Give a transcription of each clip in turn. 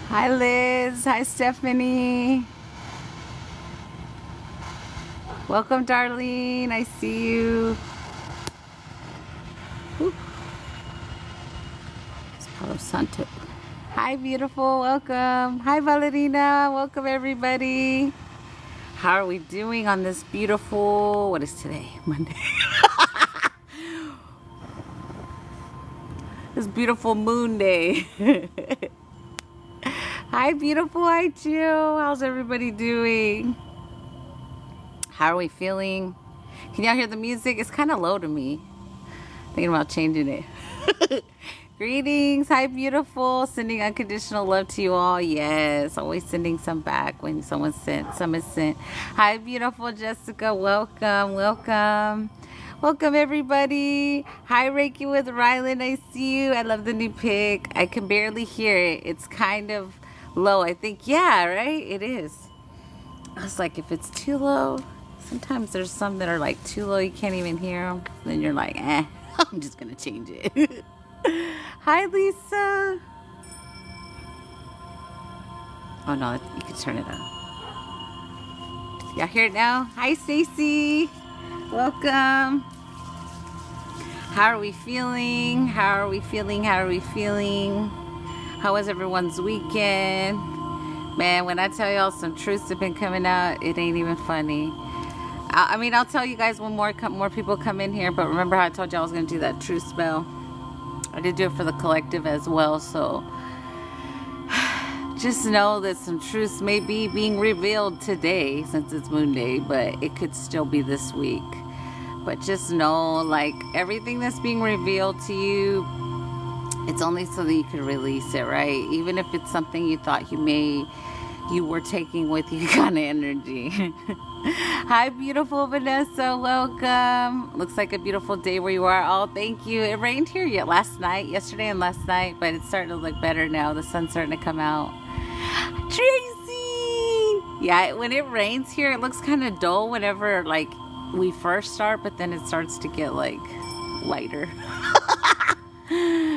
Hi, Liz. Hi, Stephanie. Welcome, Darlene. I see you. Whew. It's Palo Santo. Hi, beautiful. Welcome. Hi, Valerina. Welcome, everybody. How are we doing on this beautiful, what is today? Monday. This beautiful moon day. Hi, beautiful. Hi, Jill. How's everybody doing? How are we feeling? Can y'all hear the music? It's kind of low to me. Thinking about changing it. Greetings. Hi, beautiful. Sending unconditional love to you all. Yes. Always sending some back when someone sent. Some is sent. Hi, beautiful Jessica. Welcome. Welcome. Welcome, everybody. Hi, Reiki with Rylan. I see you. I love the new pic. I can barely hear it. It's kind of low. I think, yeah, right? It is. I was like, if it's too low, sometimes there's some that are like too low, you can't even hear them. Then you're like, I'm just gonna change it. Hi, Lisa. Oh no, you can turn it on. Y'all hear it now? Hi, Stacy. Welcome. How are we feeling? How are we feeling? How are we feeling? How was everyone's weekend? Man, when I tell y'all some truths have been coming out, it ain't even funny. I mean, I'll tell you guys when more people come in here, but remember how I told you I was going to do that truth spell? I did do it for the collective as well, so just know that some truths may be being revealed today since it's Moon Day, but it could still be this week. But just know, like, everything that's being revealed to you, it's only so that you can release it, right? Even if it's something you thought you were taking with you kind of energy. Hi, beautiful Vanessa. Welcome. Looks like a beautiful day where you are. Oh, thank you. It rained here yesterday and last night, but it's starting to look better now. The sun's starting to come out. Tracy! Yeah, when it rains here, it looks kind of dull whenever, like, we first start, but then it starts to get, like, lighter.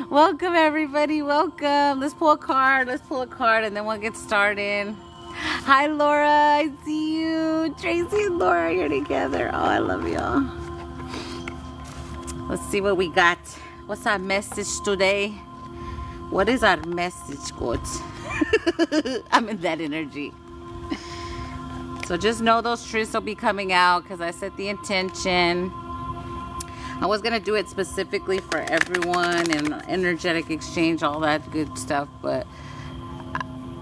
Welcome, everybody. Welcome. Let's pull a card, and then we'll get started. Hi, Laura. I see you. Tracy and Laura are here together. Oh, I love y'all. Let's see what we got. What's our message today? What is our message, God? I'm in that energy. So just know those truths will be coming out because I set the intention. I was going to do it specifically for everyone and energetic exchange, all that good stuff, but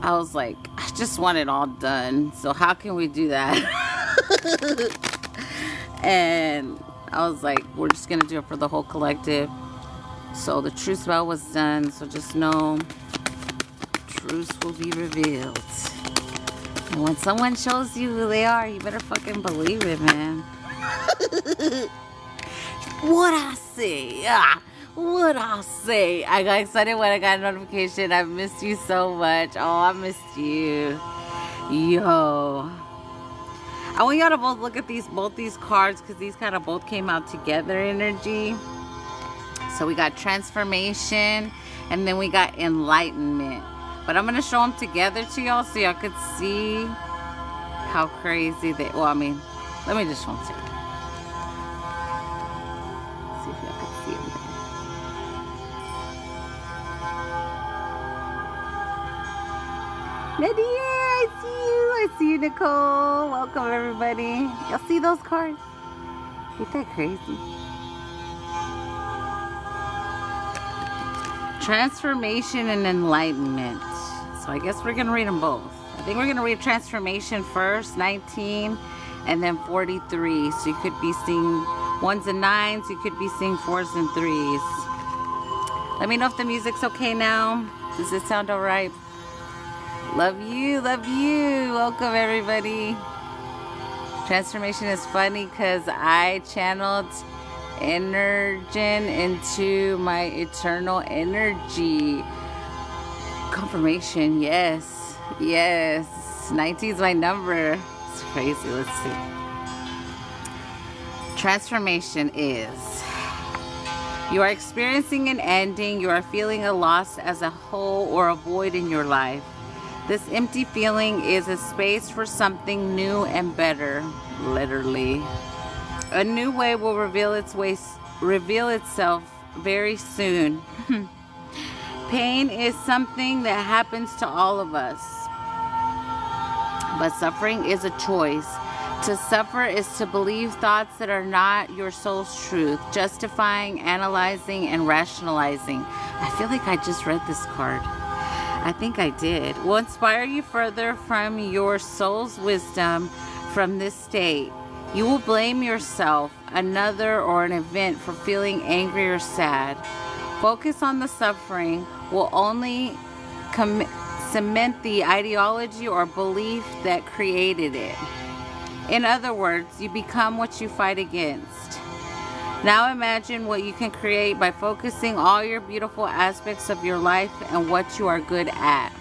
I was like, I just want it all done. So how can we do that? And I was like, we're just going to do it for the whole collective. So the truth spell was done. So just know truths will be revealed. And when someone shows you who they are, you better fucking believe it, man. What I say? What I say? I got excited when I got a notification. I missed you so much. Oh, I missed you. Yo. I want y'all to both look at both these cards because these kind of both came out together energy. So we got transformation and then we got enlightenment. But I'm going to show them together to y'all so y'all could see how crazy they... Well, I mean, let me just show them together. See if y'all can see them. Nadia, I see you. I see you, Nicole. Welcome, everybody. Y'all see those cards? Ain't that crazy? Transformation and enlightenment. So I guess we're going to read them both. I think we're going to read transformation first, 19, and then 43. So you could be seeing 1s and 9s. You could be seeing 4s and 3s. Let me know if the music's okay now. Does it sound all right? Love you. Love you. Welcome, everybody. Transformation is funny because I channeled Energen into my eternal energy. Confirmation, yes. Yes. 19 is my number. It's crazy. Let's see. Transformation is: you are experiencing an ending. You are feeling a loss as a whole or a void in your life. This empty feeling is a space for something new and better, literally. A new way will reveal itself very soon. Pain is something that happens to all of us. But suffering is a choice. To suffer is to believe thoughts that are not your soul's truth, justifying, analyzing, and rationalizing. I feel like I just read this card. I think I did. Will inspire you further from your soul's wisdom from this state. You will blame yourself, another, or an event for feeling angry or sad. Focus on the suffering will only cement the ideology or belief that created it. In other words, you become what you fight against. Now imagine what you can create by focusing all your beautiful aspects of your life and what you are good at.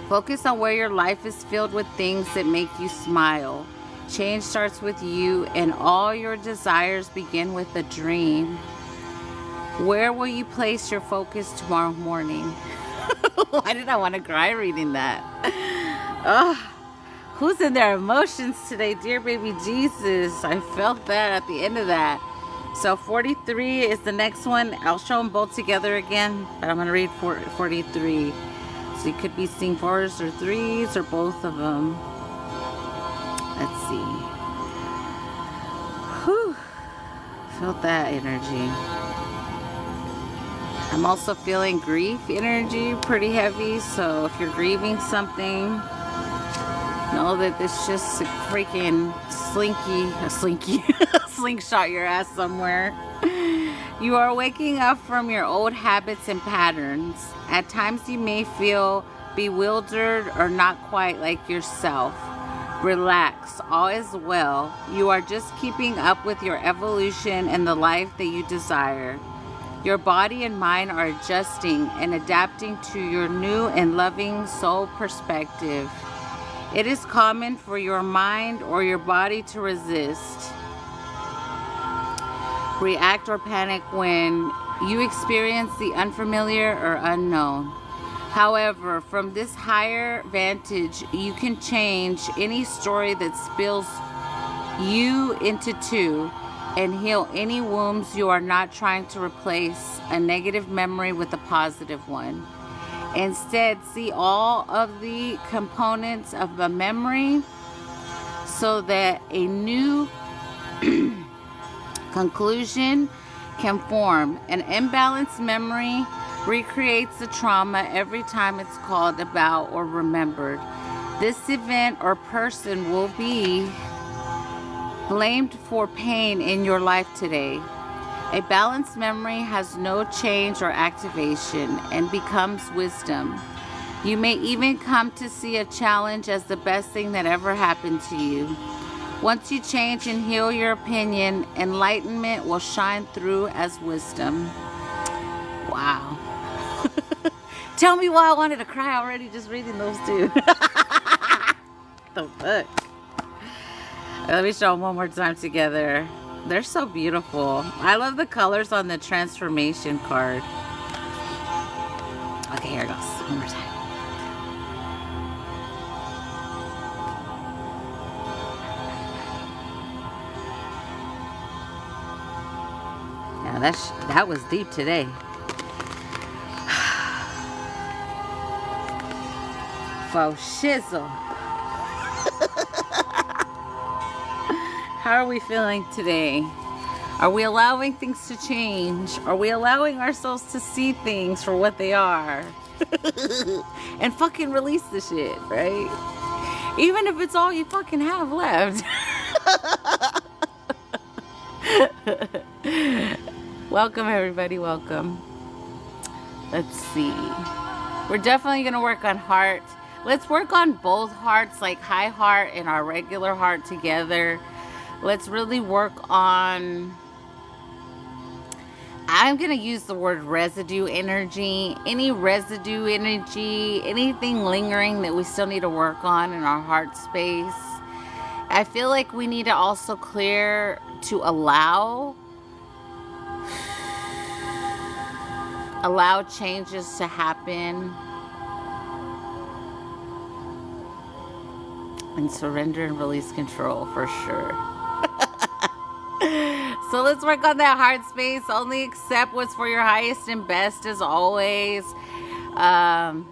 Focus on where your life is filled with things that make you smile. Change starts with you, and all your desires begin with a dream. Where will you place your focus tomorrow morning? Why did I want to cry reading that? Oh. Who's in their emotions today? Dear baby Jesus. I felt that at the end of that. So 43 is the next one. I'll show them both together again. But I'm going to read 43. So you could be seeing 4s or 3s or both of them. Let's see. Whew. Felt that energy. I'm also feeling grief energy pretty heavy. So if you're grieving something, know that it's just a freaking slingshot your ass somewhere. You are waking up from your old habits and patterns. At times you may feel bewildered or not quite like yourself. Relax, all is well. You are just keeping up with your evolution and the life that you desire. Your body and mind are adjusting and adapting to your new and loving soul perspective. It is common for your mind or your body to resist, react, or panic when you experience the unfamiliar or unknown. However, from this higher vantage, you can change any story that spills you into two and heal any wounds. You are not trying to replace a negative memory with a positive one. Instead, see all of the components of a memory so that a new conclusion can form. An imbalanced memory recreates the trauma every time it's called about or remembered. This event or person will be blamed for pain in your life today. A balanced memory has no change or activation and becomes wisdom. You may even come to see a challenge as the best thing that ever happened to you. Once you change and heal your opinion, enlightenment will shine through as wisdom. Wow. Tell me why I wanted to cry already just reading those two. The fuck? Let me show them one more time together. They're so beautiful. I love the colors on the transformation card. Okay, here it goes. One more time. Now that was deep today. Faux shizzle. How are we feeling today? Are we allowing things to change? Are we allowing ourselves to see things for what they are? And fucking release the shit, right? Even if it's all you fucking have left. Welcome everybody, welcome. Let's see. We're definitely gonna work on heart. Let's work on both hearts, like high heart and our regular heart together. Let's really work on, I'm going to use the word residue energy. Any residue energy, anything lingering that we still need to work on in our heart space. I feel like we need to also clear to allow changes to happen. And surrender and release control for sure. So let's work on that heart space. Only accept what's for your highest and best as always. And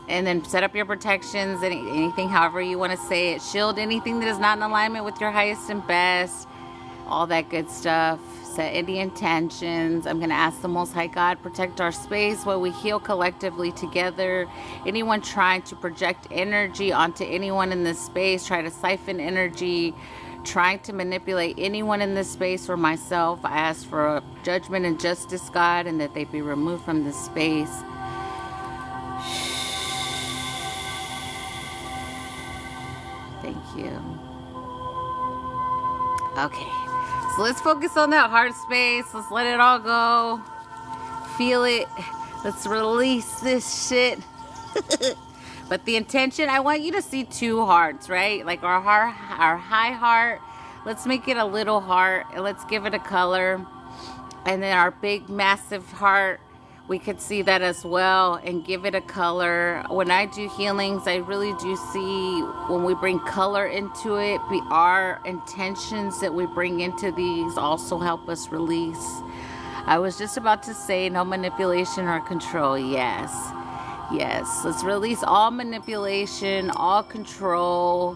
then set up your protections, anything however you want to say it. Shield anything that is not in alignment with your highest and best. All that good stuff. Set any intentions. I'm going to ask the Most High God, protect our space while we heal collectively together. Anyone trying to project energy onto anyone in this space, try to siphon energy, trying to manipulate anyone in this space or myself, I ask for judgment and justice, God, and that they be removed from this space. Thank you. Okay. So let's focus on that heart space. Let's let it all go. Feel it. Let's release this shit. But the intention, I want you to see two hearts, right? Like our high heart. Let's make it a little heart and let's give it a color. And then our big, massive heart, we could see that as well and give it a color. When I do healings, I really do see when we bring color into it, our intentions that we bring into these also help us release. I was just about to say no manipulation or control. Yes. Yes. Let's release all manipulation, all control,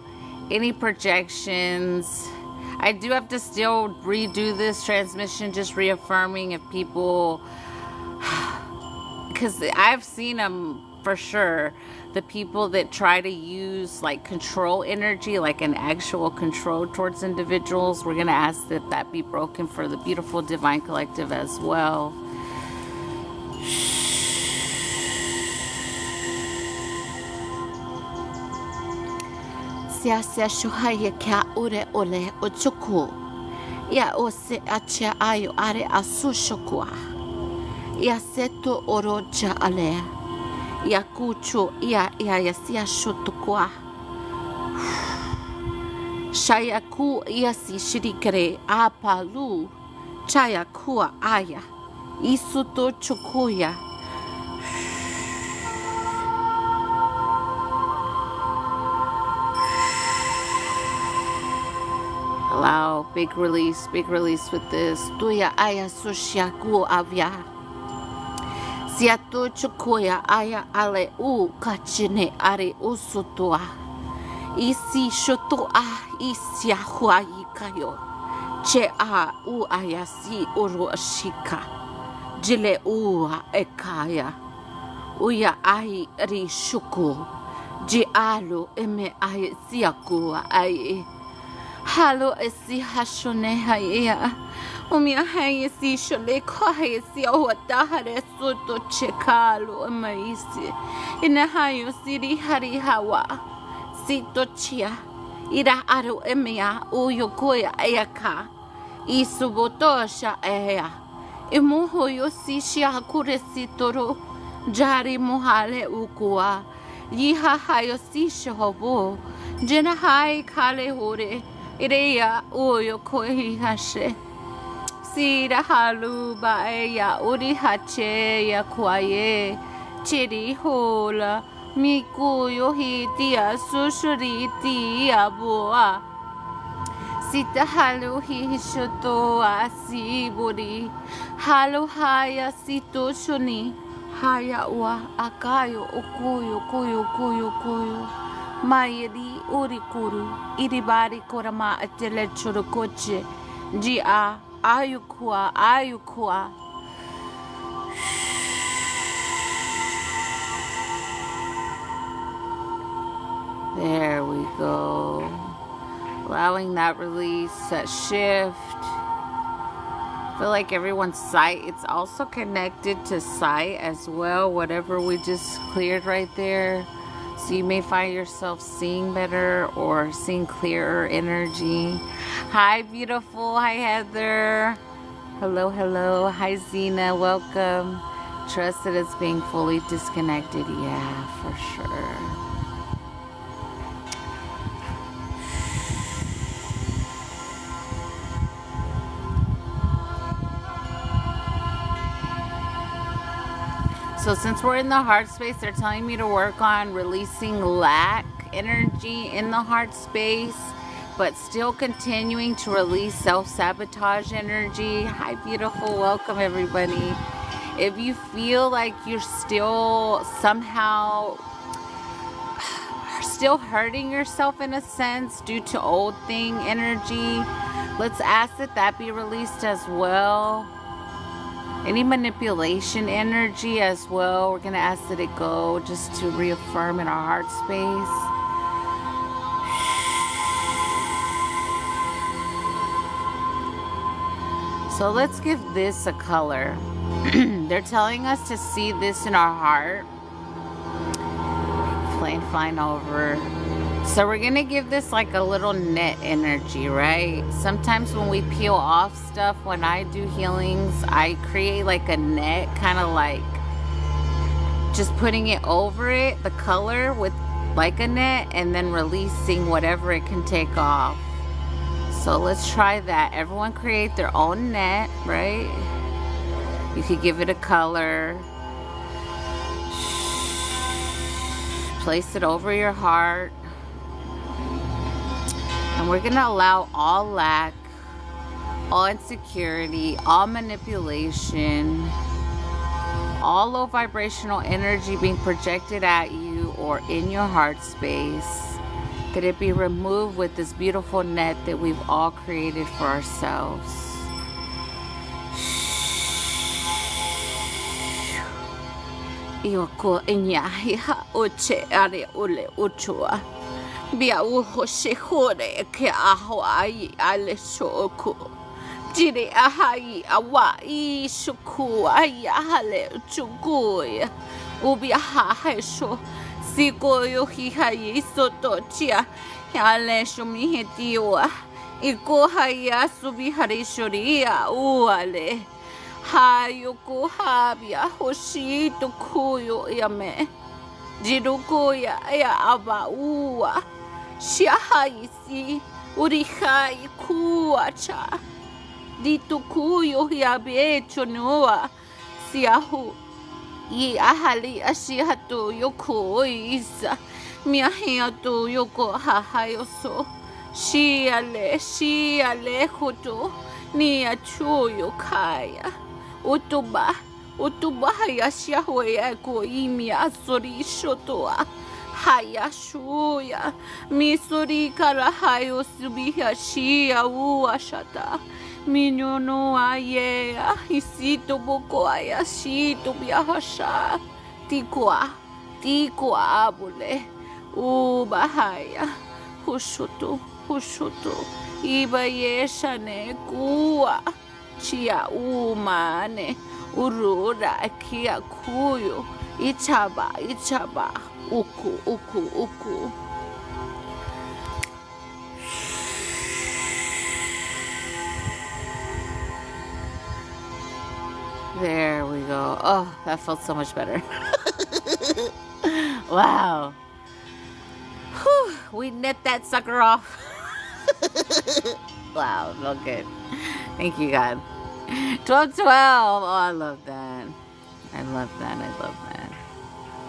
any projections. I do have to still redo this transmission, just reaffirming if people... Because I've seen them for sure, the people that try to use like control energy, like an actual control towards individuals, we're going to ask that that be broken for the beautiful divine collective as well. Sia shuhaya kia ure ole ochuku. Ya ose acha ayo are asushokua. Ia seto oroja alea. Ia kucho ia yasia shotukwa. Shayaku ia si shirikere apalu. Chayakua aya. Isuto chukuya. Allow big release with this. Tuya aya sushaku avya. Siato chukoya aya ale u kachine are usutua. Isi shotoa isia huai kayo. Che a u ayasi uru ashika. Jile ua ekaya. Uya ai rishuku. Jialu eme ai siakua ai. Halo esi hashone haya. Umia hai si shole ko hai si awatahare soto chekalo amaisi. Ina hayo siri hari hawa. Sito chia. Ira aru emia uyokoya ayaka. Isubotosha eya. Imuho yosi shia kuresi toro. Jari mohale ukua. Yiha hayo si shohobo. Jena hai kale hore. Ireya uyokohi hashe. Sira halu baeya uri hache ya kwaye. Chiri hola. Miku yohitia sushuriti abua. Sita halu hishoto asiburi. Halu haya sito shuni. Haya wa akayo okuyo. Mayeri urikuru. Iribari korama atele churukoche. Jia ayukua. There we go. Allowing that release, that shift. I feel like everyone's sight, it's also connected to sight as well, whatever we just cleared right there. So you may find yourself seeing better or seeing clearer energy. Hi, beautiful. Hi, Heather. Hello. Hi, Zena. Welcome. Trust that it's being fully disconnected. Yeah, for sure. So since we're in the heart space, they're telling me to work on releasing lack energy in the heart space, but still continuing to release self-sabotage energy. Hi, beautiful. Welcome, everybody. If you feel like you're still somehow still hurting yourself in a sense due to old thing energy, let's ask that that be released as well. Any manipulation energy as well, we're going to ask that it go, just to reaffirm in our heart space. So let's give this a color. They're telling us to see this in our heart. Plane flying over. So we're gonna give this like a little net energy, right? Sometimes when we peel off stuff, when I do healings, I create like a net, kind of like just putting it over it, the color with like a net, and then releasing whatever it can take off. So let's try that. Everyone create their own net, right? You could give it a color. Place it over your heart. And we're going to allow all lack, all insecurity, all manipulation, all low vibrational energy being projected at you or in your heart space, that it be removed with this beautiful net that we've all created for ourselves. Ioko inyahiha uche are ule uchua. Bia uho shehore ke aho ai ale shoku. Jiri ahai awa I shuku ai ahale chukuya. Ubi ahai sho. Siko yohi hai soto chia. Yale shumi hetiwa. Iko haya subi harishoria uale. Hayoko habia hoshito kuyo yame. Jirukoya ya aba ua. Shahaisi urihai kuacha. Dito kuyo yabe chonua. Siahu. Yi ahali ashihatu yoko isa. Miahiatu yoko hahayoso. Shiale hoto. Nia chuyo kaya. Utuba hayashia hoya ko imi asori shotoa. Hayashuya. Misori kara hayo subiha shia uashata. Minyono ayea. Isito boko ayashito biahasha. Tikwa abule. Ubahaya. Hushutu. Iba yeshane kuwa. Chia umane. Urura kia kuyo. Ichaba. Uku. There we go. Oh, that felt so much better. Wow. Whew, we knit that sucker off. Wow, felt good. Thank you, God. 1212. Oh, I love that.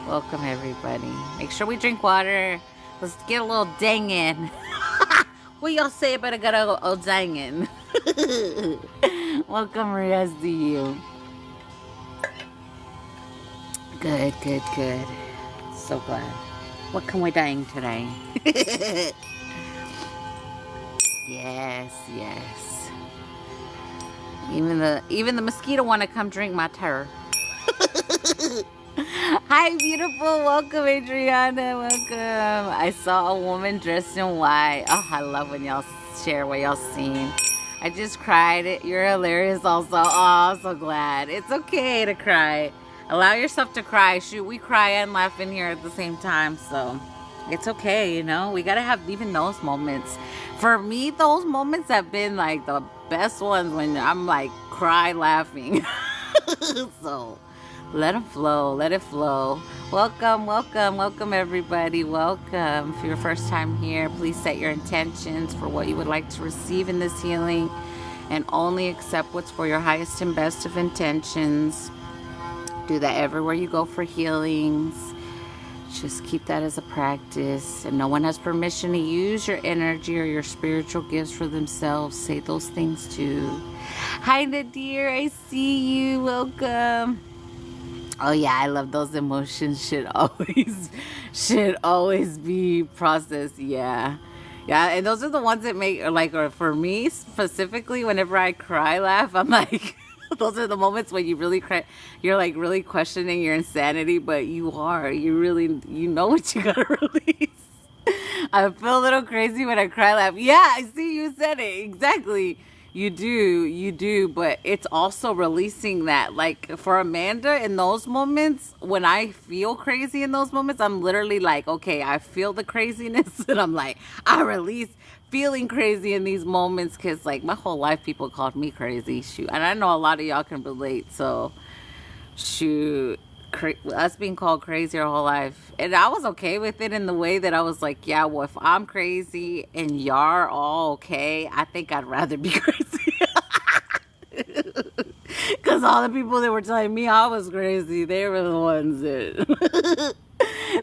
Welcome, everybody. Make sure we drink water. Let's get a little dangin'. What y'all say about a good old dangin'? Welcome, Riaz, to you. Good. So glad. What can we dang today? Yes. Even the mosquito want to come drink my turd. Hi, beautiful. Welcome, Adriana. Welcome. I saw a woman dressed in white. Oh, I love when y'all share what y'all seen. I just cried. You're hilarious also. Oh, I'm so glad. It's okay to cry. Allow yourself to cry. Shoot, we cry and laugh in here at the same time, so it's okay, you know? We gotta have even those moments. For me, those moments have been like the best ones when I'm like cry laughing. So let it flow. Welcome everybody. Welcome. If you're your first time here, please set your intentions for what you would like to receive in this healing, and only accept what's for your highest and best of intentions. Do that everywhere you go for healings. Just keep that as a practice. And no one has permission to use your energy or your spiritual gifts for themselves. Say those things too. Hi, Nadir. I see you. Welcome. Oh yeah, I love those emotions. Should always be processed. Yeah. Yeah, and those are the ones that make, like, or for me specifically, whenever I cry, laugh, I'm like, those are the moments when you really cry. You're like really questioning your insanity, but you really, you know what you gotta release. I feel a little crazy when I cry, laugh. Yeah, I see you said it. Exactly. You do, but it's also releasing that. Like for Amanda, in those moments, when I feel crazy in those moments, I'm literally like, okay, I feel the craziness, and I'm like, I release feeling crazy in these moments, because like my whole life people called me crazy. Shoot, and I know a lot of y'all can relate. So, shoot. Us being called crazy our whole life, and I was okay with it in the way that I was like, yeah, well, if I'm crazy and y'all are all okay, I think I'd rather be crazy. Because all the people that were telling me I was crazy, they were the ones that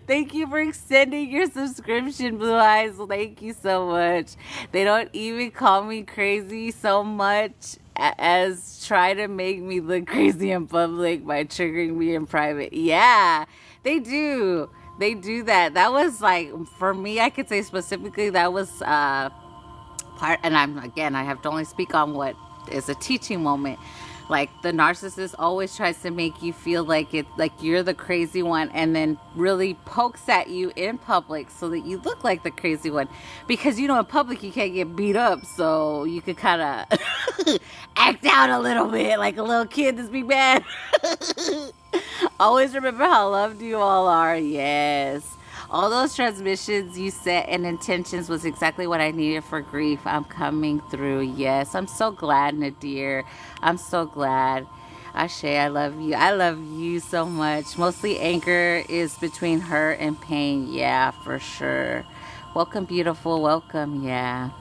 thank you for extending your subscription, Blue Eyes. Thank you so much. They don't even call me crazy so much as try to make me look crazy in public by triggering me in private. Yeah, they do. They do that. That was like, for me, I could say specifically that was part, and I have to only speak on what is a teaching moment. Like the narcissist always tries to make you feel like you're the crazy one, and then really pokes at you in public so that you look like the crazy one, because in public you can't get beat up, so you could kind of act out a little bit like a little kid that's being bad. Always remember how loved you all are. Yes. All those transmissions you set and intentions was exactly what I needed for grief. I'm coming through. Yes. I'm so glad, Nadir. I'm so glad. Ashe, I love you. I love you so much. Mostly anger is between hurt and pain. Yeah, for sure. Welcome, beautiful. Welcome. Yeah.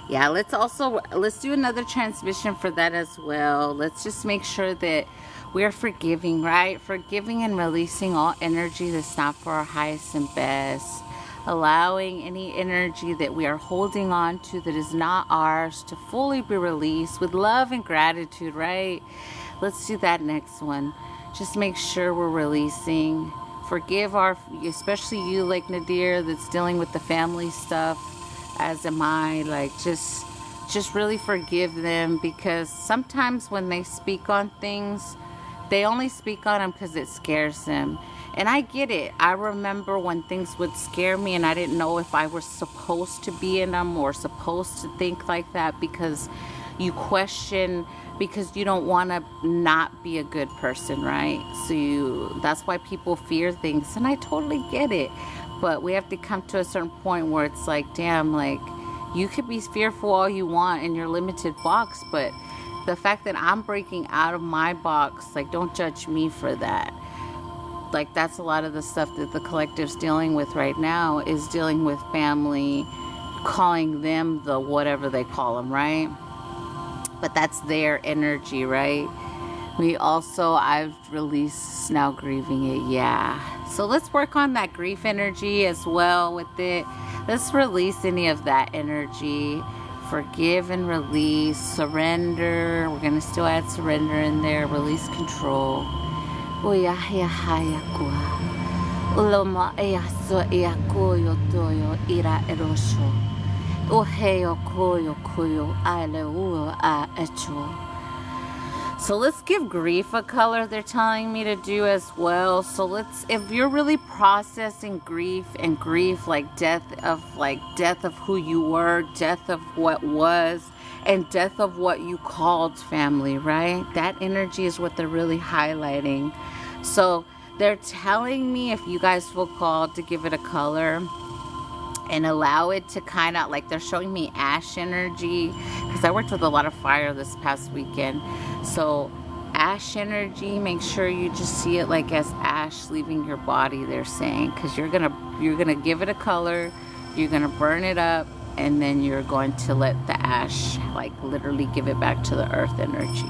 Yeah, let's do another transmission for that as well. Let's just make sure that we're forgiving, right? Forgiving and releasing all energy that's not for our highest and best. Allowing any energy that we are holding on to that is not ours to fully be released with love and gratitude, right? Let's do that next one. Just make sure we're releasing. Forgive especially you, like Nadir, that's dealing with the family stuff, as am I. Like, just really forgive them, because sometimes when they speak on things, they only speak on them because it scares them. And I get it. I remember when things would scare me and I didn't know if I was supposed to be in them or supposed to think like that, because you question, because you don't want to not be a good person, right? So that's why people fear things. And I totally get it. But we have to come to a certain point where it's like, damn, like, you could be fearful all you want in your limited box, but the fact that I'm breaking out of my box, like, don't judge me for that. Like, that's a lot of the stuff that the collective's dealing with right now, is dealing with family, calling them the whatever they call them, right? But that's their energy, right? I've released, now grieving it, yeah. So let's work on that grief energy as well with it. Let's release any of that energy. Forgive and release, surrender. We're going to still add surrender in there. Release control. Uloma easo eakoyo toyo ira erosho. Oheo koyo koyo aleu a echo. So let's give grief a color, they're telling me to do as well. So if you're really processing grief, and grief like death of who you were, death of what was, and death of what you called family, right? That energy is what they're really highlighting. So they're telling me, if you guys feel called, to give it a color and allow it to kind of, like, they're showing me ash energy, because I worked with a lot of fire this past weekend. So ash energy, make sure you just see it like as ash leaving your body, they're saying, because you're gonna give it a color, you're gonna burn it up, and then you're going to let the ash, like, literally give it back to the earth energy.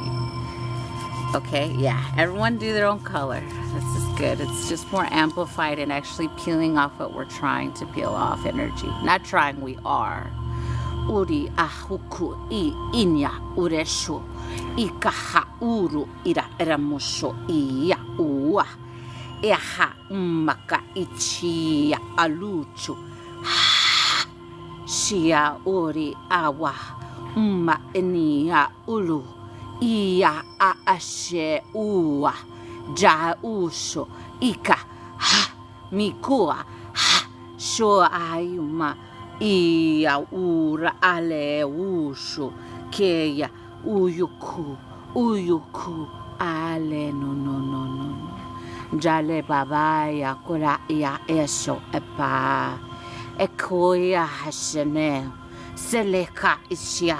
Okay, yeah, everyone do their own color. This is good. It's just more amplified and actually peeling off what we're trying to peel off energy. Not trying, we are. Uri ahuku I inya ureshu ikaha uru ira eramusho iya ua eha maka ichia aluchu shia uri awa ma enia ulu ia a ashe ua ja usho ika ha mikua ha sho ayuma ia ura ale usho keya uyuku ale no jale babaya kura ia esho epa ekoya hashene seleka isya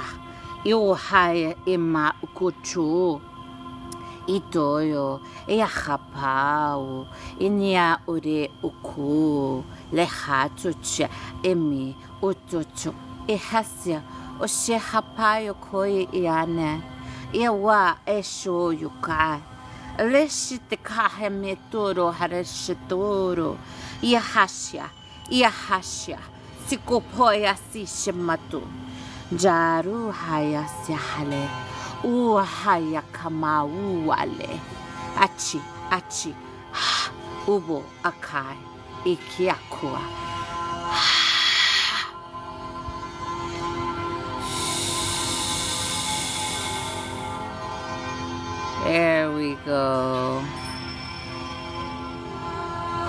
Iuhaya ima ukuchu itoyo iahapau inya ure uku lehatucha emi utuchu ihasya oshehapayo koi iane iwa esho yukai leshitikahe metoro hareshitoro iahasya sikopoya si shematu Jaru haya siahale, haya kama uwale, achi, ubo akai, ikiakua. There we go.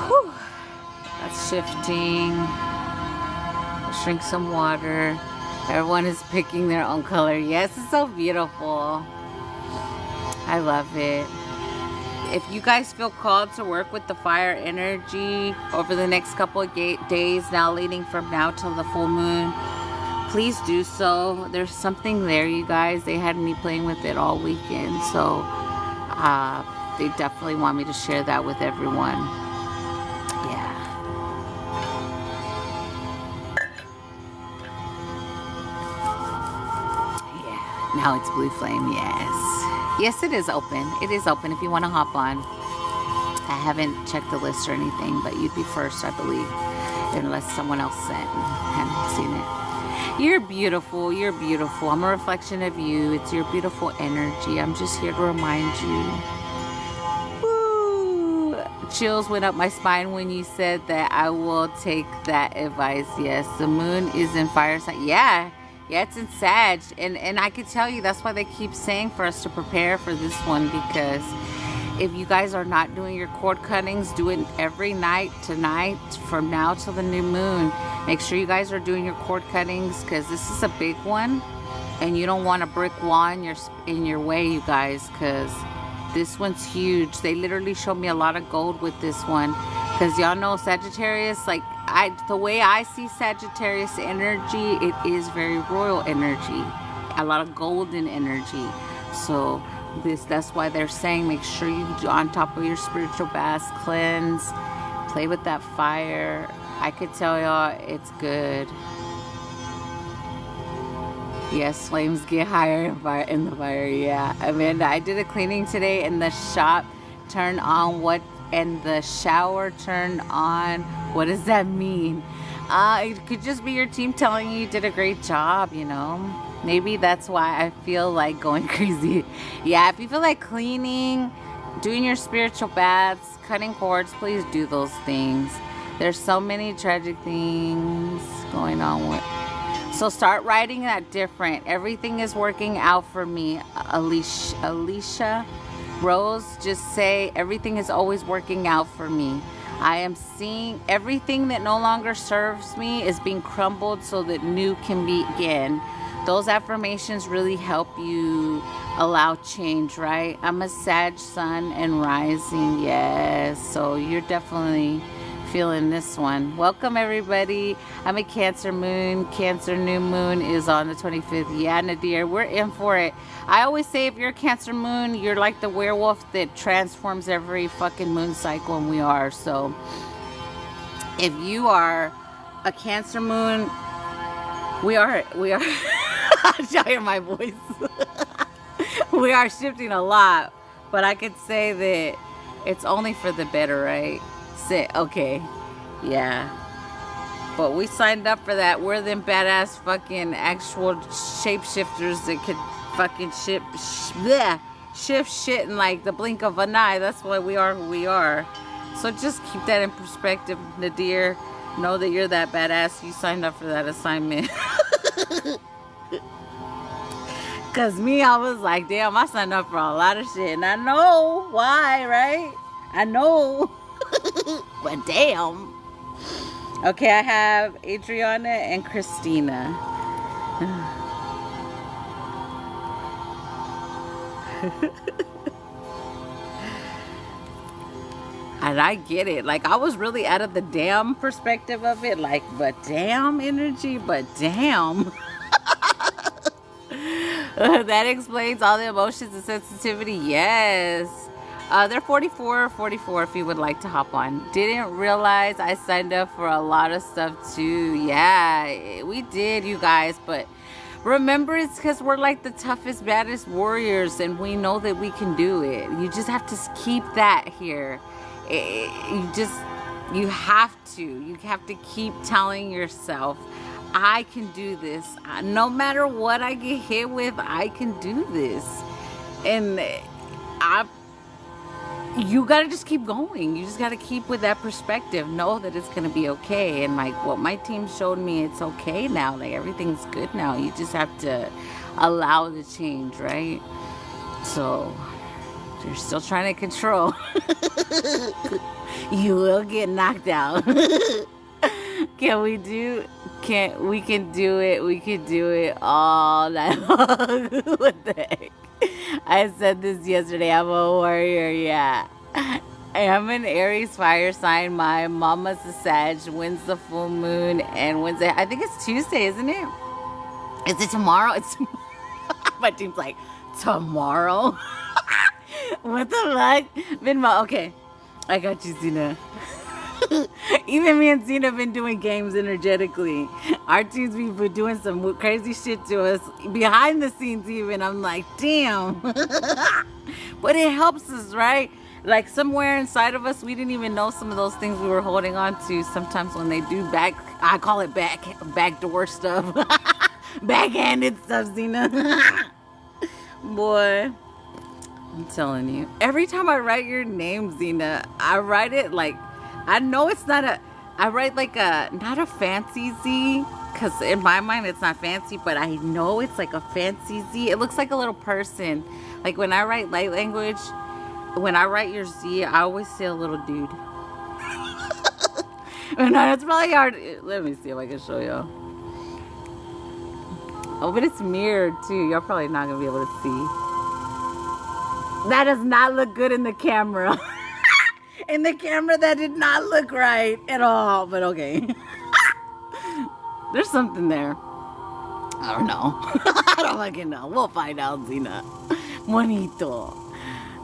Whew. That's shifting. Let's drink some water. Everyone is picking their own color. Yes, it's so beautiful. I love it. If you guys feel called to work with the fire energy over the next couple of days now leading from now till the full moon, please do so. There's something there, you guys. They had me playing with it all weekend, so they definitely want me to share that with everyone. Now it's Blue Flame, yes. Yes, it is open. It is open if you want to hop on. I haven't checked the list or anything, but you'd be first, I believe, unless someone else sent and hadn't seen it. You're beautiful. You're beautiful. I'm a reflection of you. It's your beautiful energy. I'm just here to remind you. Woo! Chills went up my spine when you said that. I will take that advice. Yes, the moon is in fire sign. Yeah, it's in Sag. And I can tell you that's why they keep saying for us to prepare for this one, because if you guys are not doing your cord cuttings, do it every night tonight from now till the new moon. Make sure you guys are doing your cord cuttings, because this is a big one and you don't want a brick wall in your way, you guys, because this one's huge. They literally showed me a lot of gold with this one, because y'all know Sagittarius, like the way I see Sagittarius energy, it is very royal energy, a lot of golden energy. So that's why they're saying make sure you do on top of your spiritual baths, cleanse, play with that fire. I could tell y'all it's good. Yes, flames get higher in the fire. Yeah, Amanda, I did a cleaning today and the shop turned on and the shower turned on. What does that mean? It could just be your team telling you did a great job, you know. Maybe that's why I feel like going crazy. Yeah, if you feel like cleaning, doing your spiritual baths, cutting cords, please do those things. There's so many tragic things going on with. So start writing that different. Everything is working out for me. Alicia Rose, just say everything is always working out for me. I am seeing everything that no longer serves me is being crumbled so that new can begin. Those affirmations really help you allow change, right? I'm a Sag sun and rising, yes. So you're definitely feeling this one. Welcome everybody. I'm a Cancer moon. Cancer new moon is on the 25th. Yeah, Nadir, we're in for it. I always say if you're a Cancer moon, you're like the werewolf that transforms every fucking moon cycle, and we are. So if you are a Cancer moon, we are I'll hear my voice. We are shifting a lot. But I could say that it's only for the better, right? Say, okay, yeah. But we signed up for that. We're them badass fucking actual shapeshifters that could fucking shift shit in like the blink of an eye. That's why we are who we are. So just keep that in perspective, Nadir. Know that you're that badass. You signed up for that assignment. Cause me, I was like, damn, I signed up for a lot of shit. And I know why, right? I know. But damn. Okay, I have Adriana and Christina. And I get it. Like, I was really out of the damn perspective of it. Like, but damn energy, but damn. That explains all the emotions and sensitivity. Yes. They're 44 if you would like to hop on. Didn't realize I signed up for a lot of stuff too. Yeah, we did, you guys. But remember, it's because we're like the toughest, baddest warriors, and we know that we can do it. You just have to keep that here. You have to keep telling yourself, I can do this. No matter what I get hit with, I can do this. And you gotta just keep going. You just gotta keep with that perspective. Know that it's gonna be okay. And like what my team showed me, it's okay now. Like everything's good now. You just have to allow the change, right? So you're still trying to control. You will get knocked out. We can do it. We can do it all night long. What the heck? I said this yesterday. I'm a warrior, yeah. I'm an Aries fire sign. My mama's a Sag. When's the full moon? And Wednesday, I think it's Tuesday, isn't it? Is it tomorrow? It's my team's like, tomorrow? What the fuck? Okay, I got you, Zena. Even me and Zena have been doing games energetically. Our teams be doing some crazy shit to us behind the scenes even. I'm like, damn. But it helps us, right? Like somewhere inside of us, we didn't even know some of those things we were holding on to. Sometimes when they do I call it backdoor stuff. Backhanded stuff, Zena. Boy, I'm telling you. Every time I write your name, Zena, I write it like, I know it's not I write like not a fancy Z, because in my mind it's not fancy, but I know it's like a fancy Z. It looks like a little person. Like when I write light language, when I write your Z, I always say a little dude. No, it's probably hard. Let me see if I can show y'all. Oh, but it's mirrored too. Y'all probably not going to be able to see. That does not look good in the camera. In the camera, that did not look right at all, but okay. There's something there. I don't know. I don't fucking know. We'll find out, Zena. Bonito.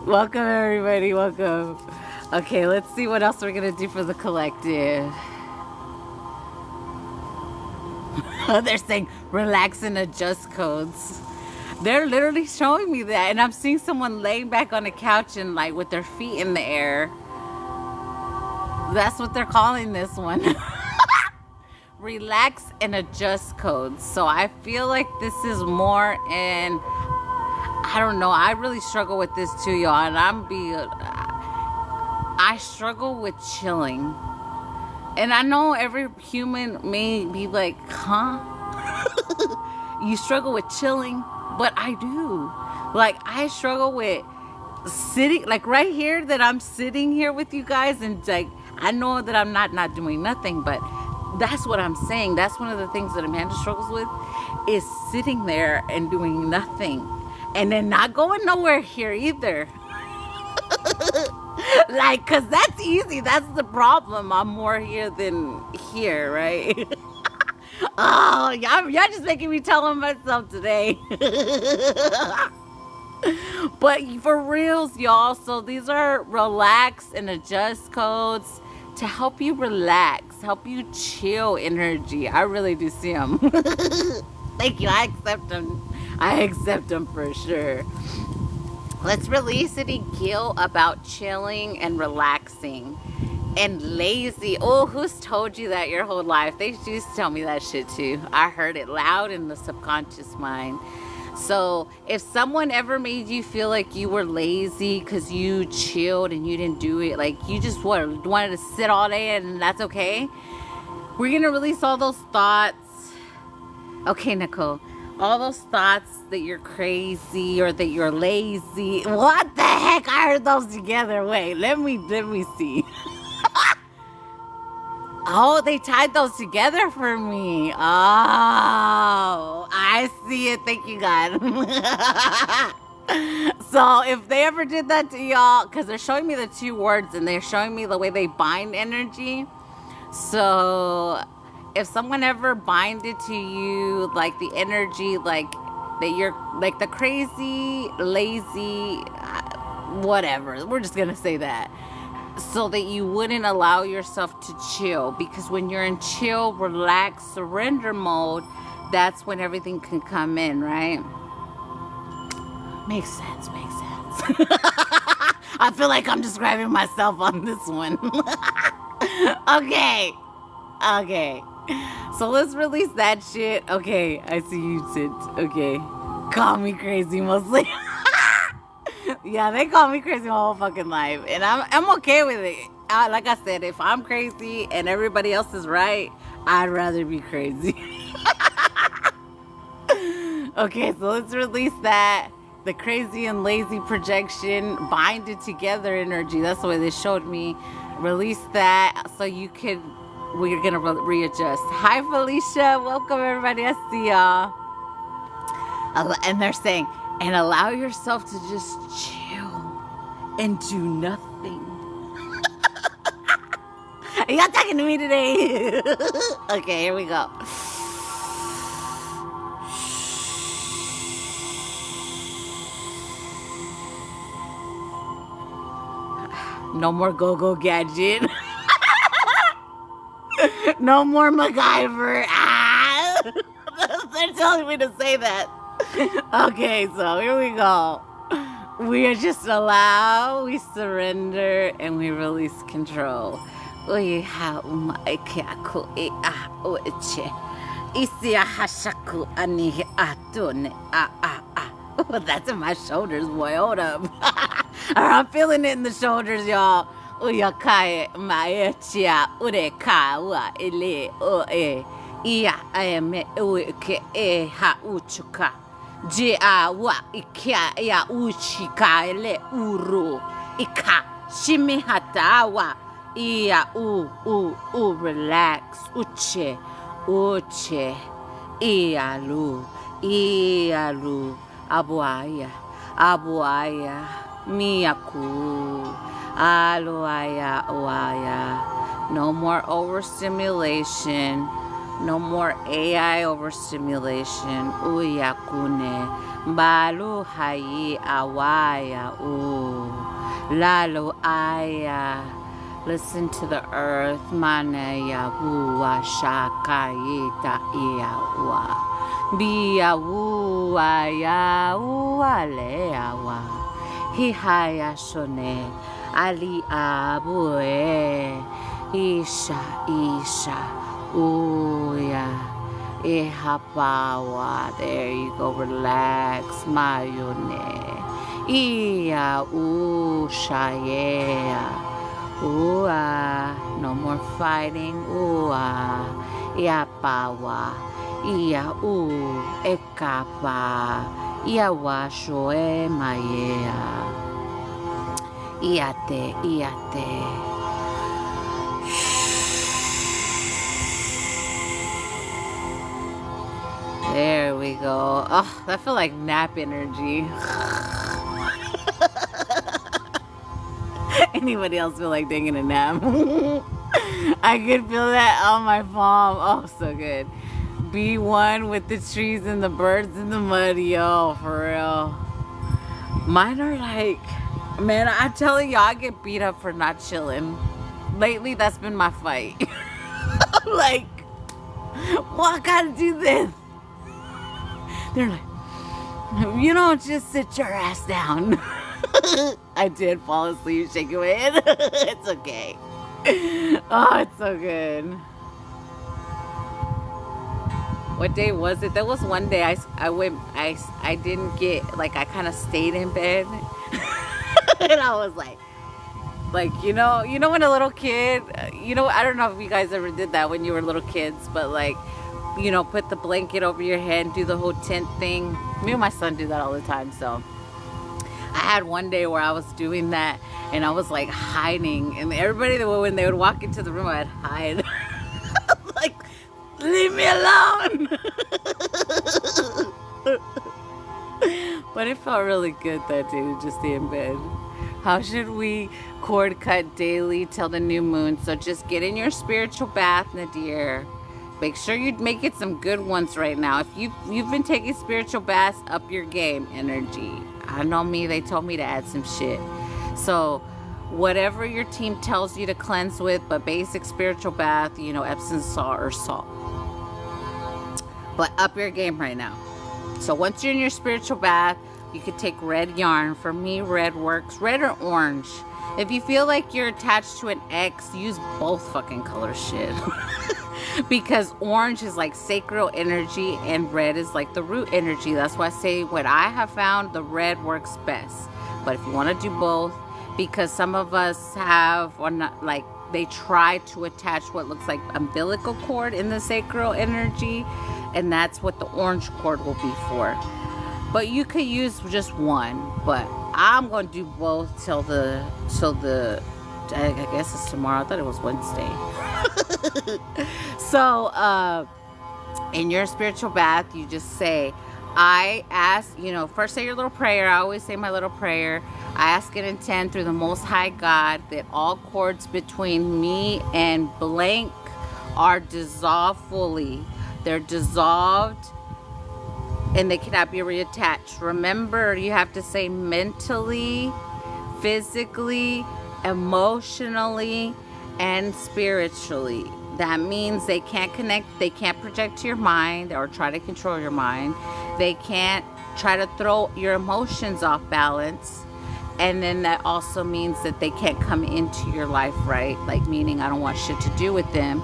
Welcome, everybody. Welcome. Okay, let's see what else we're going to do for the collective. They're saying relax and adjust codes. They're literally showing me that, and I'm seeing someone laying back on a couch and like with their feet in the air. That's what they're calling this one. Relax and adjust codes. So I feel like this is more in, I don't know, I really struggle with this too, y'all. And I struggle with chilling. And I know every human may be like, huh? You struggle with chilling? But I do. Like, I struggle with sitting, like right here that I'm sitting here with you guys, and like, I know that I'm not doing nothing, but that's what I'm saying. That's one of the things that Amanda struggles with, is sitting there and doing nothing. And then not going nowhere here either. Like, cause that's easy. That's the problem. I'm more here than here, right? Oh, y'all just making me tell on myself today. But for reals, y'all, so these are relax and adjust codes to help you relax, help you chill energy. I really do see them. Thank you. I accept them. I accept them for sure. Let's release any guilt about chilling and relaxing and lazy. Oh, who's told you that your whole life? They used to tell me that shit too. I heard it loud in the subconscious mind. So if someone ever made you feel like you were lazy because you chilled and you didn't do it, like you just wanted to sit all day and that's okay, we're going to release all those thoughts. Okay, Nicole. All those thoughts that you're crazy or that you're lazy. What the heck? I heard those together. Wait, let me see. Oh, they tied those together for me. Oh, I see it. Thank you, God. So if they ever did that to y'all, because they're showing me the two words and they're showing me the way they bind energy. So if someone ever binded to you, like the energy, like that you're like the crazy, lazy, whatever, we're just gonna say that, so that you wouldn't allow yourself to chill, because when you're in chill, relax, surrender mode, that's when everything can come in, right? Makes sense. I feel like I'm describing myself on this one. Okay. So let's release that shit. Okay, I see you sit. Okay. Call me crazy mostly. Yeah, they call me crazy my whole fucking life. And I'm okay with it. Like I said, if I'm crazy and everybody else is right, I'd rather be crazy. Okay, so let's release that. The crazy and lazy projection, binded together energy. That's the way they showed me. Release that so you could, we're going to readjust. Hi, Felicia. Welcome, everybody. I see y'all. And they're saying, and allow yourself to just chill and do nothing. Are y'all talking to me today? Okay, here we go. No more go-go gadget. No more MacGyver. Ah! They're telling me to say that. Okay, so here we go. We just allow, we surrender, and we release control. That's in my shoulders, boy. Hold up. I'm feeling it in the shoulders, y'all. Uyakae maechia ureka wa ele o e ia ame uke e ha uchuka je a wa ikia ya uchika ele uru ika shimi hata wa ia u relax uche ialu abuaya miyaku aloaya oaya. No more overstimulation. No more AI overstimulation. Uyakune balu hayi awaya u lalo aya. Listen to the earth. Manaya bua shakayita iawa bia ua ya ua leawa hihaya shone ali abue isha uya ihapawa. There you go. Relax mayone iya ushaya ua. No more fighting. Ua iapawa ia ekapa ia washo mayea iate. There we go. Oh, I feel like nap energy. Anybody else feel like taking a nap? I could feel that on my palm. Oh, so good. Be one with the trees and the birds in the mud, yo, for real. Mine are like, man, I'm telling y'all, I get beat up for not chilling. Lately, that's been my fight. I'm like, well, I gotta do this. They're like, you don't just sit your ass down. I did fall asleep shaking my head. It's okay. Oh, it's so good. What day was it? There was one day I didn't get, like, I kind of stayed in bed. And I was like, when a little kid, I don't know if you guys ever did that when you were little kids, but like, put the blanket over your head and do the whole tent thing. Me and my son do that all the time. So I had one day where I was doing that and I was like hiding, and everybody, when they would walk into the room, I'd hide. Like, leave me alone. But it felt really good that day to just stay in bed. How should we cord cut daily till the new moon? So just get in your spiritual bath, Nadir. Make sure you make it some good ones right now. If you've been taking spiritual baths, up your game, energy. I know me, they told me to add some shit. So whatever your team tells you to cleanse with, but basic spiritual bath, Epsom salt or salt. But up your game right now. So once you're in your spiritual bath, you could take red yarn. For me, red works. Red or orange. If you feel like you're attached to an ex, use both fucking colors, shit. Because orange is like sacral energy and red is like the root energy. That's why I say what I have found, the red works best. But if you want to do both, because some of us have, or not, like, they try to attach what looks like umbilical cord in the sacral energy, and that's what the orange cord will be for. But you could use just one, but I'm going to do both till the I guess it's tomorrow. I thought it was Wednesday. So in your spiritual bath, you just say, I ask, first say your little prayer. I always say my little prayer. I ask and intend through the Most High God that all cords between me and blank are dissolved fully. They're dissolved and they cannot be reattached. Remember, you have to say mentally, physically, emotionally, and spiritually. That means they can't connect, they can't project to your mind or try to control your mind. They can't try to throw your emotions off balance. And then that also means that they can't come into your life, right? Like, meaning I don't want shit to do with them.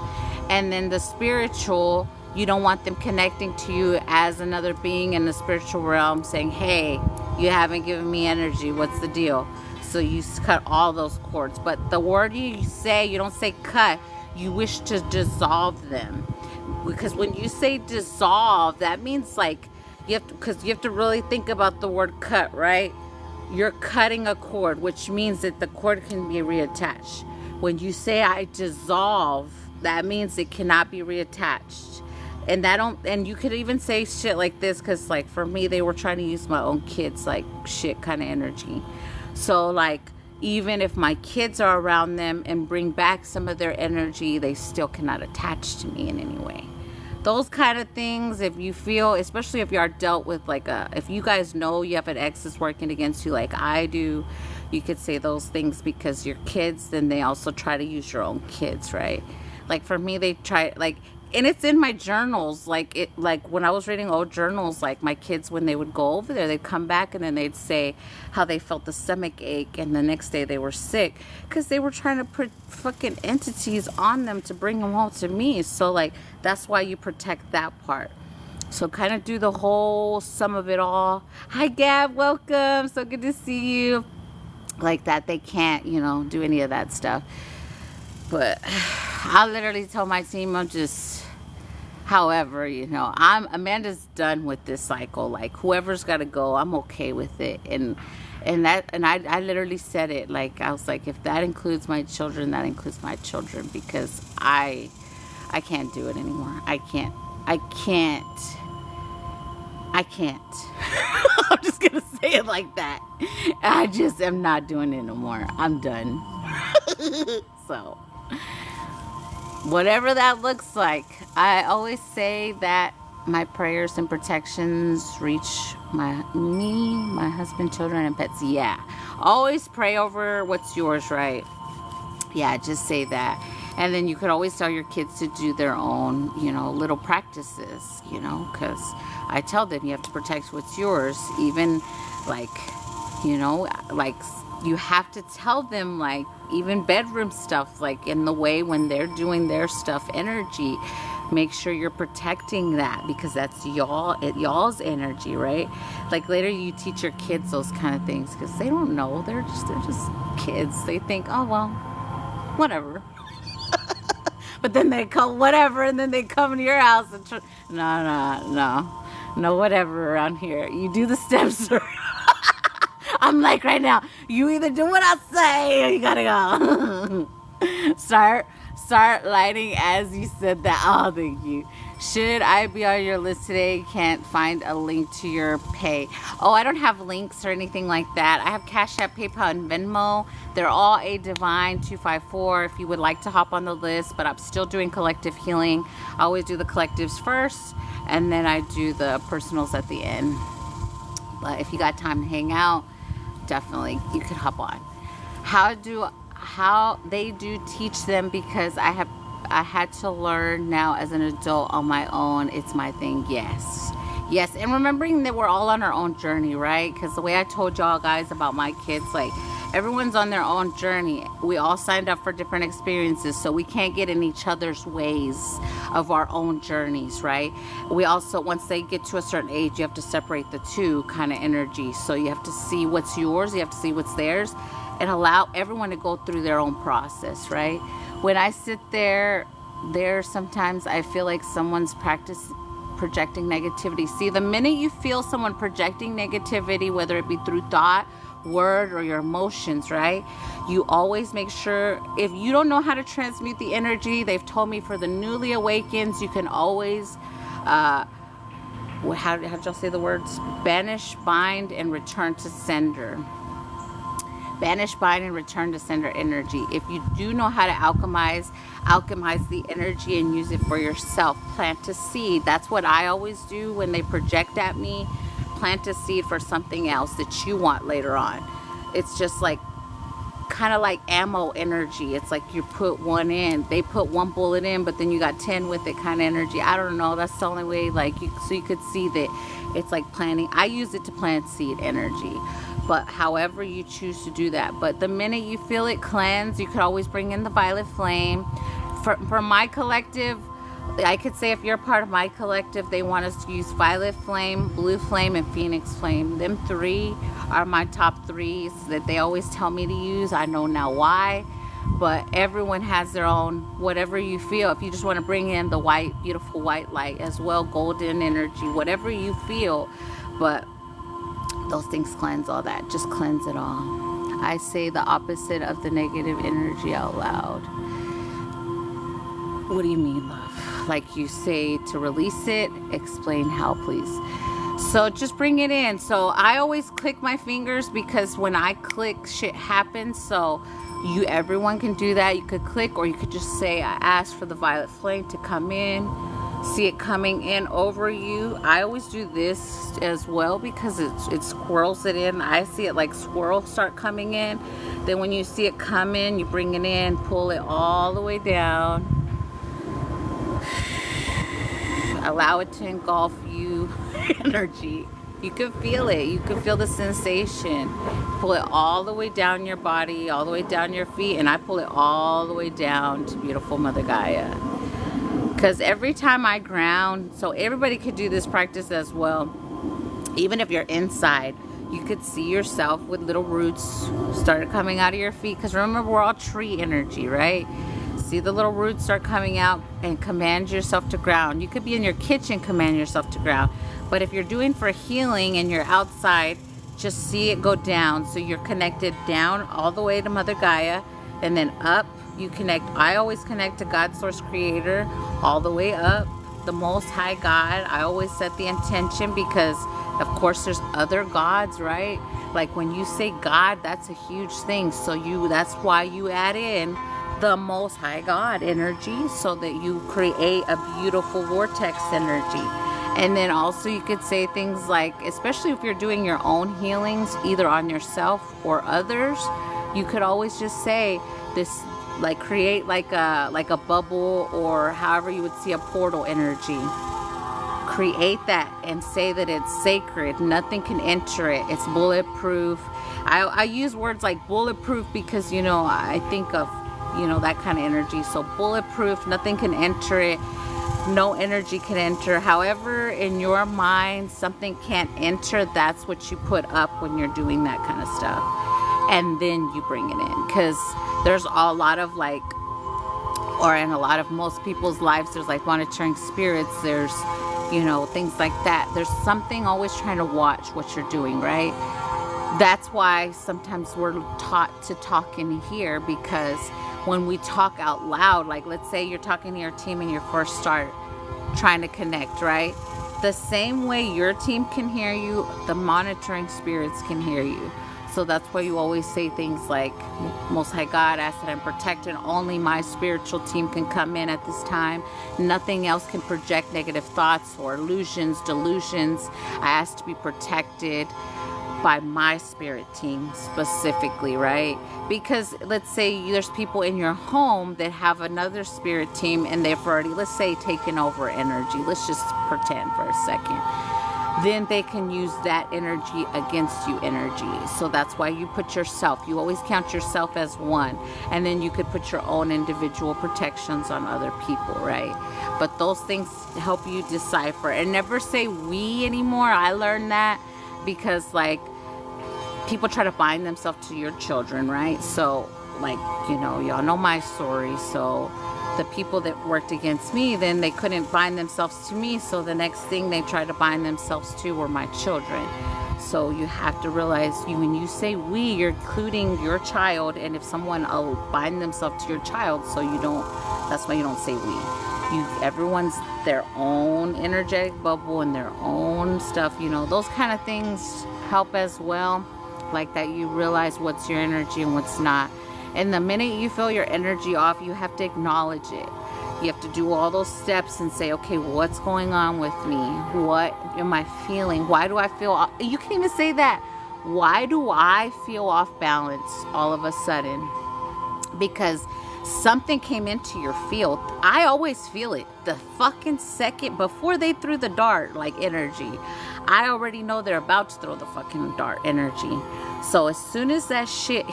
And then the spiritual, you don't want them connecting to you as another being in the spiritual realm saying, hey, you haven't given me energy. What's the deal? So you cut all those cords. But the word you say, you don't say cut. You wish to dissolve them. Because when you say dissolve, that means like, you have to really think about the word cut, right? You're cutting a cord, which means that the cord can be reattached. When you say I dissolve, that means it cannot be reattached. And you could even say shit like this, because like for me, they were trying to use my own kids like shit kind of energy. So like, even if my kids are around them and bring back some of their energy, they still cannot attach to me in any way. Those kind of things, if you feel, especially if you are dealt with like if you guys know you have an ex that's working against you like I do, you could say those things because your kids, then they also try to use your own kids, right? Like for me, they try, like, and it's in my journals, like when I was reading old journals, like my kids, when they would go over there, they'd come back and then they'd say how they felt the stomach ache and the next day they were sick because they were trying to put fucking entities on them to bring them home to me. So like, that's why you protect that part. So kind of do the whole sum of it all. Hi Gab, welcome, so good to see you. Like that, they can't, do any of that stuff. But I literally tell my team, I'm just, however, Amanda's done with this cycle. Like whoever's got to go, I'm okay with it. And I literally said it. Like I was like, if that includes my children, that includes my children, because I can't do it anymore. I can't. I'm just gonna say it like that. I just am not doing it no more. I'm done. So whatever that looks like, I always say that my prayers and protections reach me, my husband, children, and pets. Yeah, always pray over what's yours, right? Yeah, just say that. And then you could always tell your kids to do their own, little practices, because I tell them you have to protect what's yours. Even like You know, like you have to tell them, like even bedroom stuff, like in the way when they're doing their stuff, energy, make sure you're protecting that, because that's y'all's energy, right? Like later you teach your kids those kind of things, because they don't know, they're just kids. They think, oh well, whatever. But then they come whatever, and then they come to your house and no whatever around here. You do the steps. I'm like right now, you either do what I say or you gotta go. Start lighting as you said that. Oh, thank you. Should I be on your list today? Can't find a link to your pay. Oh, I don't have links or anything like that. I have Cash App, PayPal, and Venmo. They're all A Divine 254 if you would like to hop on the list, but I'm still doing collective healing. I always do the collectives first, and then I do the personals at the end. But if you got time to hang out, definitely you could hop on. How they do teach them, because I had to learn now as an adult on my own. It's my thing. Yes, and remembering that we're all on our own journey, right? Because the way I told y'all guys about my kids, like everyone's on their own journey. We all signed up for different experiences, so we can't get in each other's ways of our own journeys, right? We also, once they get to a certain age, you have to separate the two kind of energy. So you have to see what's yours, you have to see what's theirs, and allow everyone to go through their own process, right? When I sit there sometimes I feel like someone's projecting negativity. See, the minute you feel someone projecting negativity, whether it be through thought, word, or your emotions, right? You always make sure, if you don't know how to transmute the energy, they've told me for the newly awakens, you can always, how did y'all say the words? Banish, bind, and return to sender. Banish, bind, and return to sender energy. If you do know how to alchemize the energy and use it for yourself, plant a seed. That's what I always do when they project at me. Plant a seed for something else that you want later on. It's just like kind of like ammo energy. It's like you put one in, they put one bullet in, but then you got 10 with it kind of energy. I don't know, that's the only way, like so you could see that it's like planting. I use it to plant seed energy, but however you choose to do that. But the minute you feel it cleanse, you could always bring in the violet flame. For my collective, I could say if you're a part of my collective, they want us to use violet flame, blue flame, and phoenix flame. Them three are my top threes that they always tell me to use. I know now why, but everyone has their own, whatever you feel. If you just want to bring in the white, beautiful white light as well, golden energy, whatever you feel. But those things cleanse all that. Just cleanse it all. I say the opposite of the negative energy out loud. What do you mean, love? Like you say to release it, explain how, please. So just bring it in. So I always click my fingers, because when I click, shit happens. So everyone can do that. You could click, or you could just say, I ask for the violet flame to come in. See it coming in over you. I always do this as well, because it squirrels it in. I see it like squirrels start coming in. Then when you see it come in, you bring it in, pull it all the way down. Allow it to engulf you. Energy. You can feel it. You can feel the sensation. Pull it all the way down your body, all the way down your feet, and I pull it all the way down to beautiful Mother Gaia. Because every time I ground, so everybody could do this practice as well. Even if you're inside, you could see yourself with little roots start coming out of your feet. Because remember, we're all tree energy, right? See the little roots start coming out, and command yourself to ground. You could be in your kitchen, command yourself to ground. But if you're doing for healing and you're outside, just see it go down. So you're connected down all the way to Mother Gaia, and then up you connect. I always connect to God, Source, Creator, all the way up, the Most High God. I always set the intention, because of course there's other gods, right? Like when you say God, that's a huge thing. So that's why you add in the Most High God energy, so that you create a beautiful vortex energy. And then also you could say things like, especially if you're doing your own healings, either on yourself or others, you could always just say this, like create like a bubble, or however you would see a portal energy. create that and say that it's sacred. Nothing can enter it. It's bulletproof. I use words like bulletproof because, you know, I think of, you know, that kind of energy. So bulletproof, nothing can enter it. No energy can enter. However, in your mind, something can't enter. That's what you put up when you're doing that kind of stuff. And then you bring it in. Because there's a lot of like, or in a lot of most people's lives, there's like monitoring spirits. There's, you know, things like that. There's something always trying to watch what you're doing, right? That's why sometimes we're taught to talk in here, because when we talk out loud, like let's say you're talking to your team and you first start trying to connect, right? The same way your team can hear you, the monitoring spirits can hear you. So that's why you always say things like, Most High God, ask that I'm protected. Only my spiritual team can come in at this time. Nothing else can project negative thoughts or illusions, delusions. I ask to be protected by my spirit team specifically, right? Because let's say there's people in your home that have another spirit team and they've already, let's say, taken over energy. Let's just pretend for a second. Then they can use that energy against you energy. So that's why you put yourself, you always count yourself as one. And then you could put your own individual protections on other people, right? But those things help you decipher. And never say we anymore. I learned that because like people try to bind themselves to your children, right? So like, you know, y'all know my story. So the people that worked against me, then they couldn't bind themselves to me. So the next thing they tried to bind themselves to were my children. So you have to realize, when you say we, you're including your child. And if someone will bind themselves to your child, so you don't, that's why you don't say we. Everyone's their own energetic bubble and their own stuff, you know, those kind of things help as well. Like that you realize what's your energy and what's not. And the minute you feel your energy off, you have to acknowledge it. You have to do all those steps and say, okay, what's going on with me? What am I feeling? Why do I feel off? You can even say that. Why do I feel off balance all of a sudden? Because something came into your field. I always feel it the fucking second before they threw the dart, like energy. I already know they're about to throw the fucking dart energy. So as soon as that shit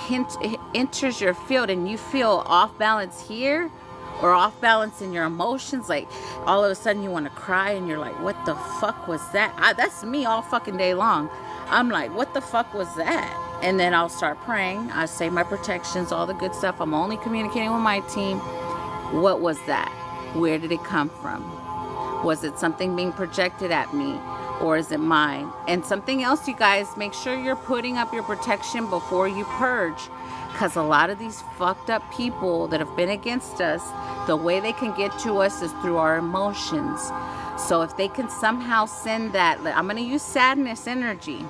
enters your field and you feel off balance here or off balance in your emotions, like all of a sudden you want to cry and you're like, what the fuck was that? That's me all fucking day long. I'm like, what the fuck was that? And then I'll start praying. I say my protections, all the good stuff. I'm only communicating with my team. What was that? Where did it come from? Was it something being projected at me? Or is it mine? And something else, you guys, make sure you're putting up your protection before you purge. Because a lot of these fucked up people that have been against us, the way they can get to us is through our emotions. So if they can somehow send that, I'm going to use sadness energy.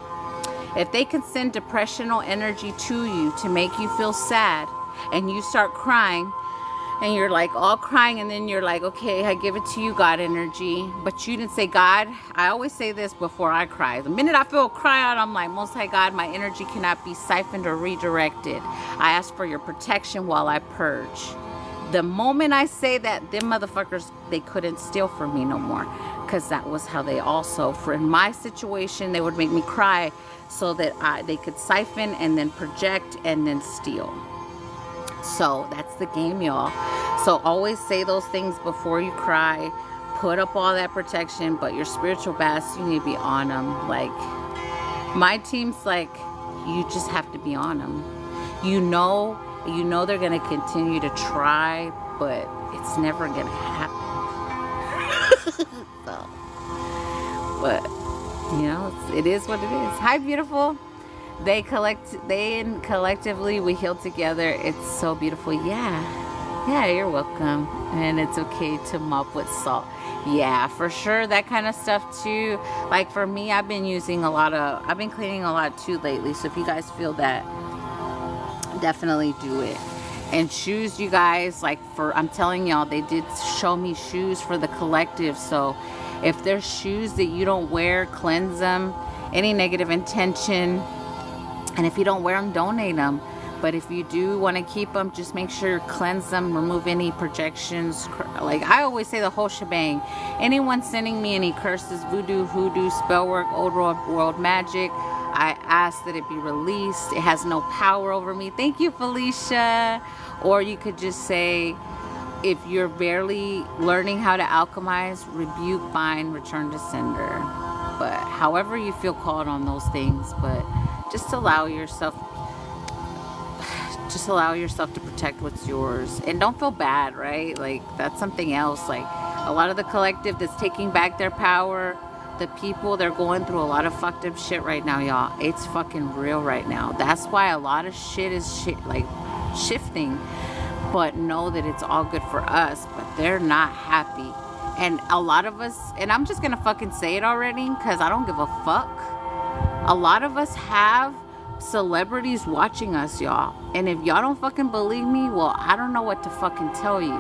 If they can send depressional energy to you to make you feel sad and you start crying and you're like all crying and then you're like, okay, I give it to you, God energy. But you didn't say, God, I always say this before I cry. The minute I feel a cry out, I'm like, Most High God, my energy cannot be siphoned or redirected. I ask for your protection while I purge. The moment I say that, them motherfuckers, they couldn't steal from me no more. Because that was how they also, for in my situation, they would make me cry so that they could siphon and then project and then steal. So that's the game, y'all. So always say those things before you cry. Put up all that protection, but your spiritual baths, you need to be on them. Like, my team's like, you just have to be on them. You know they're going to continue to try, but it's never going to happen. So, but, you know, it is what it is. Hi, beautiful. They and collectively we heal together. It's so beautiful. Yeah, you're welcome. And it's okay to mop with salt. Yeah, for sure. That kind of stuff too. Like for me, I've been cleaning a lot too lately. So if you guys feel that, definitely do it. And shoes, you guys, like I'm telling y'all, they did show me shoes for the collective. So if there's shoes that you don't wear, cleanse them. Any negative intention. And if you don't wear them, donate them. But if you do want to keep them, just make sure you cleanse them, remove any projections. Like I always say, the whole shebang. Anyone sending me any curses, voodoo, hoodoo, spell work, old world magic, I ask that it be released. It has no power over me. Thank you, Felicia. Or you could just say, if you're barely learning how to alchemize, rebuke, bind, return to sender. But however you feel called on those things, but just allow yourself to protect what's yours. And don't feel bad, right? Like, that's something else. Like, a lot of the collective that's taking back their power, the people, they're going through a lot of fucked up shit right now, y'all. It's fucking real right now. That's why a lot of shit is like shifting. But know that it's all good for us, but they're not happy. And a lot of us, and I'm just gonna fucking say it already, because I don't give a fuck. A lot of us have celebrities watching us, y'all. And if y'all don't fucking believe me, well, I don't know what to fucking tell you.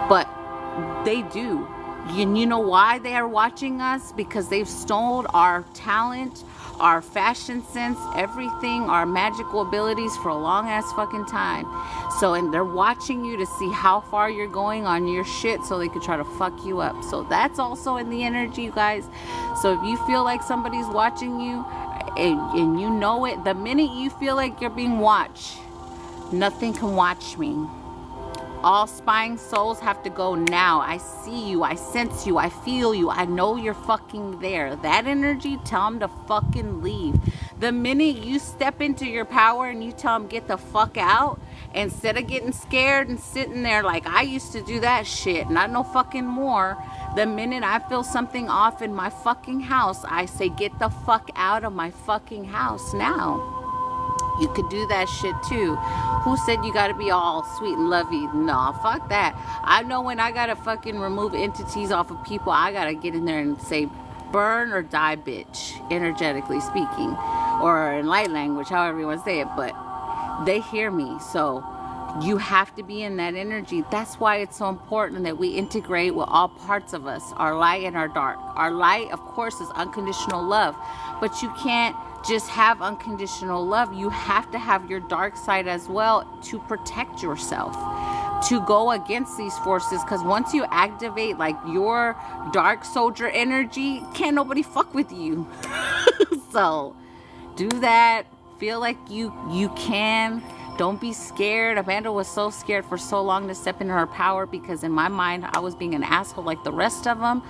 But they do. You know why they are watching us? Because they've stolen our talent, our fashion sense, everything, our magical abilities for a long ass fucking time. So, and they're watching you to see how far you're going on your shit so they could try to fuck you up. So that's also in the energy, you guys. So if you feel like somebody's watching you and you know it, the minute you feel like you're being watched, nothing can watch me. All spying souls have to go now. I see you. I sense you. I feel you. I know you're fucking there. That energy, tell them to fucking leave. The minute you step into your power and you tell them get the fuck out, instead of getting scared and sitting there like I used to do that shit, not no fucking more. The minute I feel something off in my fucking house, I say get the fuck out of my fucking house now. You could do that shit too. Who said you gotta be all sweet and lovey? Nah, fuck that. I know when I gotta fucking remove entities off of people, I gotta get in there and say burn or die, bitch, energetically speaking, or in light language, however you want to say it. But they hear me, so you have to be in that energy. That's why it's so important that we integrate with all parts of us, our light and our dark. Our light, of course, is unconditional love, but you can't just have unconditional love. You have to have your dark side as well to protect yourself, to go against these forces. Because once you activate like your dark soldier energy, can't nobody fuck with you. So do that. Feel like you can. Don't be scared. Amanda was so scared for so long to step into her power because in my mind I was being an asshole like the rest of them.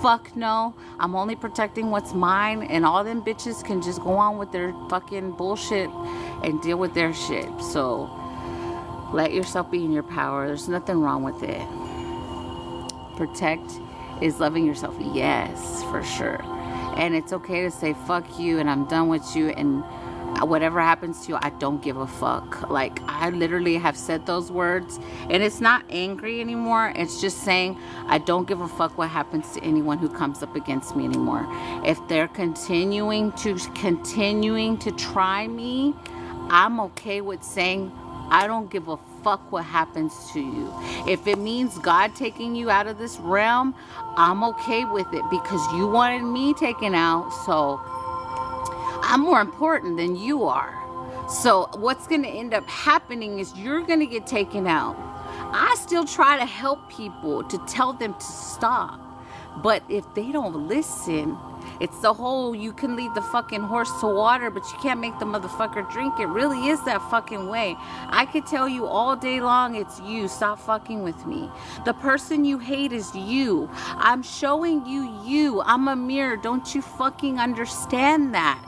Fuck no. I'm only protecting what's mine, and all them bitches can just go on with their fucking bullshit and deal with their shit. So let yourself be in your power. There's nothing wrong with it. Protect is loving yourself. Yes, for sure. And it's okay to say fuck you and I'm done with you, and whatever happens to you, I don't give a fuck. Like, I literally have said those words, and it's not angry anymore. It's just saying I don't give a fuck what happens to anyone who comes up against me anymore. If they're continuing to try me, I'm okay with saying I don't give a fuck what happens to you. If it means God taking you out of this realm, I'm okay with it because you wanted me taken out, so I'm more important than you are. So what's going to end up happening is you're going to get taken out. I still try to help people to tell them to stop. But if they don't listen, it's the whole you can lead the fucking horse to water, but you can't make the motherfucker drink. It really is that fucking way. I could tell you all day long, it's you. Stop fucking with me. The person you hate is you. I'm showing you. I'm a mirror. Don't you fucking understand that?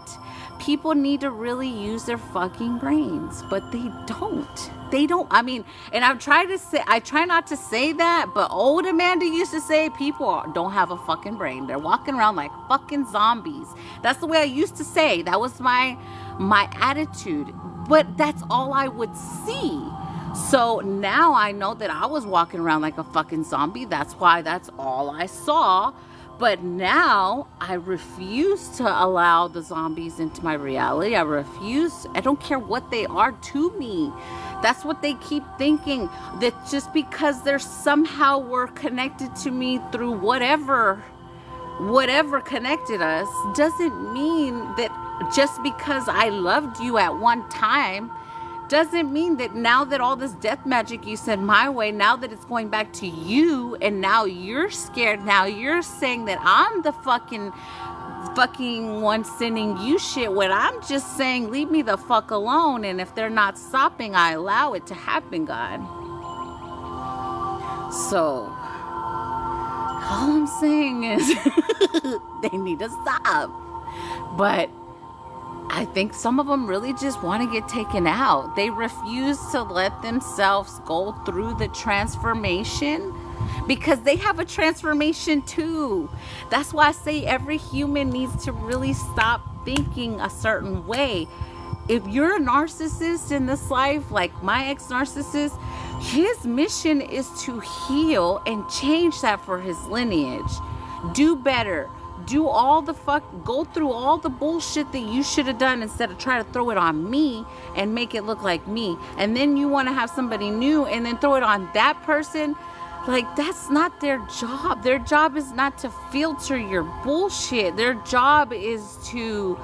People need to really use their fucking brains, but they don't. I mean, and I try not to say that, but old Amanda used to say people don't have a fucking brain. They're walking around like fucking zombies. That's the way I used to say. That was my attitude, but that's all I would see. So now I know that I was walking around like a fucking zombie. That's why that's all I saw. But now I refuse to allow the zombies into my reality. I don't care what they are to me. That's what they keep thinking, that just because they're somehow were connected to me through whatever connected us doesn't mean that just because I loved you at one time doesn't mean that now that all this death magic you sent my way, now that it's going back to you, and now you're scared, now you're saying that I'm the fucking one sending you shit, when I'm just saying leave me the fuck alone, and if they're not stopping, I allow it to happen, God. So all I'm saying is they need to stop. But I think some of them really just want to get taken out. They refuse to let themselves go through the transformation because they have a transformation too. That's why I say every human needs to really stop thinking a certain way. If you're a narcissist in this life, like my ex-narcissist, his mission is to heal and change that for his lineage. Do better. Do all the go through all the bullshit that you should have done instead of try to throw it on me and make it look like me. And then you want to have somebody new and then throw it on that person. Like, that's not their job. Their job is not to filter your bullshit. Their job is to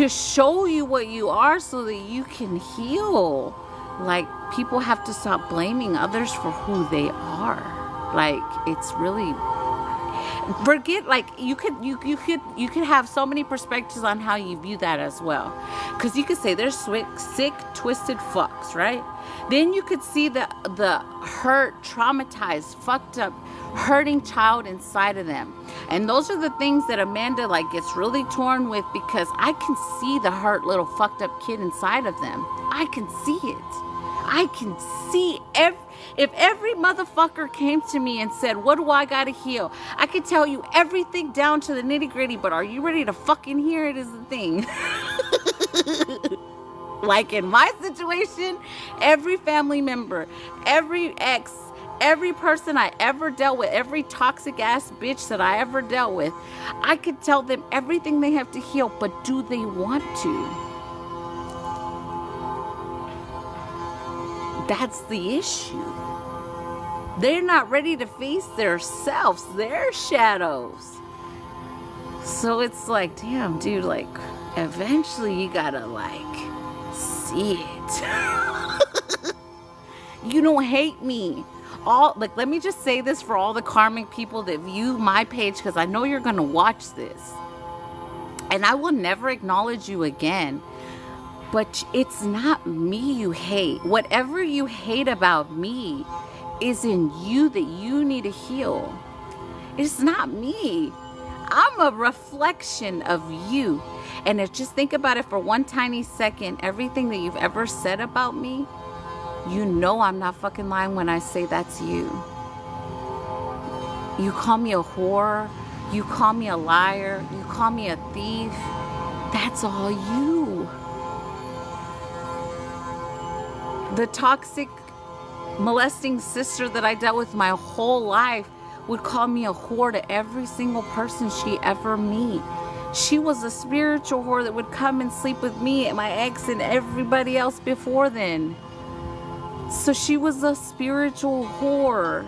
show you what you are so that you can heal. Like, people have to stop blaming others for who they are. Like, it's really, forget, like, you could have so many perspectives on how you view that as well. Because you could say they're sick, twisted fucks, right? Then you could see the hurt, traumatized, fucked up, hurting child inside of them. And those are the things that Amanda, like, gets really torn with, because I can see the hurt little fucked up kid inside of them. I can see it. I can see if every motherfucker came to me and said, what do I gotta heal? I could tell you everything down to the nitty gritty, but are you ready to fucking hear it is the thing. Like in my situation, every family member, every ex, every person I ever dealt with, every toxic ass bitch that I ever dealt with, I could tell them everything they have to heal, but do they want to? That's the issue. They're not ready to face their selves, their shadows. So it's like, damn, dude, like, eventually you gotta, like, see it. You don't hate me. Like, let me just say this for all the karmic people that view my page, because I know you're gonna watch this. And I will never acknowledge you again. But it's not me you hate. Whatever you hate about me is in you that you need to heal. It's not me. I'm a reflection of you. And if just think about it for one tiny second, everything that you've ever said about me, you know I'm not fucking lying when I say that's you. You call me a whore. You call me a liar. You call me a thief. That's all you. The toxic, molesting sister that I dealt with my whole life would call me a whore to every single person she ever meet. She was a spiritual whore that would come and sleep with me and my ex and everybody else before then. So she was a spiritual whore.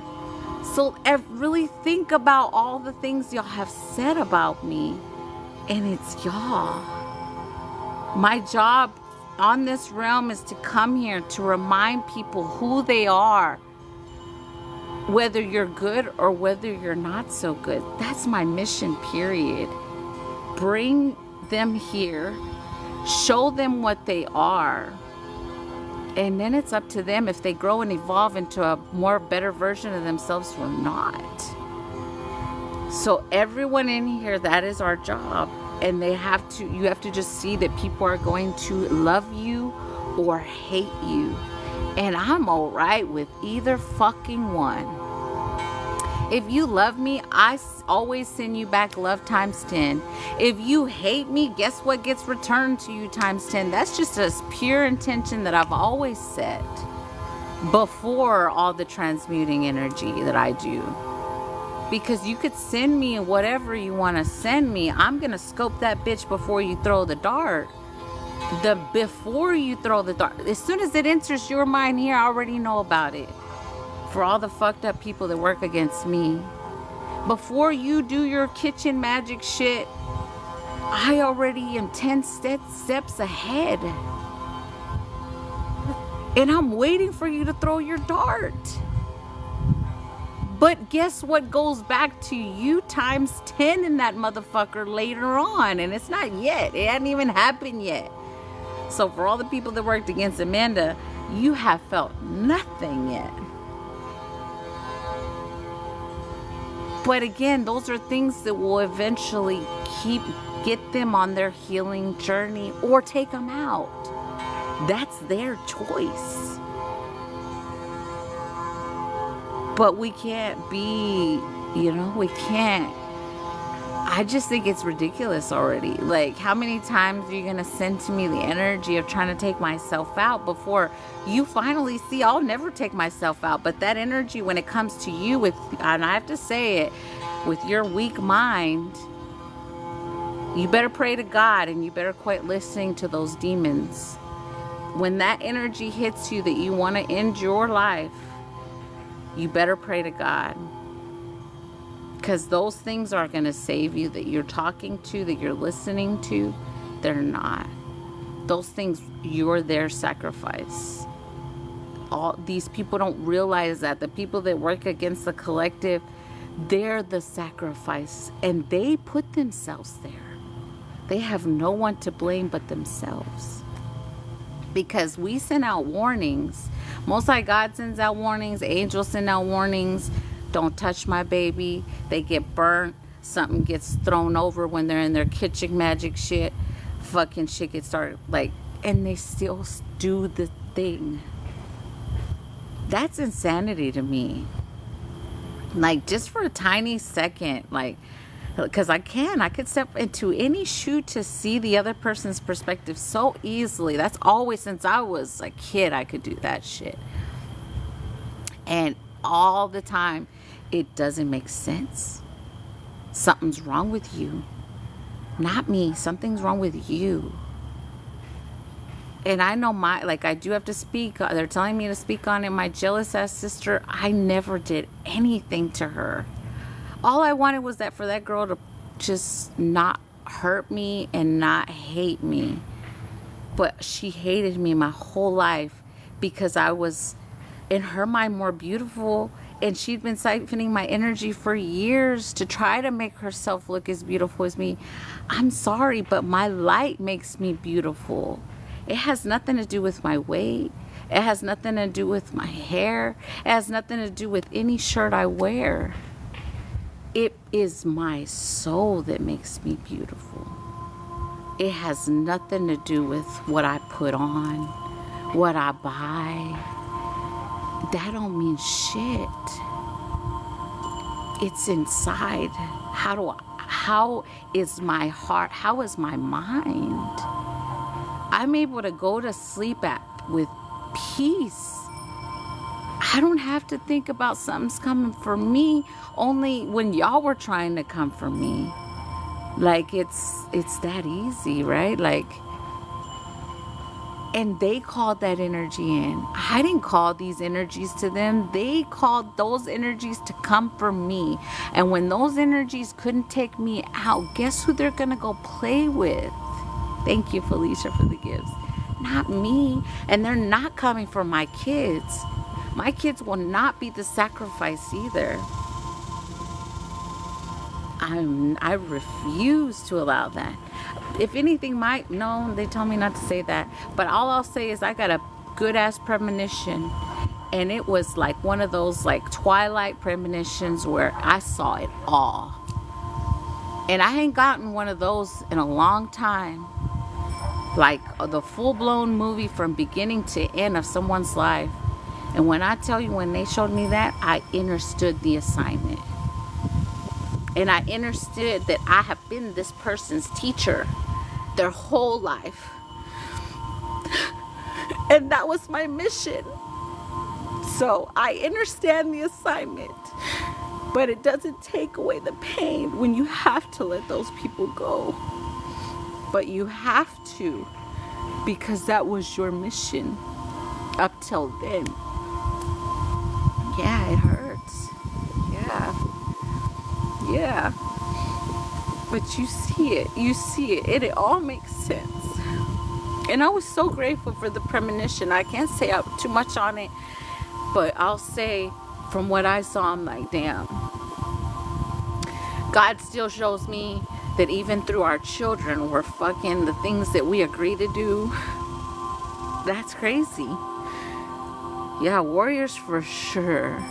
So really think about all the things y'all have said about me. And it's y'all. My job on this realm is to come here to remind people who they are, whether you're good or whether you're not so good. That's my mission, period. Bring them here, show them what they are, and then it's up to them if they grow and evolve into a more better version of themselves or not. So everyone in here, that is our job. And you have to just see that people are going to love you or hate you. And I'm all right with either fucking one. If you love me, I always send you back love times 10. If you hate me, guess what gets returned to you times 10? That's just a pure intention that I've always set before all the transmuting energy that I do. Because you could send me whatever you want to send me. I'm going to scope that bitch before you throw the dart. Before you throw the dart. As soon as it enters your mind here, I already know about it. For all the fucked up people that work against me. Before you do your kitchen magic shit, I already am 10 steps ahead. And I'm waiting for you to throw your dart. But guess what goes back to you times 10 in that motherfucker later on? And it's not yet. It hadn't even happened yet. So for all the people that worked against Amanda, you have felt nothing yet. But again, those are things that will eventually get them on their healing journey or take them out. That's their choice. But we can't be, we can't. I just think it's ridiculous already. Like, how many times are you going to send to me the energy of trying to take myself out before you finally see I'll never take myself out? But that energy, when it comes to you and I have to say it, with your weak mind, you better pray to God and you better quit listening to those demons. When that energy hits you that you want to end your life, you better pray to God. Because those things aren't going to save you that you're talking to, that you're listening to. They're not. Those things, you're their sacrifice. All these people don't realize that. The people that work against the collective, they're the sacrifice. And they put themselves there. They have no one to blame but themselves. Because we send out warnings. Most High God sends out warnings. Angels send out warnings. Don't touch my baby. They get burnt. Something gets thrown over when they're in their kitchen magic shit. Fucking shit gets started. And they still do the thing. That's insanity to me. Just for a tiny second, because I could step into any shoe to see the other person's perspective so easily. That's always, since I was a kid, I could do that shit. And all the time, it doesn't make sense. Something's wrong with you. Not me. Something's wrong with you. And I know I do have to speak. They're telling me to speak on it. My jealous ass sister, I never did anything to her. All I wanted was for that girl to just not hurt me and not hate me. But she hated me my whole life because I was, in her mind, more beautiful. And she'd been siphoning my energy for years to try to make herself look as beautiful as me. I'm sorry, but my light makes me beautiful. It has nothing to do with my weight. It has nothing to do with my hair. It has nothing to do with any shirt I wear. It is my soul that makes me beautiful. It has nothing to do with what I put on, what I buy. That don't mean shit. It's inside. How is my heart? How is my mind? I'm able to go to sleep with peace. I don't have to think about something's coming for me only when y'all were trying to come for me. It's that easy, right? And they called that energy in. I didn't call these energies to them. They called those energies to come for me. And when those energies couldn't take me out, guess who they're gonna go play with? Thank you, Felicia, for the gifts. Not me. And they're not coming for my kids. My kids will not be the sacrifice either. I refuse to allow that. If anything, they told me not to say that. But all I'll say is I got a good ass premonition. And it was like one of those twilight premonitions where I saw it all. And I ain't gotten one of those in a long time. The full-blown movie from beginning to end of someone's life. And when I tell you, when they showed me that, I understood the assignment. And I understood that I have been this person's teacher their whole life. And that was my mission. So I understand the assignment. But it doesn't take away the pain when you have to let those people go. But you have to, because that was your mission up till then. Yeah, it hurts. Yeah. But you see it. And it all makes sense. And I was so grateful for the premonition. I can't say too much on it, but I'll say from what I saw, I'm like, damn. God still shows me that even through our children, we're fucking the things that we agree to do. That's crazy. Yeah, warriors for sure.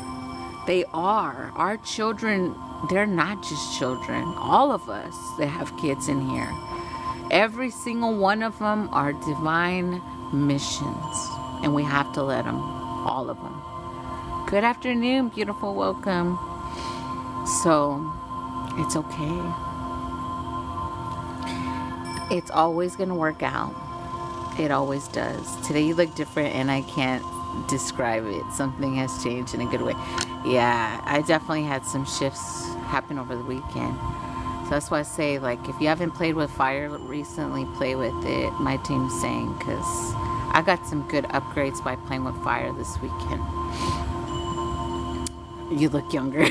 They are. Our children, they're not just children. All of us that have kids in here. Every single one of them are divine missions. And we have to let them. All of them. Good afternoon, beautiful. Welcome. So, it's okay. It's always going to work out. It always does. Today you look different and I can't describe it. Something has changed in a good way. Yeah, I definitely had some shifts happen over the weekend. So that's why I say, like, if you haven't played with fire recently, play with it. My team's saying, because I got some good upgrades by playing with fire this weekend. You look younger.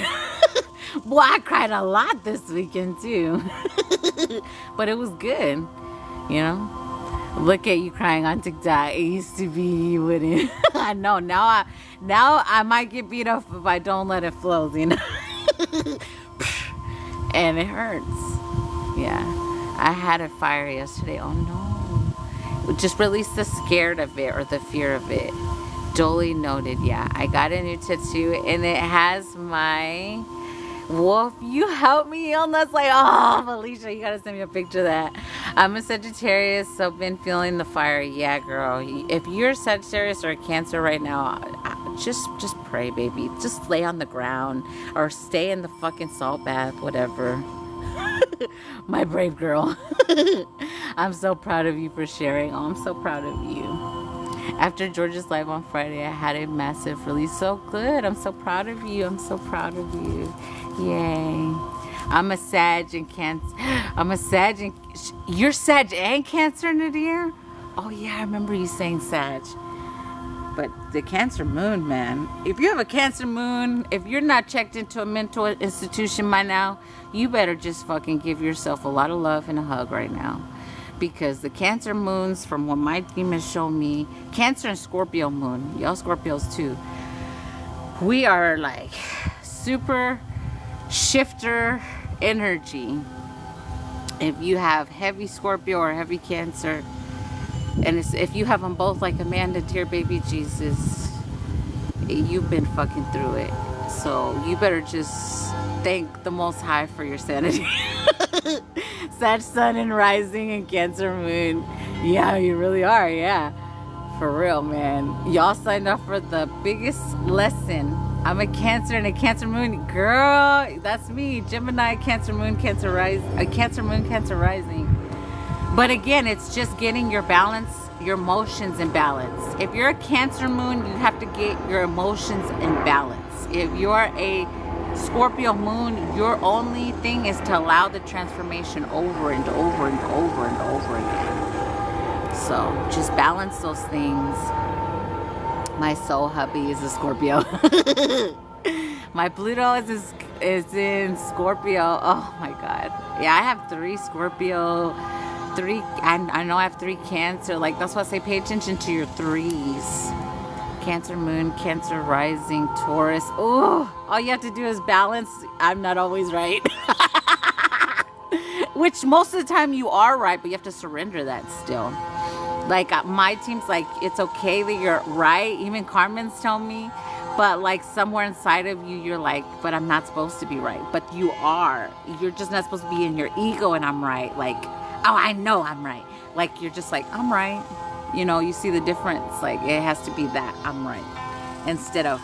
Boy, I cried a lot this weekend too. But it was good, you know. Look at you crying on TikTok. It used to be you wouldn't. I know. Now I might get beat up if I don't let it flow, you know. And it hurts. Yeah. I had a fire yesterday. Oh no. Just release the scared of it or the fear of it. Jolie noted. Yeah. I got a new tattoo and it has my wolf. You help me on that's like, oh, Felicia, you gotta send me a picture of that. I'm a Sagittarius, so been feeling the fire. Yeah, girl. If you're Sagittarius or a Cancer right now, just pray, baby. Just lay on the ground or stay in the fucking salt bath, whatever. My brave girl. I'm so proud of you for sharing. Oh, I'm so proud of you. After George's live on Friday, I had a massive release. So good. I'm so proud of you. I'm so proud of you. Yay. I'm a Sag and Cancer. I'm a Sag and... You're Sag and Cancer, Nadir? Oh, yeah, I remember you saying Sag. But the Cancer moon, man. If you have a Cancer moon, if you're not checked into a mental institution by now, you better just fucking give yourself a lot of love and a hug right now. Because the Cancer moons, from what my team has shown me, Cancer and Scorpio moon, y'all Scorpios too, we are like super shifter energy. If you have heavy Scorpio or heavy Cancer, and if you have them both like Amanda, dear baby Jesus, you've been fucking through it. So you better just thank the Most High for your sanity. Sag sun and rising and Cancer moon. Yeah, you really are. Yeah, for real, man. Y'all signed up for the biggest lesson. I'm a Cancer and a Cancer moon. Girl, that's me. Gemini, Cancer moon, Cancer rising. Cancer moon, Cancer rising. But again, it's just getting your balance, your emotions in balance. If you're a Cancer moon, you have to get your emotions in balance. If you're a Scorpio moon, your only thing is to allow the transformation over and over and over and over again. So just balance those things. My soul hubby is a Scorpio. My Pluto is in Scorpio. Oh my God. Yeah, I have 3 Scorpio, 3, and I know I have 3 Cancer. Like, that's why I say pay attention to your 3s. Cancer moon, Cancer rising, Taurus. Oh, all you have to do is balance. I'm not always right. Which most of the time you are right, but you have to surrender that still. Like, my team's like, it's okay that you're right. Even Carmen's telling me. But like somewhere inside of you, you're like, but I'm not supposed to be right. But you are. You're just not supposed to be in your ego and I'm right. Like, oh, I know I'm right. Like, you're just like, I'm right. You know, you see the difference. Like, it has to be that I'm right. Instead of,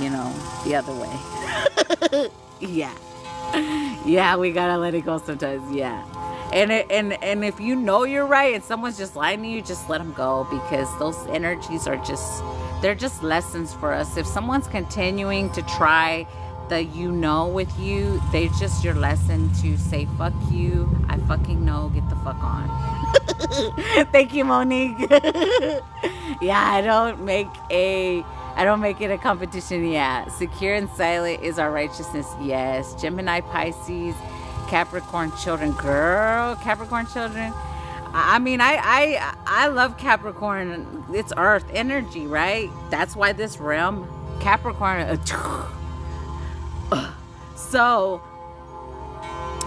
you know, the other way. Yeah. Yeah, we gotta let it go sometimes. Yeah. And if you know you're right and someone's just lying to you, just let them go, because those energies are just, they're just lessons for us. If someone's continuing to try the with you, they're just your lesson to say, fuck you, I fucking know, get the fuck on. Thank you, Monique. Yeah, I don't make it a competition. Yeah, secure and silent is our righteousness. Yes. Gemini, Pisces, Capricorn children. Girl, Capricorn children, I mean, I love Capricorn. It's Earth energy, right? That's why this realm, Capricorn. So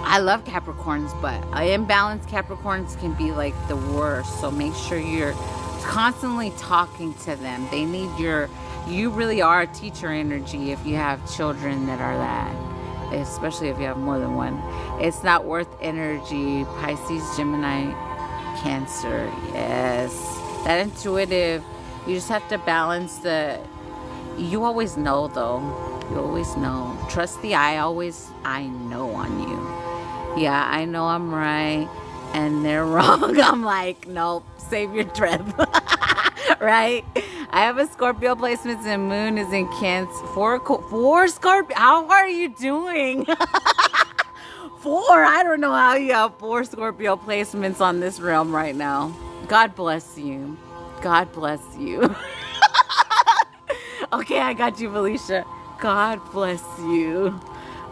I love Capricorns, but imbalanced Capricorns can be like the worst. So make sure you're constantly talking to them. They need you really are a teacher energy if you have children that are that. Especially if you have more than one. It's not worth energy. Pisces, Gemini, Cancer. Yes. That intuitive. You just have to balance you always know though. You always know. Trust the I know on you. Yeah, I know I'm right and they're wrong. I'm like, nope, save your trip. Right? I have a Scorpio placements and moon is in Cancer. Four Scorpio. How are you doing? Four. I don't know how you have 4 Scorpio placements on this realm right now. God bless you. God bless you. Okay, I got you, Felicia. God bless you.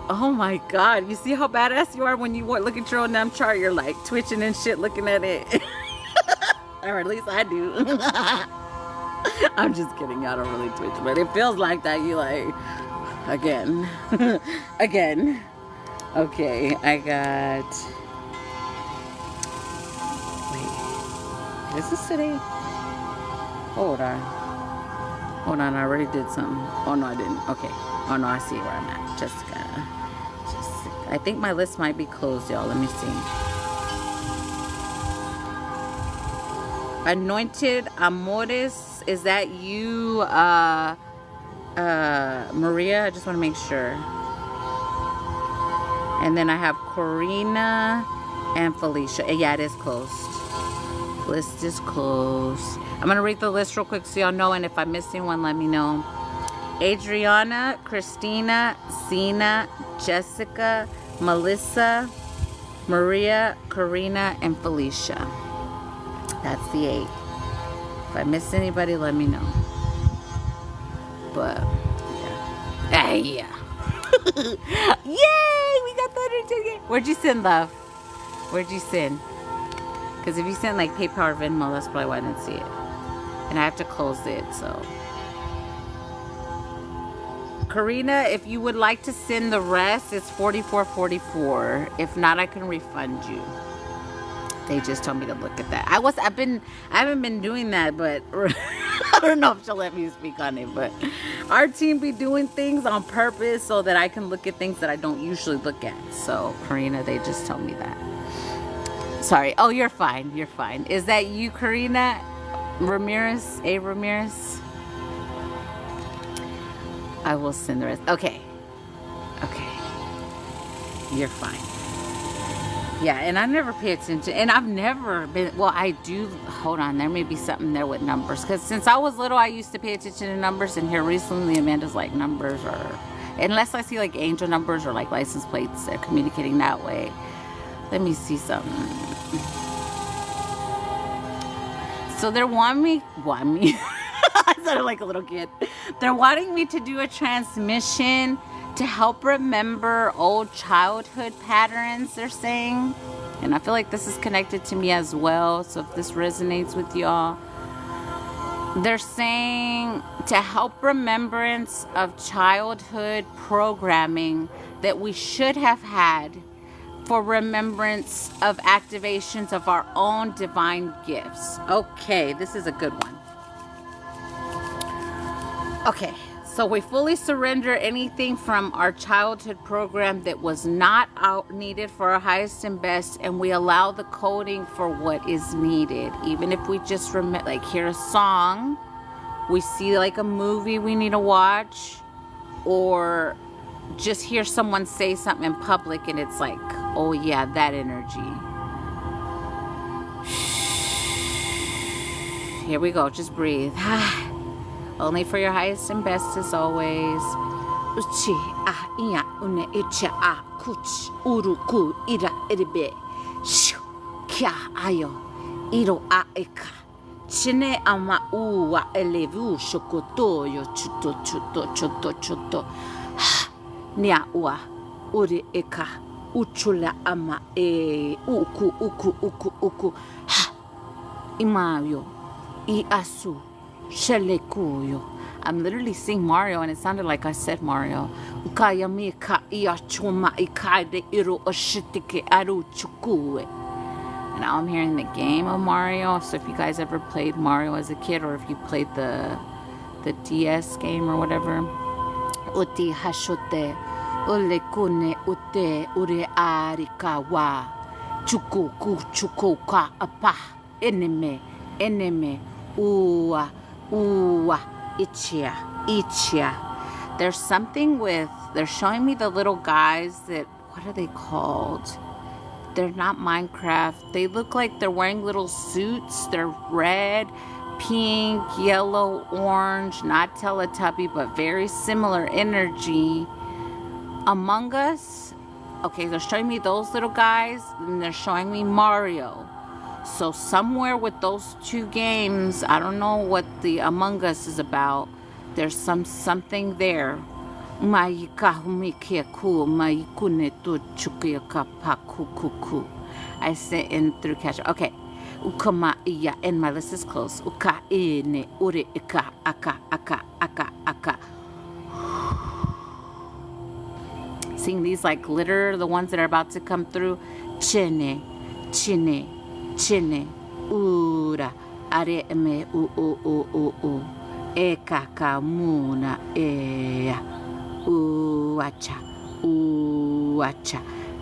Oh my God. You see how badass you are when you look at your own damn chart? You're like twitching and shit looking at it. Or at least I do. I'm just kidding. I don't really twitch, but it feels like that. You like, again. Again. Okay, I got... Wait. Is this today? Hold on. Hold on, I already did something. Oh, no, I didn't. Okay. Oh, no, I see where I'm at. Jessica. I think my list might be closed, y'all. Let me see. Anointed Amores. Is that you, Maria? I just want to make sure. And then I have Corina and Felicia. Yeah, it is closed. List is closed. I'm going to read the list real quick so y'all know. And if I'm missing one, let me know. Adriana, Christina, Sina, Jessica, Melissa, Maria, Corina, and Felicia. That's the 8. If I miss anybody, let me know. But, yeah. Yeah. Yay! We got the ticket. Where'd you send, love? Where'd you send? Because if you sent like PayPal or Venmo, that's probably why I didn't see it. And I have to close it, so. Karina, if you would like to send the rest, it's $44.44. If not, I can refund you. They just told me to look at that. I haven't been doing that, but I don't know if she'll let me speak on it. But our team be doing things on purpose so that I can look at things that I don't usually look at. So, Karina, they just told me that. Sorry. Oh, you're fine. You're fine. Is that you, Karina Ramirez? A. Ramirez? I will send the rest. Okay. Okay. You're fine. Yeah, and I never pay attention. And I've never been, well, I do, hold on, there may be something there with numbers. Because since I was little, I used to pay attention to numbers. And here recently, Amanda's like, numbers are, unless I see like angel numbers or like license plates, they're communicating that way. Let me see something. So they're wanting me. I sounded like a little kid. They're wanting me to do a transmission to help remember old childhood patterns, they're saying. And I feel like this is connected to me as well. So if this resonates with y'all, they're saying to help remembrance of childhood programming that we should have had for remembrance of activations of our own divine gifts. Okay, this is a good one. Okay. So we fully surrender anything from our childhood program that was not needed for our highest and best, and we allow the coding for what is needed. Even if we just like hear a song, we see like a movie we need to watch, or just hear someone say something in public and it's like, oh yeah, that energy. Here we go, just breathe. Only for your highest and best as always. Uchi a ia une icha a kuch uruku ira iribe shu kya ayo iro a eka chine ama uwa elevu shokoto yo chuto nia ua uri eka uchula ama uku uku uku uku ha imayo I asu shelekuyo. I'm literally saying Mario and it sounded like I said Mario. Ukaya mi ka iachuma ikaide iru oshitike aru chukue. And now I'm hearing the game of Mario. So if you guys ever played Mario as a kid, or if you played the DS game or whatever. Uti hashote ule kune ute ure arikawa chuku ku chuku ka apa eneme uwa ichia. There's something with, they're showing me the little guys that, what are they called? They're not Minecraft. They look like they're wearing little suits. They're red, pink, yellow, orange, not Teletubby, but very similar energy. Among Us. Okay, they're showing me those little guys, and they're showing me Mario. So somewhere with those two games, I don't know what the Among Us is about. There's something there. I sent in through catch. Okay. And my list is close. Seeing these like glitter, the ones that are about to come through. Chine, ura, are me u. Ekaka muna ea. Uacha,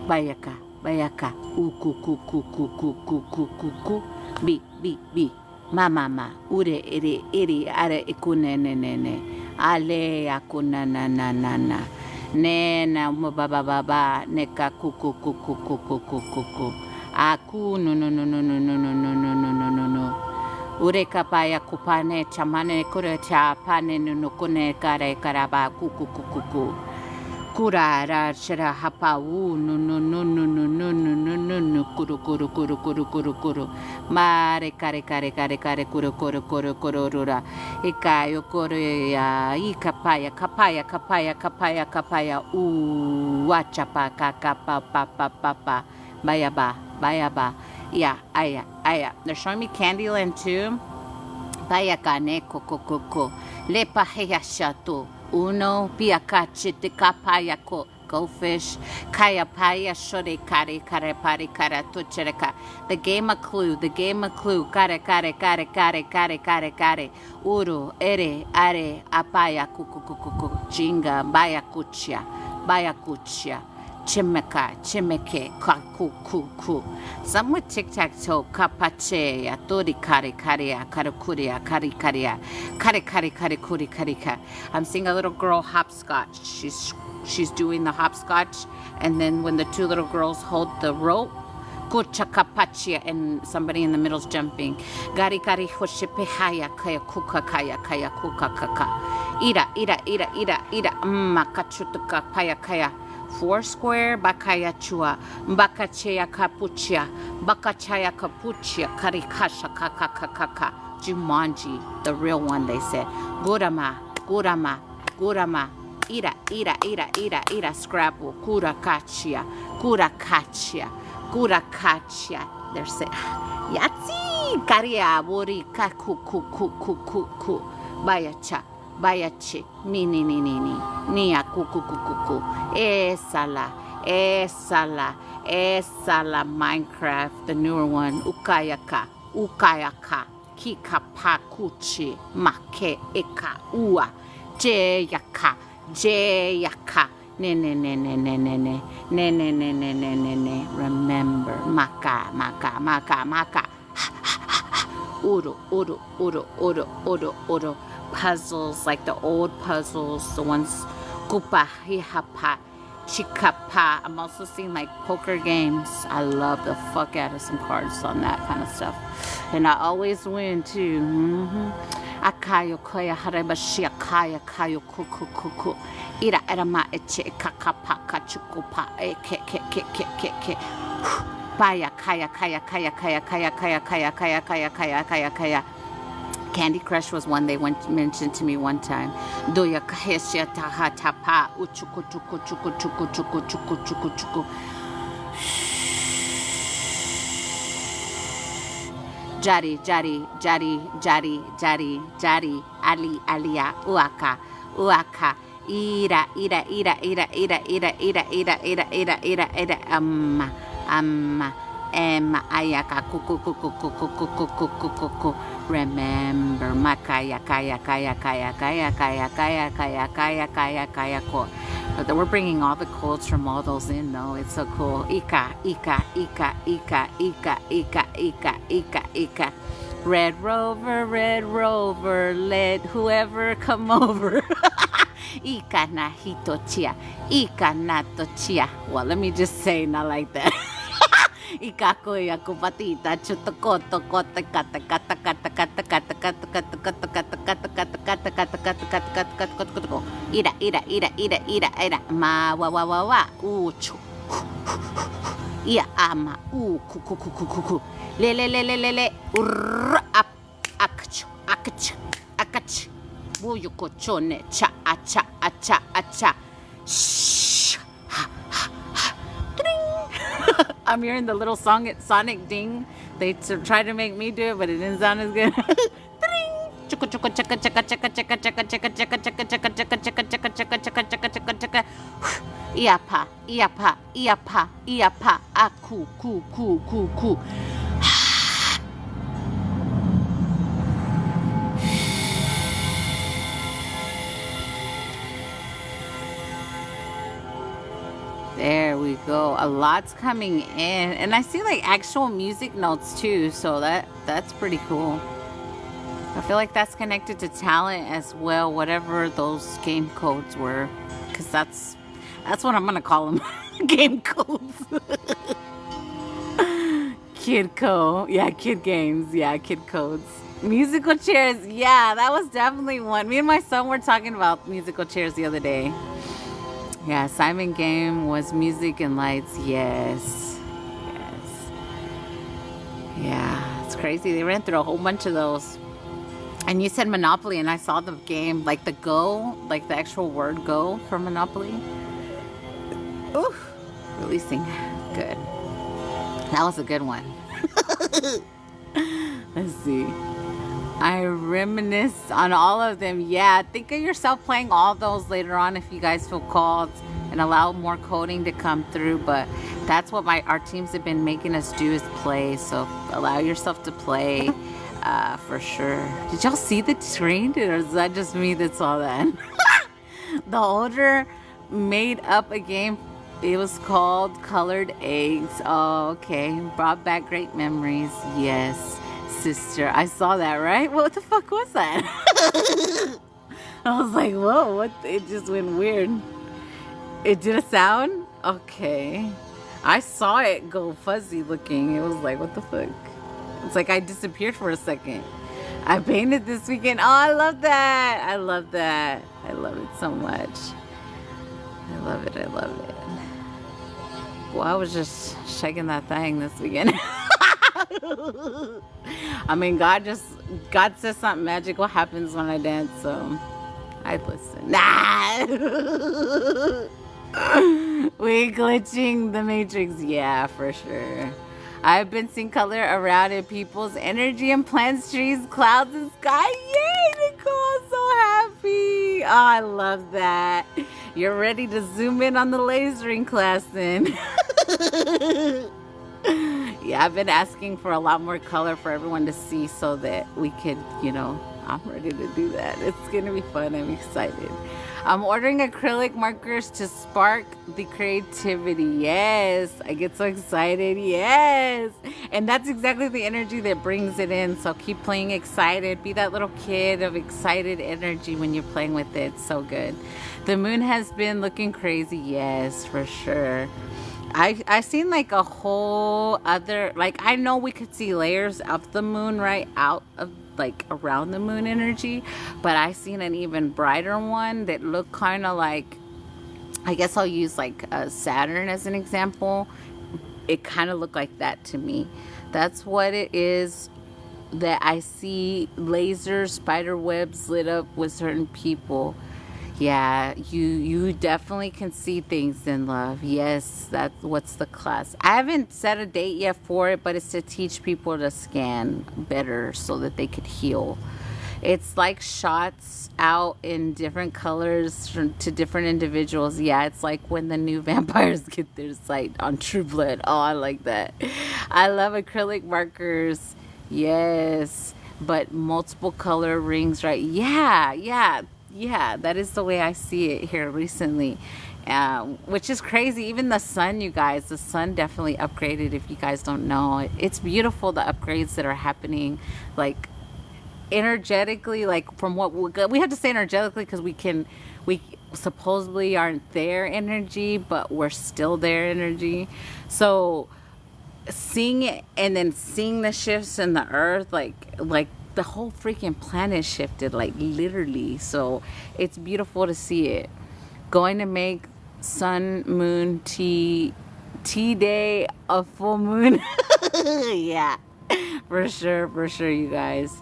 bayaka, uku, bi, mama, ure, iri, are, ikunene, ale, akuna, na. Nena baba neka kuku aku no ure kapaya kupane chamane kure cha pane no kune kare karaba kuku kurara shara hapa no kuru mare kare kuru rura ikayo kore ya ikapaya kapaya wacha pa papa bayaba yeah aya they're showing me Candyland too bayakane koko lepa heya shato uno piakache de kapayako go fish kaya paya shore kare pari kara tuchereka the game of clue kare uru ere are apaya kuku jinga bayakuchia chimeke kaku some with tic-tac-toe kapache atori kare karukuria kare karika. I'm seeing a little girl hopscotch. She's doing the hopscotch, and then when the two little girls hold the rope, kuchakapachia, and somebody in the middle's jumping. Gari hoshipe haya kaya kuka kaka. Ira makachutuka paya kaya. Foursquare bakaya chua bakachaya kapuchia karikasha kaka Jumanji, the real one, they said. Gurama ira Scrabble kurakachia they're saying Yahtzee karia bori kaku bayache niya kuku esala Minecraft, the newer one, ukayaka kikapakuchi make eka ua jeyaka ne remember maka uru puzzles, like the old puzzles, the ones kupa hihapa chikapa. I'm also seeing like poker games. I love the fuck out of some cards on that kind of stuff, and I always win too. Akayo koya harebashi kayo kuku ira erama eche kakapa kachukupa ke baya kaya Candy Crush was one they mentioned to me one time. Doya kahesha taha tapa uchuku chuku. Jari, jari, jari, jari, jari, jari, ali, alia, uaka, uaka, ira, ira, ira, ira, ira, ira, ira, ira, ira, ira, ira, ira, amma, emma, ayaka, kuku, kuku, kuku, kuku, kuku, kuku. Remember, makaya, kaya, kaya, kaya, kaya, kaya, kaya, kaya, kaya, kaya, kaya, ko. But we're bringing all the codes from all those in, though. It's so cool. Ika, Ika, Ika, Ika, Ika, Ika, Ika, Ika, Ika. Red Rover, let whoever come over. Ika na hitochia, Ika na tochia. Well, let me just say, not like that. Ikako ya kupatita chutokoto kota kata kata kata kata kata kata kata kata kata kata kata kata kata kata kata kata kata kata ira ira ira ira ira ira ma wa uchu ia ama ku ku ku ku ku ku le le le le le le ap akach akach akach buyo kochone cha acha acha acha. I'm hearing the little sonic ding. They tried to make me do it, but it didn't sound as good. Iapa, iapa, iapa, iapa, aku, ku, ku, ku, ku. There we go. A lot's coming in, and I see like actual music notes too, so that's pretty cool. I feel like that's connected to talent as well, whatever those game codes were, because that's what I'm gonna call them. Game codes. Kid code. Yeah, kid games. Yeah, kid codes. Musical chairs. Yeah, that was definitely one. Me and my son were talking about musical chairs the other day. Yeah, Simon Game was music and lights. Yes. Yes. Yeah, it's crazy. They ran through a whole bunch of those. And you said Monopoly, and I saw the game, like the go, like the actual word go for Monopoly. Ooh, releasing. Good. That was a good one. Let's see. I reminisce on all of them. Yeah, think of yourself playing all those later on if you guys feel called and allow more coding to come through. But that's what our teams have been making us do, is play. So allow yourself to play for sure. Did y'all see the screen? Or is that just me that saw that? The older made up a game. It was called Colored Eggs. Oh, okay. Brought back great memories. Yes. Sister, I saw that, right? What the fuck was that? I was like, whoa, what? It just went weird. It did a sound? Okay. I saw it go fuzzy looking. It was like, what the fuck? It's like I disappeared for a second. I painted this weekend. Oh, I love that. I love that. I love it so much. I love it. I love it. Well, I was just shaking that thing this weekend. I mean, God says something magical happens when I dance, so I listen. Nah. We glitching the matrix. Yeah, for sure. I've been seeing color around in people's energy and plants, trees, clouds, and sky. Yay, Nicole, I'm so happy. Oh, I love that. You're ready to zoom in on the lasering class then. Yeah, I've been asking for a lot more color for everyone to see so that we could, I'm ready to do that. It's going to be fun. I'm excited. I'm ordering acrylic markers to spark the creativity. Yes, I get so excited. Yes. And that's exactly the energy that brings it in. So keep playing excited. Be that little kid of excited energy when you're playing with it. It's so good. The moon has been looking crazy. Yes, for sure. I seen like a whole other, like, I know we could see layers of the moon right out of like around the moon energy, but I seen an even brighter one that looked kind of like, I guess I'll use like Saturn as an example. It kind of looked like that to me. That's what it is, that I see laser spider webs lit up with certain people. Yeah, you definitely can see things in love. Yes, that's what's the class. I haven't set a date yet for it, but it's to teach people to scan better so that they could heal. It's like shots out in different colors to different individuals. Yeah, it's like when the new vampires get their sight on True Blood. Oh, I like that. I love acrylic markers. Yes, but multiple color rings, right? Yeah, yeah, yeah. That is the way I see it here recently. Which is crazy. Even the sun, you guys, the sun definitely upgraded. If you guys don't know, it's beautiful, the upgrades that are happening. Like energetically, like from what we have to say energetically, because we supposedly aren't their energy, but we're still their energy. So seeing it, and then seeing the shifts in the earth, like the whole freaking planet shifted, like literally. So it's beautiful to see it. Going to make sun moon tea day a full moon. Yeah, for sure, you guys.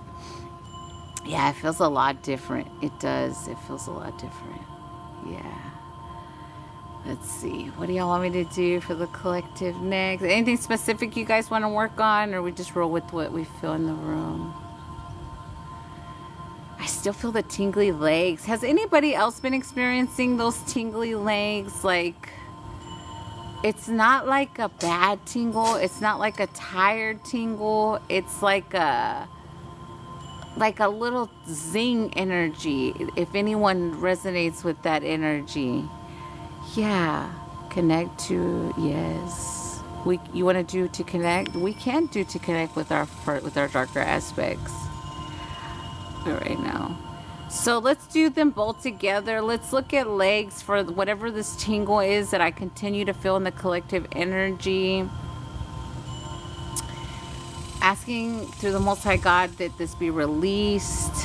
Yeah, it feels a lot different. It does. It feels a lot different. Yeah. Let's see. What do y'all want me to do for the collective next? Anything specific you guys want to work on, or we just roll with what we feel in the room? I still feel the tingly legs. Has anybody else been experiencing those tingly legs? Like, it's not like a bad tingle. It's not like a tired tingle. It's like a little zing energy, if anyone resonates with that energy. Yeah, connect to, yes. You want to do to connect? We can do to connect with our darker aspects right now. So let's do them both together. Let's look at legs for whatever this tingle is that I continue to feel in the collective energy. Asking through the Most High God that this be released.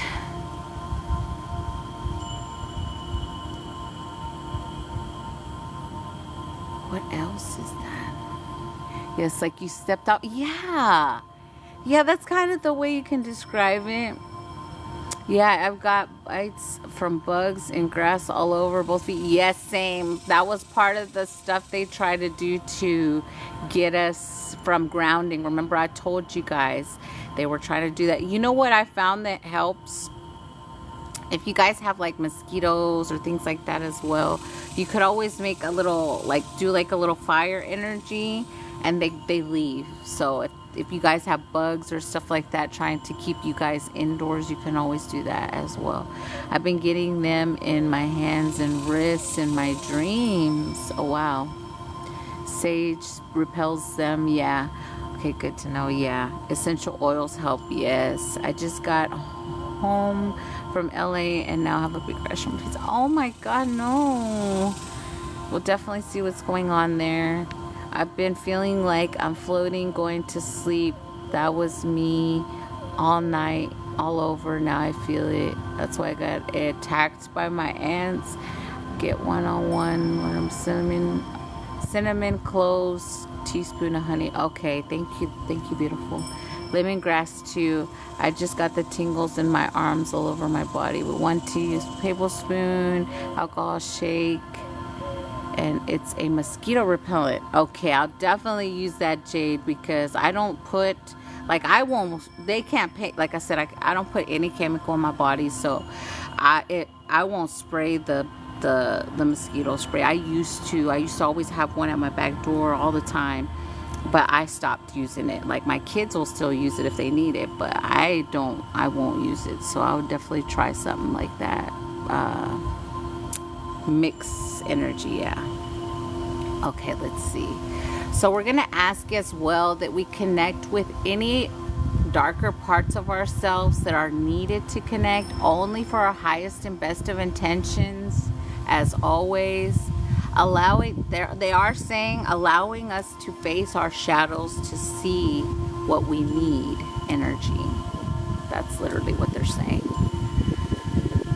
What else is that? Yes, like you stepped out. Yeah. Yeah, that's kind of the way you can describe it. Yeah, I've got bites from bugs and grass all over both feet. Yes, same. That was part of the stuff they try to do to get us from grounding. Remember, I told you guys they were trying to do that. You know what I found that helps? If you guys have like mosquitoes or things like that as well, you could always make a little, like do like a little fire energy, and they leave. So if you guys have bugs or stuff like that trying to keep you guys indoors, you can always do that as well. I've been getting them in my hands and wrists in my dreams. Oh wow. Sage repels them. Yeah. Okay, good to know. Yeah. Essential oils help. Yes. I just got home from LA and now have a big rush from pizza. Oh my god, no. We'll definitely see what's going on there. I've been feeling like I'm floating, going to sleep. That was me all night, all over. Now I feel it. That's why I got attacked by my ants. Get one-on-one when I'm cinnamon cloves, teaspoon of honey. Okay, thank you, beautiful. Lemongrass too. I just got the tingles in my arms, all over my body, with 1 tablespoon alcohol shake. And it's a mosquito repellent. Okay, I'll definitely use that, Jade, because I don't put, like, they can't pay, like I said, I don't put any chemical in my body, so I won't spray the mosquito spray. I used to always have one at my back door all the time, but I stopped using it. Like, my kids will still use it if they need it, but I won't use it. So I would definitely try something like that. Mix energy, yeah. Okay, let's see. So we're gonna ask as well that we connect with any darker parts of ourselves that are needed to connect, only for our highest and best of intentions, as always. They are saying allowing us to face our shadows to see what we need energy. That's literally what they're saying.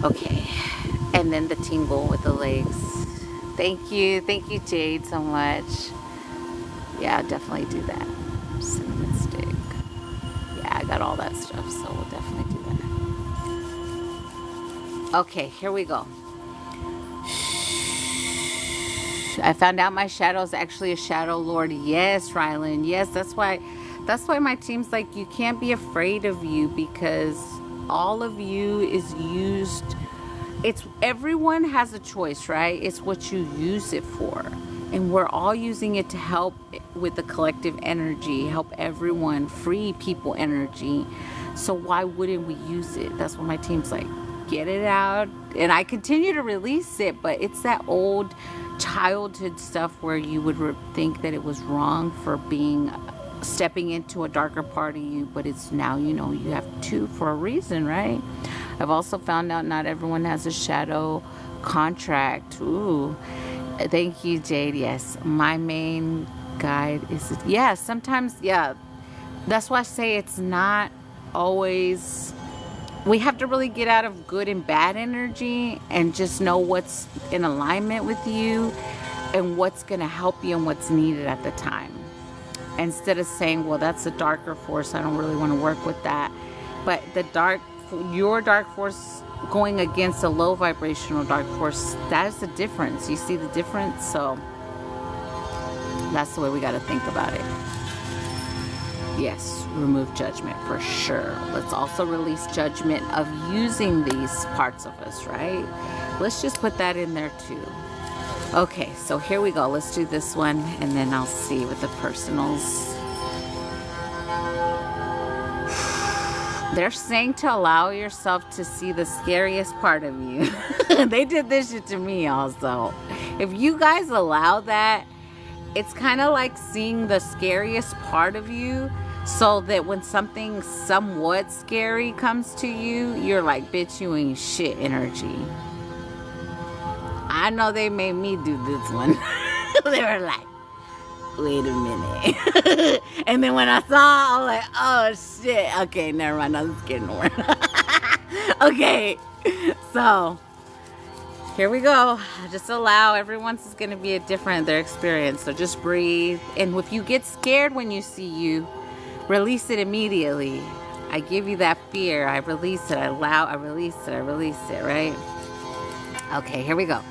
Okay. And then the tingle with the legs. Thank you, Jade, so much. Yeah, definitely do that. Cinnamon stick. Yeah, I got all that stuff, so we'll definitely do that. Okay, here we go. I found out my shadow is actually a shadow lord. Yes, Rylan. Yes, that's why my team's like, you can't be afraid of you, because all of you is used. It's everyone has a choice, right? It's what you use it for. And we're all using it to help with the collective energy, help everyone, free people energy. So why wouldn't we use it? That's what my team's like, get it out. And I continue to release it, but it's that old childhood stuff where you would think that it was wrong for stepping into a darker part of you, but it's now, you have to for a reason, right? I've also found out not everyone has a shadow contract. Ooh. Thank you, Jade. Yes, my main guide is, sometimes, that's why I say it's not always, we have to really get out of good and bad energy and just know what's in alignment with you and what's going to help you and what's needed at the time. Instead of saying, well, that's a darker force, I don't really want to work with that. But your dark force going against a low vibrational dark force, that is the difference. You see the difference? So that's the way we got to think about it. Yes, remove judgment for sure. Let's also release judgment of using these parts of us, right? Let's just put that in there too. Okay, so here we go. Let's do this one, and then I'll see with the personals. They're saying to allow yourself to see the scariest part of you. They did this shit to me also. If you guys allow that, it's kind of like seeing the scariest part of you, so that when something somewhat scary comes to you, you're like, bitch, you ain't shit energy. I know they made me do this one. They were like, wait a minute. And then when I saw, I was like, oh shit. Okay, never mind. I'm just getting worse. Okay, so here we go. Just allow, everyone's is going to be their experience. So just breathe. And if you get scared when you see you, release it immediately. I give you that fear. I release it. I release it. I release it, right? Okay, here we go.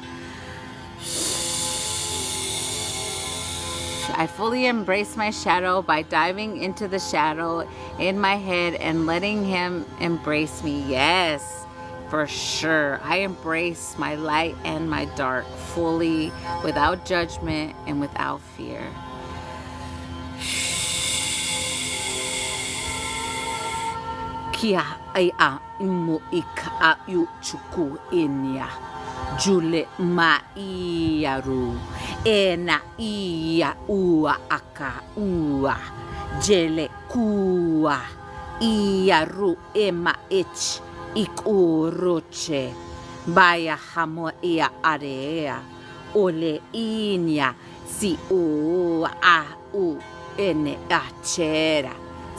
I fully embrace my shadow by diving into the shadow in my head and letting him embrace me. Yes, for sure. I embrace my light and my dark fully, without judgment and without fear. Kia ai imu ika yu chuku inya. Jule ma iaru ena ia ua aka ua jele kua iaru ema ich ikuroche baya hamo ia area ole inya si ua a u ene achera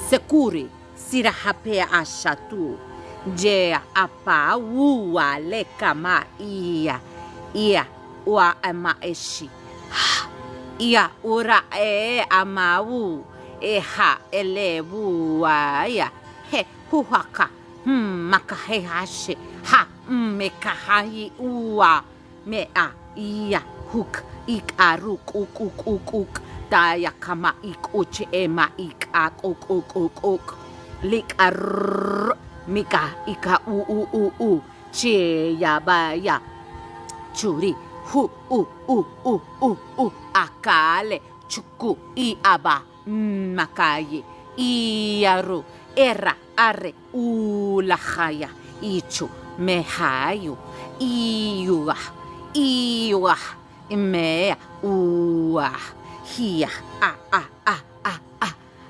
sekuri sirahapea ashatu Jea apa ua leka ma ia ua ama eshi ia ura amau ha ele bua ia he huhaka maka he hashe ha meka hai ua me a ia huk ik aruk uk daya kama ik uche ema ik ak uk lik ar Mika ika u che ya ba ya churi hu akale chuku I aba makaye iaru era are ulahaya ichu mehayu iua imea ua hia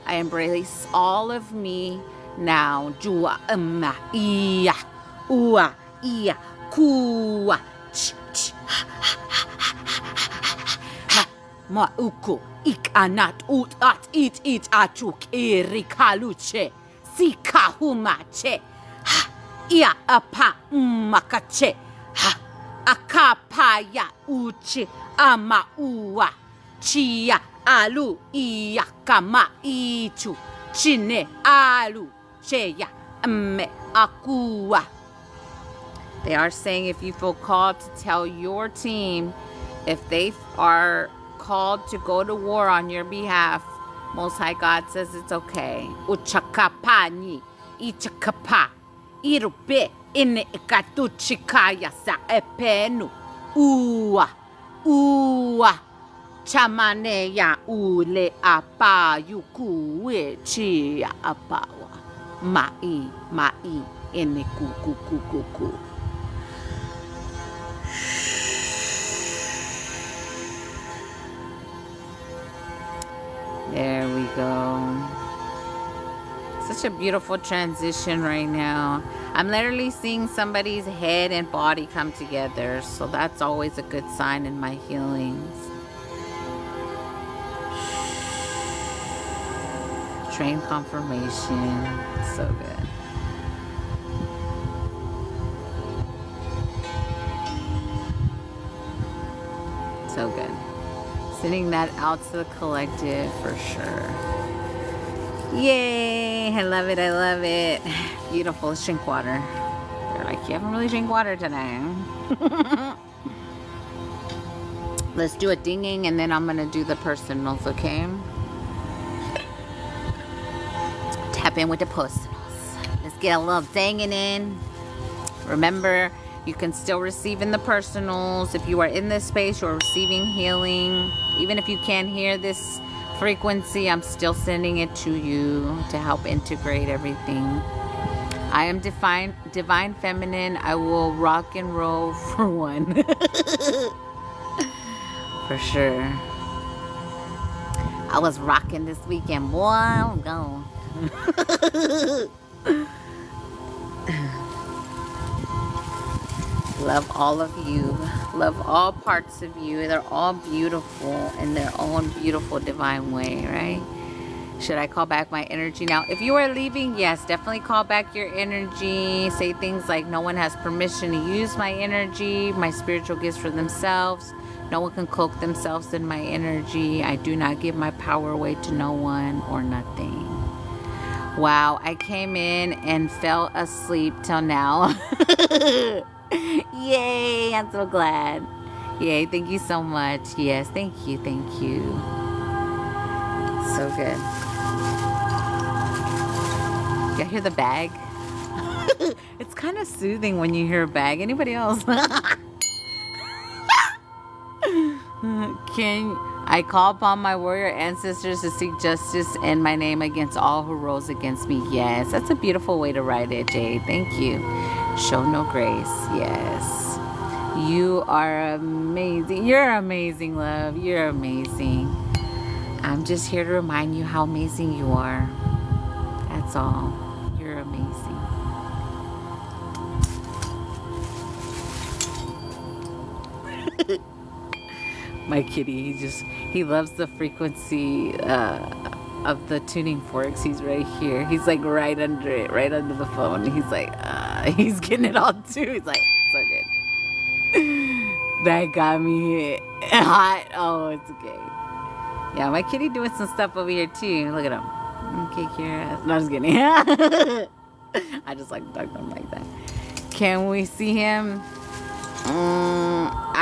I embrace all of me now. Jua ia ua ia kua ma uku ik anat ut at it atuk erikaluche sikahumache ia apa makache akapaya uche ama ua chia alu ia kama ichu chine alu cheya me akua. They are saying if you feel called to tell your team If they are called to go to war on your behalf, Most High God says it's okay. Uchakapa ni ichakapa irupe ine ikatuchikaya sa epenu ua ua chamane ya ule apa yuku chi ya apawa mai ine kuku. There we go. Such a beautiful transition right now. I'm literally seeing somebody's head and body come together, so that's always a good sign in my healings. Train confirmation. So good. So good. Sending that out to the collective for sure. Yay! I love it. I love it. Beautiful. Let's drink water. They're like, you haven't really drank water today. Let's do a dinging and then I'm going to do the personals, okay? Tap in with the personals. Let's get a little dinging in. Remember, you can still receive in the personals. If you are in this space, you're receiving healing. Even if you can't hear this frequency, I'm still sending it to you to help integrate everything. I am divine feminine. I will rock and roll for one. For sure. I was rocking this weekend, boy. I'm gone. Love all of you. Love all parts of you. They're all beautiful in their own beautiful divine way, right? Should I call back my energy now? If you are leaving, yes, definitely call back your energy. Say things like, no one has permission to use my energy, my spiritual gifts for themselves. No one can cloak themselves in my energy. I do not give my power away to no one or nothing. Wow, I came in and fell asleep till now. Yay, I'm so glad. Yay, thank you so much. Yes, thank you. So good. You hear the bag? It's kind of soothing when you hear a bag. Anybody else? Can I call upon my warrior ancestors to seek justice in my name against all who rose against me? Yes, that's a beautiful way to write it, Jade. Thank you. Show no grace. Yes. You are amazing. You're amazing, love. You're amazing. I'm just here to remind you how amazing you are. That's all. You're amazing. My kitty, he loves the frequency of the tuning forks. He's right here. He's like right under it, right under the phone. He's like, he's getting it all too. He's like, so good. That got me hot. Oh, it's okay. Yeah, my kitty doing some stuff over here too. Look at him. Kick your ass. No, I'm just kidding. I just like to talk to him like that. Can we see him?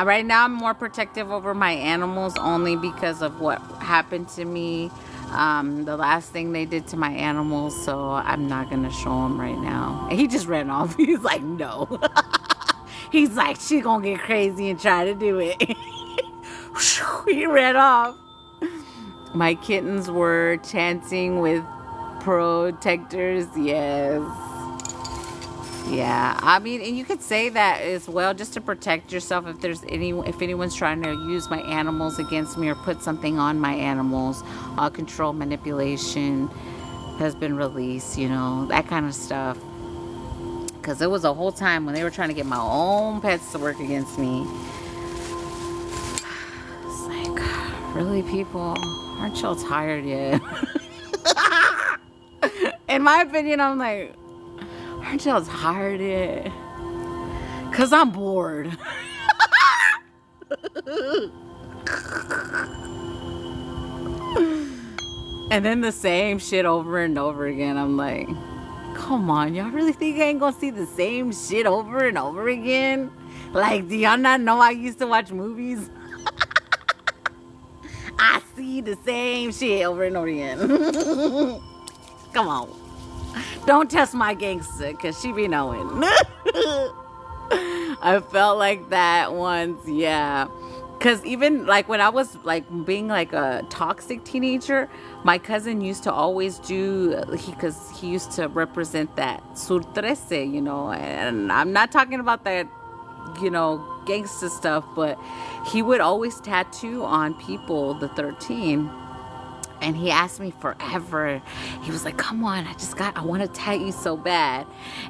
Right now I'm more protective over my animals only because of what happened to me. The last thing they did to my animals, so I'm not gonna show him right now. And he just ran off. He's like, no. He's like, she gonna get crazy and try to do it. He ran off. My kittens were chanting with protectors. Yes. Yeah, I mean, and you could say that as well, just to protect yourself. If anyone's trying to use my animals against me or put something on my animals, all control, manipulation has been released. You know, that kind of stuff. Because it was a whole time when they were trying to get my own pets to work against me. It's like, really, people, aren't y'all tired yet? In my opinion, I'm like, aren't y'all tired yet? Cause I'm bored. And then the same shit over and over again. I'm like, come on, y'all really think I ain't gonna see the same shit over and over again? Like, do y'all not know I used to watch movies? see the same shit over and over again. Come on. Don't test my gangster, because she be knowing. I felt like that once, yeah. Because even like when I was like being like a toxic teenager, my cousin used to always do, because he used to represent that Sur 13, you know, and I'm not talking about that, you know, gangster stuff, but he would always tattoo on people the 13. And he asked me forever. He was like, come on, I want to tattoo you so bad.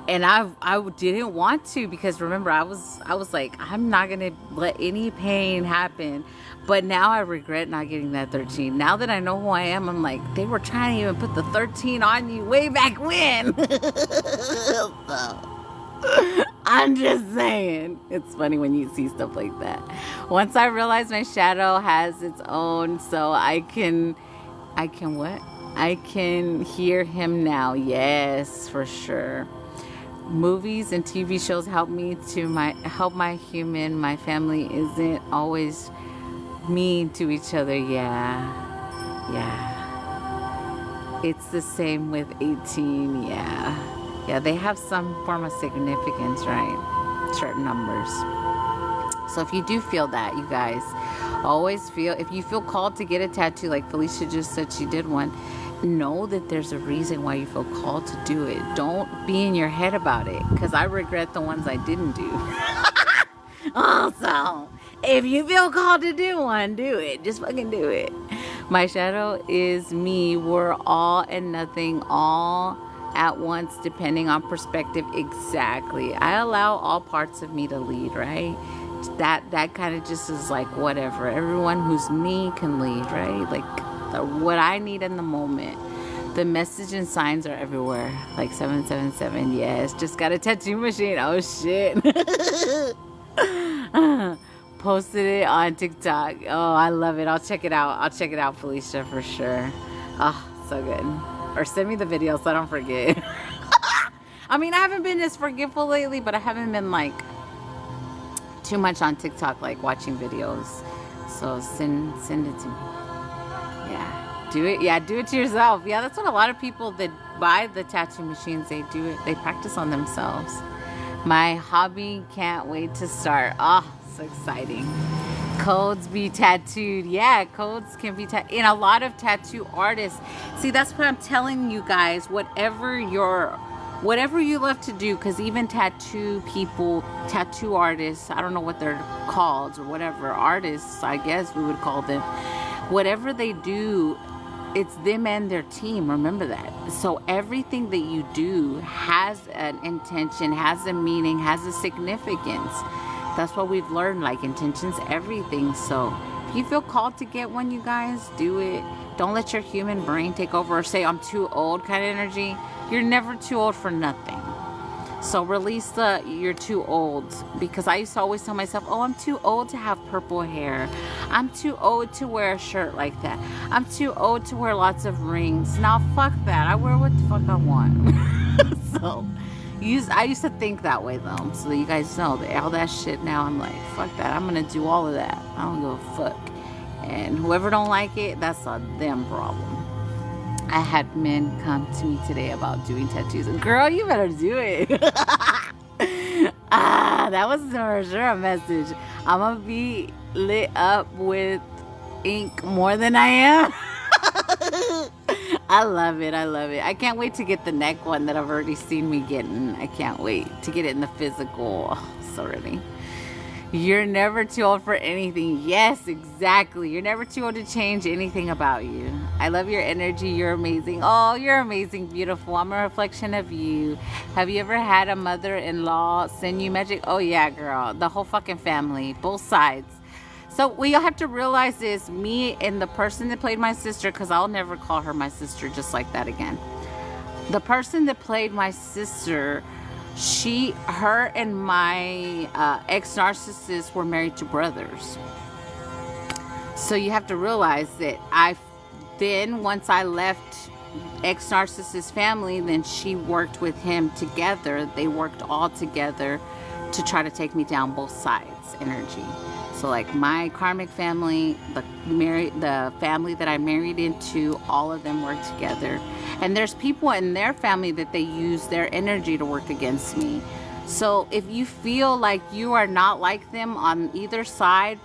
And I didn't want to, because remember, I was like, I'm not going to let any pain happen. But now I regret not getting that 13. Now that I know who I am, I'm like, they were trying to even put the 13 on you way back when. I'm just saying. It's funny when you see stuff like that. Once I realized my shadow has its own, so I can what? I can hear him now. Yes, for sure. Movies and TV shows help me to help my family isn't always mean to each other. Yeah. It's the same with 18. Yeah, they have some form of significance, right? Certain numbers. So if you do feel that, you guys, always feel, if you feel called to get a tattoo, like Felicia just said she did one, know that there's a reason why you feel called to do it. Don't be in your head about it, because I regret the ones I didn't do. Also, if you feel called to do one, do it. Just fucking do it. My shadow is me. We're all and nothing, all at once, depending on perspective. Exactly. I allow all parts of me to lead, right? That kind of just is like whatever. Everyone who's me can lead, right? Like what I need in the moment. The message and signs are everywhere. Like 777. Yes, just got a tattoo machine. Oh shit. Posted it on TikTok. Oh, I love it. I'll check it out, Felicia, for sure. Oh, so good. Or send me the video so I don't forget. I mean, I haven't been this forgetful lately, but I haven't been like too much on TikTok, like watching videos. So send it to me. Yeah, do it. Yeah, do it to yourself. Yeah, that's what a lot of people that buy the tattoo machines, they do it. They practice on themselves. My hobby, can't wait to start. Oh, so exciting. Codes be tattooed. Yeah, codes can be tattooed. And a lot of tattoo artists. See, that's what I'm telling you guys. Whatever you love to do, because even tattoo people, tattoo artists, I don't know what they're called or whatever, artists, I guess we would call them. Whatever they do, it's them and their team. Remember that. So everything that you do has an intention, has a meaning, has a significance. That's what we've learned, like intentions, everything. So if you feel called to get one, you guys, do it. Don't let your human brain take over or say, I'm too old kind of energy. You're never too old for nothing. So release the you're too old, because I used to always tell myself, oh, I'm too old to have purple hair. I'm too old to wear a shirt like that. I'm too old to wear lots of rings. Now fuck that. I wear what the fuck I want. So I used to think that way though, so that you guys know that all that shit now I'm like, fuck that. I'm gonna do all of that. I don't give a fuck. And whoever don't like it, that's a them problem. I had men come to me today about doing tattoos. Girl, you better do it. That was for sure a message. I'm gonna be lit up with ink more than I am. I love it. I can't wait to get the neck one that I've already seen me getting. I can't wait to get it in the physical. Oh, so ready. You're never too old for anything. Yes, exactly. You're never too old to change anything about you. I love your energy. You're amazing. Oh, you're amazing, beautiful. I'm a reflection of you. Have you ever had a mother-in-law send you magic? Oh, yeah, girl. The whole fucking family. Both sides. So what you'll have to realize is me and the person that played my sister, because I'll never call her my sister just like that again. The person that played my sister, her and my ex-narcissist were married to brothers. So you have to realize that once I left ex-narcissist family, then she worked with him together. They worked all together to try to take me down, both sides energy. So like my karmic family, the family that I married into, all of them work together. And there's people in their family that they use their energy to work against me. So if you feel like you are not like them on either side,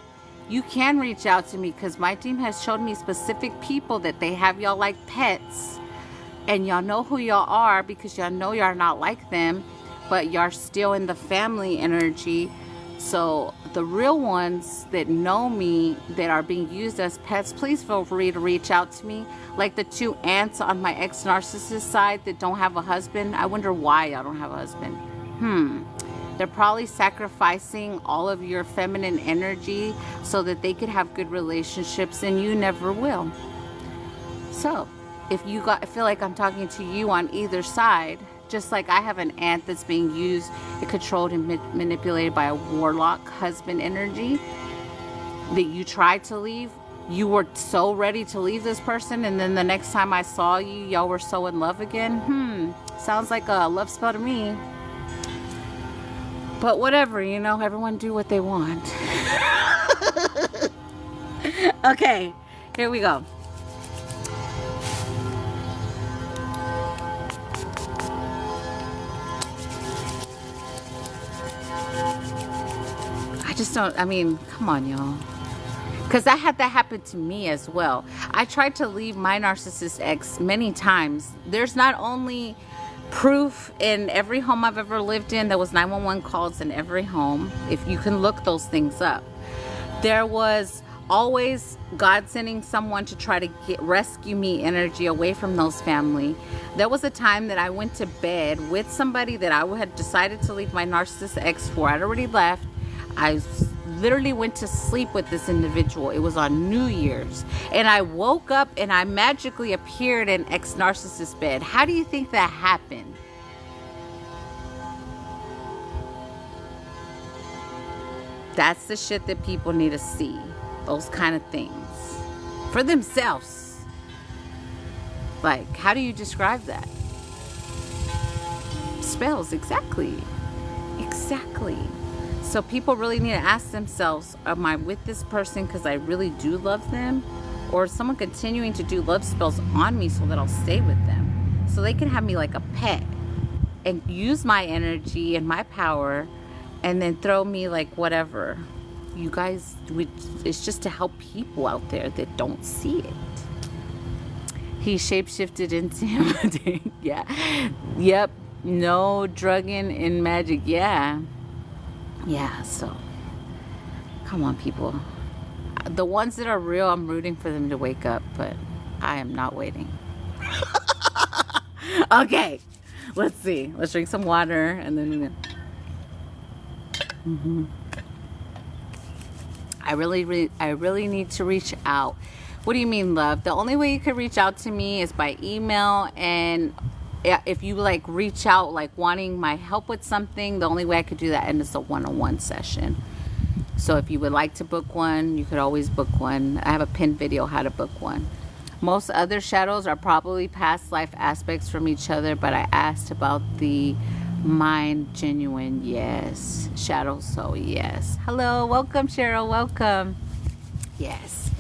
you can reach out to me, because my team has showed me specific people that they have y'all like pets, and y'all know who y'all are because y'all know y'all not like them, but y'all still in the family energy. So the real ones that know me that are being used as pets, please feel free to reach out to me. Like the 2 aunts on my ex-narcissist side that don't have a husband. I wonder why y'all don't have a husband. They're probably sacrificing all of your feminine energy so that they could have good relationships, and you never will. So if you feel like I'm talking to you on either side, just like I have an aunt that's being used and controlled and manipulated by a warlock husband energy, that you tried to leave. You were so ready to leave this person, and then the next time I saw you, y'all were so in love again. Sounds like a love spell to me. But whatever, you know, everyone do what they want. Okay, here we go. I just don't, I mean, come on, y'all. Because I had that happen to me as well. I tried to leave my narcissist ex many times. There's not only proof in every home I've ever lived in. There was 911 calls in every home. If you can look those things up. There was always God sending someone to try to rescue me energy away from those family. There was a time that I went to bed with somebody that I had decided to leave my narcissist ex for. I'd already left. I literally went to sleep with this individual. It was on New Year's, and I woke up and I magically appeared in ex-narcissist bed. How do you think that happened? That's the shit that people need to see. Those kind of things for themselves. Like, how do you describe that? Spells, exactly. So people really need to ask themselves, am I with this person because I really do love them? Or is someone continuing to do love spells on me so that I'll stay with them? So they can have me like a pet and use my energy and my power and then throw me like whatever. You guys, it's just to help people out there that don't see it. He shapeshifted into him. Yeah. Yep. No drugging in magic. Yeah, so come on, people. The ones that are real, I'm rooting for them to wake up, but I am not waiting. Okay, let's see. Let's drink some water and then I really need to reach out. What do you mean, love? The only way you could reach out to me is by email, and if you like reach out like wanting my help with something, the only way I could do that is a one-on-one session. So if you would like to book one, you could always book one. I have a pinned video how to book one. Most other shadows are probably past life aspects from each other, but I asked about the mind genuine. Yes. Shadows, so yes. Hello, welcome Cheryl, welcome. Yes.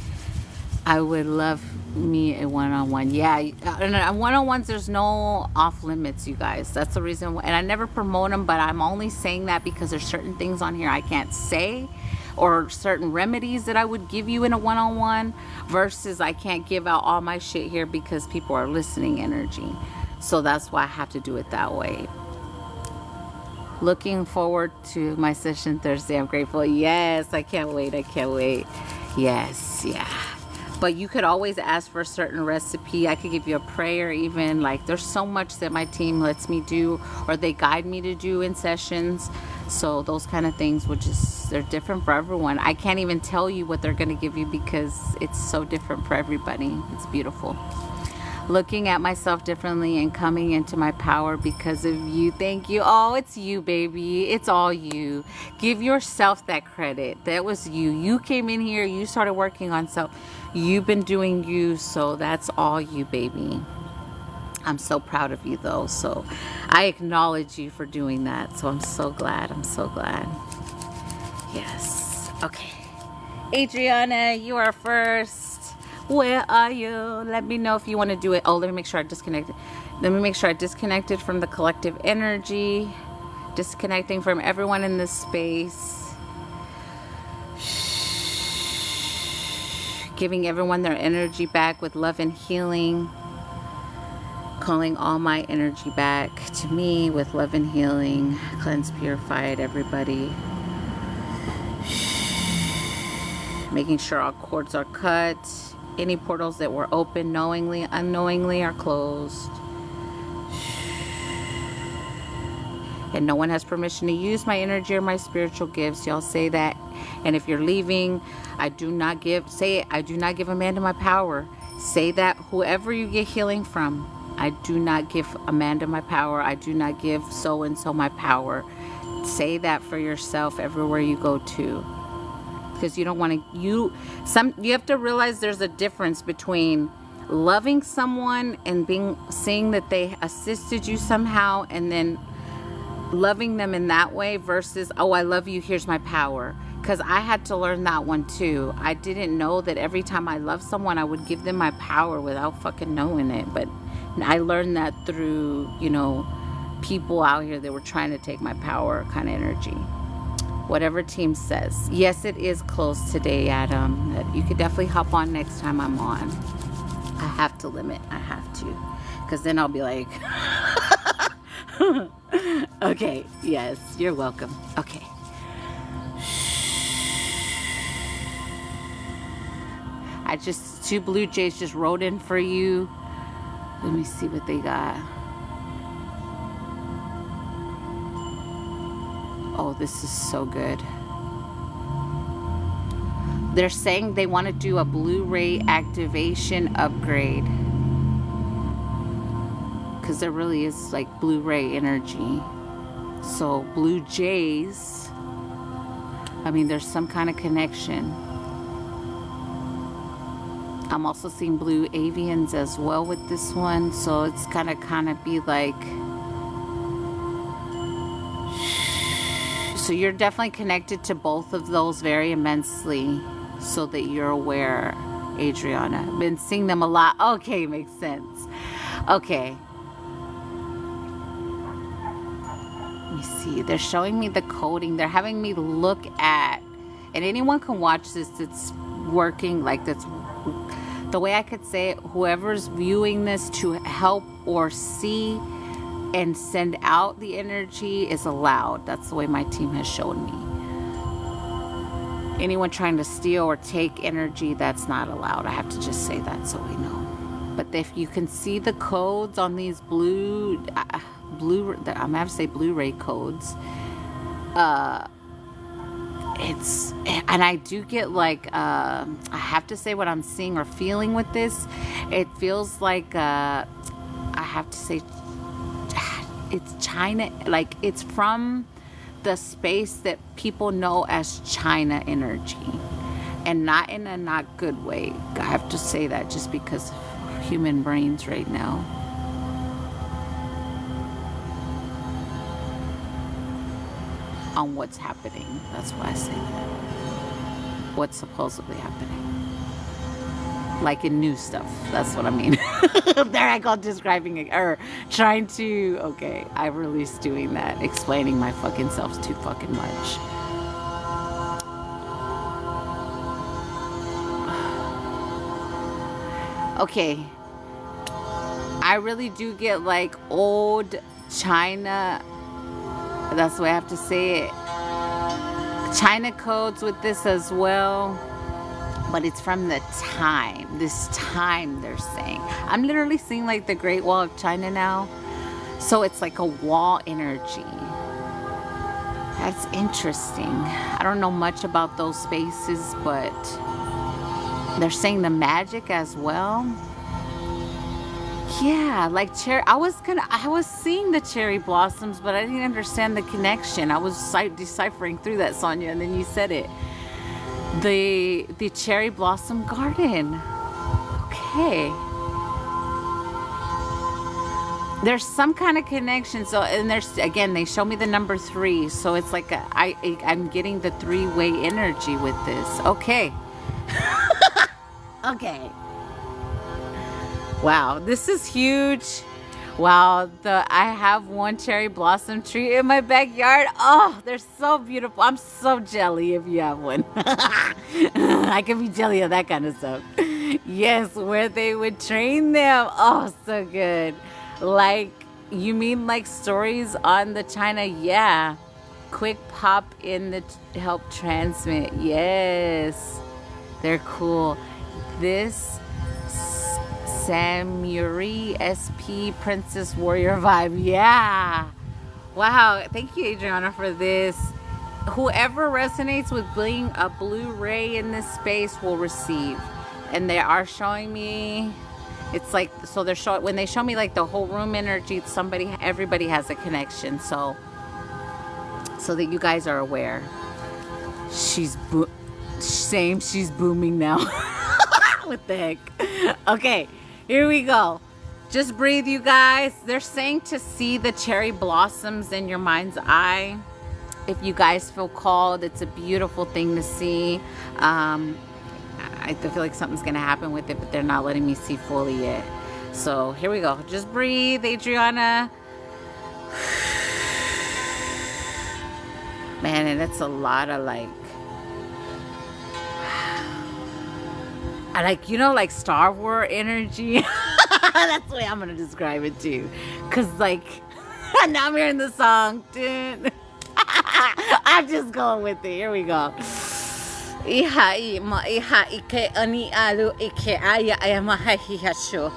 I would love me a one-on-one. Yeah, and one-on-ones, there's no off limits, you guys. That's the reason why, and I never promote them, but I'm only saying that because there's certain things on here I can't say, or certain remedies that I would give you in a one-on-one, versus I can't give out all my shit here because people are listening energy. So that's why I have to do it that way. Looking forward to my session Thursday. I'm grateful. Yes, I can't wait. Yes, yeah. But you could always ask for a certain recipe. I could give you a prayer even. Like, there's so much that my team lets me do, or they guide me to do in sessions. So those kind of things they're different for everyone. I can't even tell you what they're going to give you because it's so different for everybody. It's beautiful. Looking at myself differently and coming into my power because of you. Thank you. Oh, it's you, baby. It's all you. Give yourself that credit. That was you. You came in here. You started working on self. You've been doing you. So that's all you, baby. I'm so proud of you, though. So I acknowledge you for doing that. So I'm so glad. Yes. Okay. Adriana, you are first. Where are you? Let me know if you want to do it. Oh, let me make sure I disconnected. Let me make sure I disconnected from the collective energy. Disconnecting from everyone in this space. Giving everyone their energy back with love and healing. Calling all my energy back to me with love and healing. Cleanse, purified, everybody. Making sure our cords are cut. Any portals that were open knowingly, unknowingly are closed. And no one has permission to use my energy or my spiritual gifts. Y'all say that. And if you're leaving, I do not give Amanda my power. Say that whoever you get healing from, I do not give Amanda my power. I do not give so-and-so my power. Say that for yourself everywhere you go to. Because you don't want to, you have to realize there's a difference between loving someone and seeing that they assisted you somehow and then loving them in that way versus, oh, I love you, here's my power. Because I had to learn that one too. I didn't know that every time I loved someone, I would give them my power without fucking knowing it. But I learned that through, people out here that were trying to take my power kind of energy. Whatever team says. Yes, it is closed today, Adam. You could definitely hop on next time I'm on. I have to limit. I have to. Because then I'll be like... Okay, yes, you're welcome. Okay. Two Blue Jays just rode in for you. Let me see what they got. Oh, this is so good. They're saying they want to do a Blu-ray activation upgrade. Because there really is like Blu-ray energy. So Blue Jays, there's some kind of connection. I'm also seeing blue avians as well with this one. So it's gonna kind of be like, so you're definitely connected to both of those very immensely, so that you're aware, Adriana. Been seeing them a lot. Okay, makes sense. Okay. Let me see. They're showing me the coding. They're having me look at, and anyone can watch this. It's working like that's the way I could say it. Whoever's viewing this to help or see and send out the energy is allowed. That's the way my team has shown me. Anyone trying to steal or take energy, that's not allowed. I have to just say that so we know. But if you can see the codes on these I'm gonna have to say Blu-ray codes. And I do get like, I have to say what I'm seeing or feeling with this. It feels like, I have to say, it's China, like it's from the space that people know as China energy, and not in a not good way. I have to say that just because of human brains right now. On what's happening. That's why I say that. What's supposedly happening. Like in new stuff. That's what I mean. There I go describing it. Or trying to... Okay, I'm really doing that. Explaining my fucking self too fucking much. Okay. I really do get like old China... That's the way I have to say it. China codes with this as well. But it's from the time. This time they're saying. I'm literally seeing like the Great Wall of China now. So it's like a wall energy. That's interesting. I don't know much about those spaces, but they're saying the magic as well. Yeah, like I was seeing the cherry blossoms, but I didn't understand the connection. I was deciphering through that, Sonia, and then you said it. The cherry blossom garden. Okay. there's some kind of connection. So, and there's, again, they show me the number 3. So it's like I'm getting the 3-way energy with this. Okay. Okay. Wow, this is huge. Wow, I have one cherry blossom tree in my backyard. Oh, they're so beautiful. I'm so jelly if you have one. I can be jelly of that kind of stuff. Yes, where they would train them. Oh, so good. Like, you mean like stories on the China? Yeah. Quick pop in the help transmit. Yes. They're cool. This Samuri SP Princess Warrior vibe. Yeah. Wow. Thank you, Adriana, for this. Whoever resonates with being a Blu-ray in this space will receive. And they are showing me, it's like, so they're showing, when they show me like the whole room energy, everybody has a connection. So that you guys are aware. She's booming now. What the heck? Okay, here we go. Just breathe, you guys. They're saying to see the cherry blossoms in your mind's eye. If you guys feel called, it's a beautiful thing to see. I feel like something's gonna happen with it, but they're not letting me see fully yet. So here we go. Just breathe, Adriana. Man, and it's a lot of like, I like, you know, like Star Wars energy. That's the way I'm gonna describe it too. Cause like, now I'm hearing the song. I'm just going with it. Here we go. Iha ma iha ike ani alu ike aya ayamaha hihasho.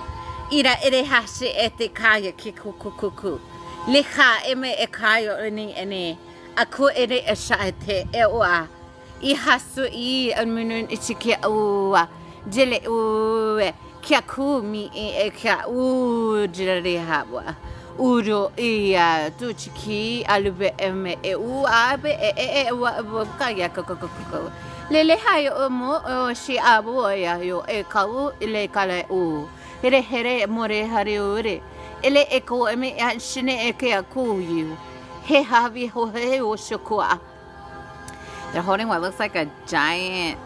Ira ere hashi ete kaya kikukukuku. Liha eme ekayo ene ene. Aku ere eshaete ewa. Ihasu I anmunun ichike uwa. Jele uwe. Kia kumi e kia u jere hawa. Uro ia tuchiki alube eme e u abe e wa kaya kokokoko. Lele hayo omo o shi abu ya yo e kau ile kale u. Here more hare ure. Ele eko eme shine eke aku you. He havi ho he o shokua. They're holding what looks like a giant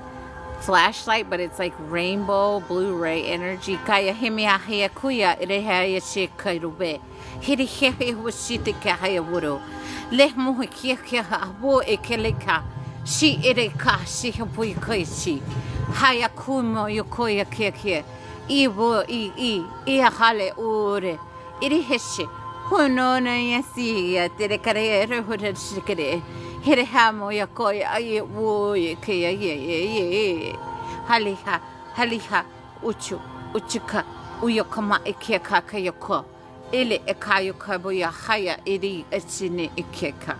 flashlight, but it's like rainbow Blu-ray energy. Kaya himia hea kuya ire hea she kairube. Hiri hehe washite ka hea wuro. Leh mohe kia kia abo e keleka. Shi ire ka shi hapui kaishi. Haya kumo yokoya kia kia. Ibo I hale ure. Iri heshe. Huno na yasi ya tere kare hura shikere. Here hamo ya koya aye wo ye kaya ye. Haliha uchuka uyokama ikeka kayoko. Ile ekayo kabuya haya iri echine ikeka.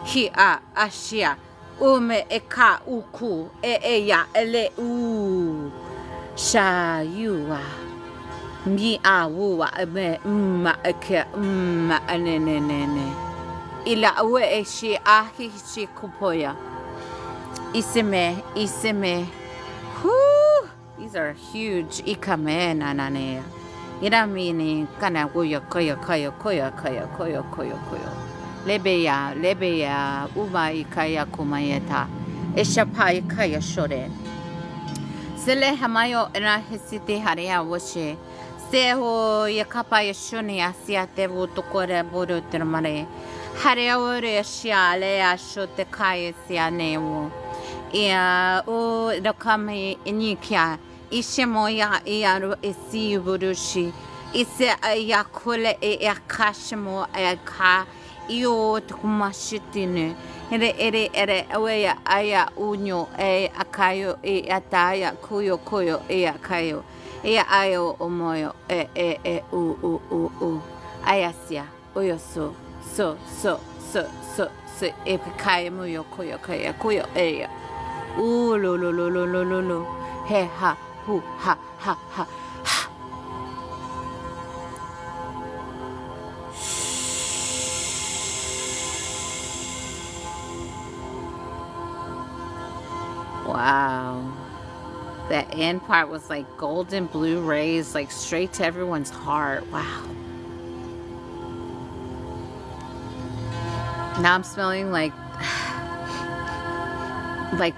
Hi a ashia ume eka uku ya ele u shayua. Mi awuwa me eke anenene. Ila awe e shi ahi shi kupoya. Iseme. Whoo! These are huge. Ikame nanane. Ira mini kana koyo. Lebeya uma ikaya kumayeta. Eshapai kaya shore. Sele hamayo ena hesite harea washe. Seho yakapa yashuni asia tevu tokore bodo termare. Hareore shiale ashote kaya sianewo. Ia o rakame inikia. Ishemoya iaru esi burushi. Ise ayakule akashmo aka. Io tukumashitine. Ere aweya aya unyo akayo ataya kuyo akayo. Ayo omoyo u ayasia oyoso so epikaya muyo koyo eya lo he ha hu ha. Wow. That end part was like golden blue rays, like straight to everyone's heart. Wow. Now I'm smelling like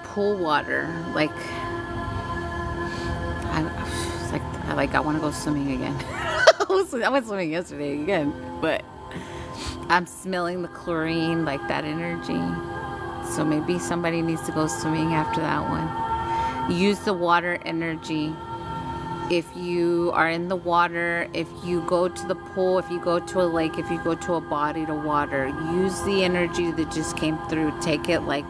pool water. Like I want to go swimming again. I went swimming yesterday again, but I'm smelling the chlorine, like that energy. So maybe somebody needs to go swimming after that one. Use the water energy. If you are in the water, if you go to the pool, if you go to a lake, if you go to a body of water, use the energy that just came through. Take it like